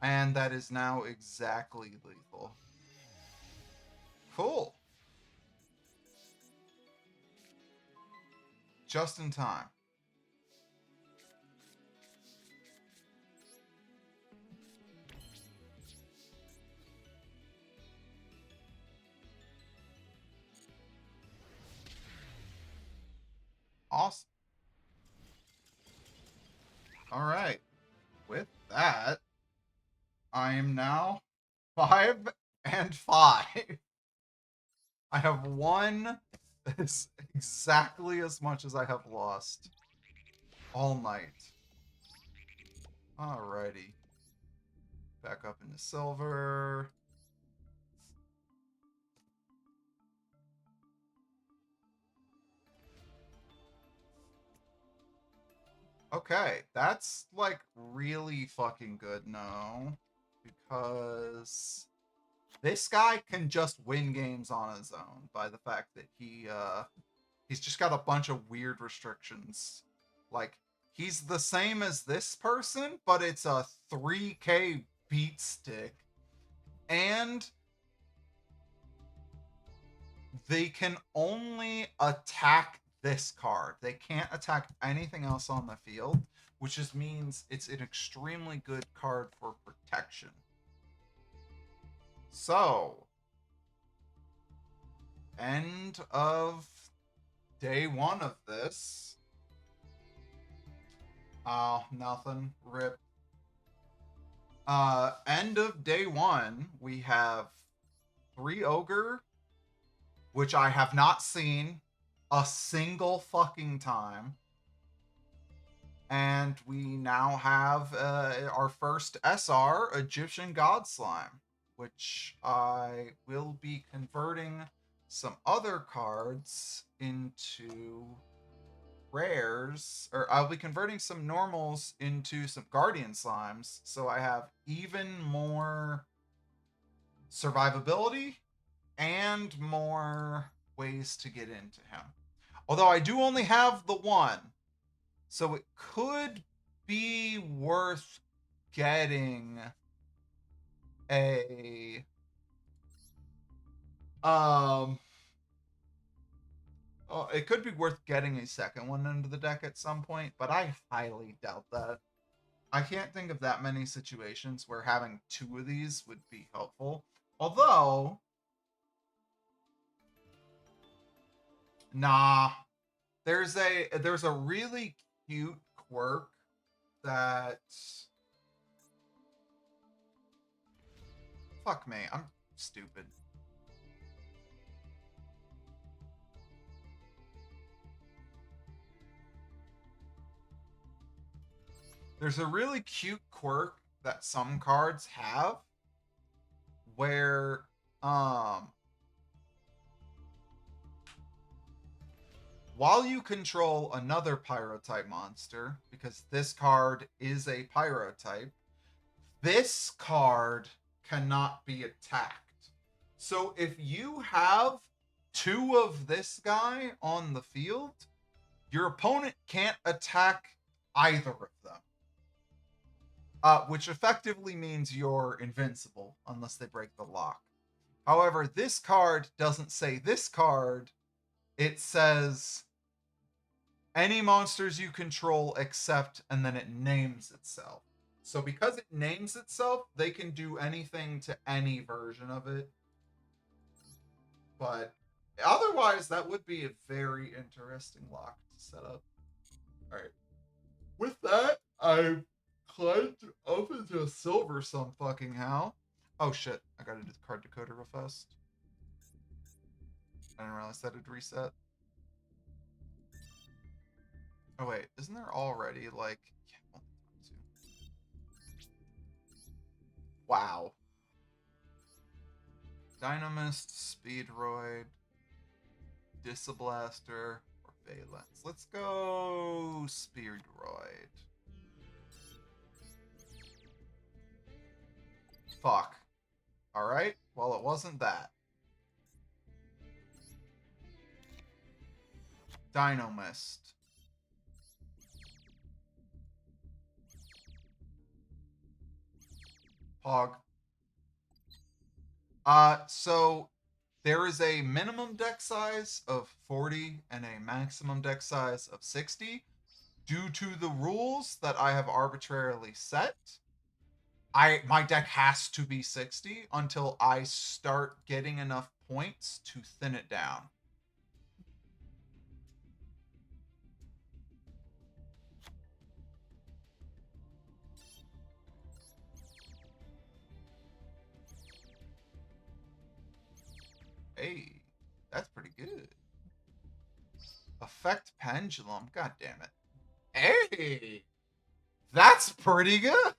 And that is now exactly lethal. Cool. Just in time. Awesome. All right. With that, I am now 5 and 5. I have won exactly as much as I have lost all night. Alrighty. Back up into silver. Okay, that's like really fucking good, no? Because this guy can just win games on his own by the fact that he's just got a bunch of weird restrictions. Like, he's the same as this person, but it's a 3K beat stick. And they can only attack this card. They can't attack anything else on the field, which just means it's an extremely good card for protection. So, end of day one of this. Oh, nothing. Rip. End of day one, we have 3 ogre, which I have not seen a single fucking time. And we now have our first SR, Egyptian God Slime, which I will be converting some other cards into rares, or I'll be converting some normals into some Guardian Slimes, so I have even more survivability and more ways to get into him. Although I do only have the one, so it could be worth getting a it could be worth getting a second one into the deck at some point, but I highly doubt that. I can't think of that many situations where having 2 of these would be helpful. Although, nah, there's a really cute quirk that, fuck me, I'm stupid. There's a really cute quirk that some cards have where while you control another Pyro-type monster, because this card is a Pyro-type, this card cannot be attacked. So if you have 2 of this guy on the field, your opponent can't attack either of them. Which effectively means you're invincible unless they break the lock. However, this card doesn't say this card. It says any monsters you control except, and then it names itself. So because it names itself, they can do anything to any version of it. But otherwise, that would be a very interesting lock to set up. All right. With that, I climbed up into silver some fucking how. Oh shit, I gotta do the card decoder real fast. I didn't realize that it'd reset. Oh wait, isn't there already like... Yeah, wow. Dynamist, Speedroid, Disablaster, or Valence. Let's go Speedroid. Fuck. Alright, well it wasn't that. Dynamist. Pog. So there is a minimum deck size of 40 and a maximum deck size of 60. Due to the rules that I have arbitrarily set, my deck has to be 60 until I start getting enough points to thin it down. Hey, that's pretty good. Effect Pendulum. God damn it. Hey! That's pretty good.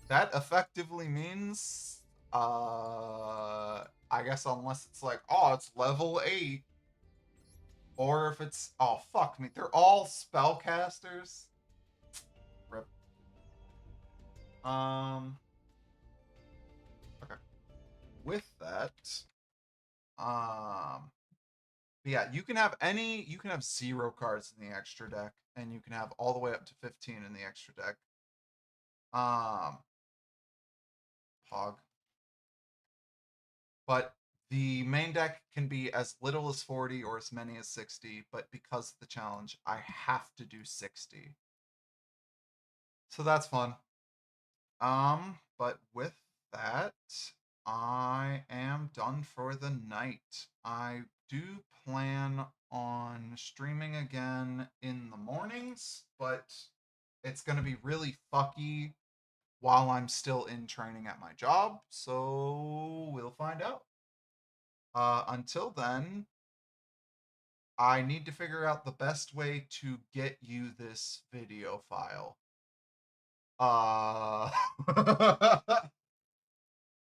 That effectively means, I guess unless it's like, oh, it's level 8, or if it's, oh, fuck me, they're all spellcasters. Rip. Um, okay. With that, um, yeah, you can have 0 cards in the extra deck, and you can have all the way up to 15 in the extra deck. Um, Pog. But the main deck can be as little as 40 or as many as 60, but because of the challenge, I have to do 60. So that's fun. But with that, I am done for the night. I do plan on streaming again in the mornings, but it's going to be really fucky while I'm still in training at my job, so we'll find out. Until then, I need to figure out the best way to get you this video file.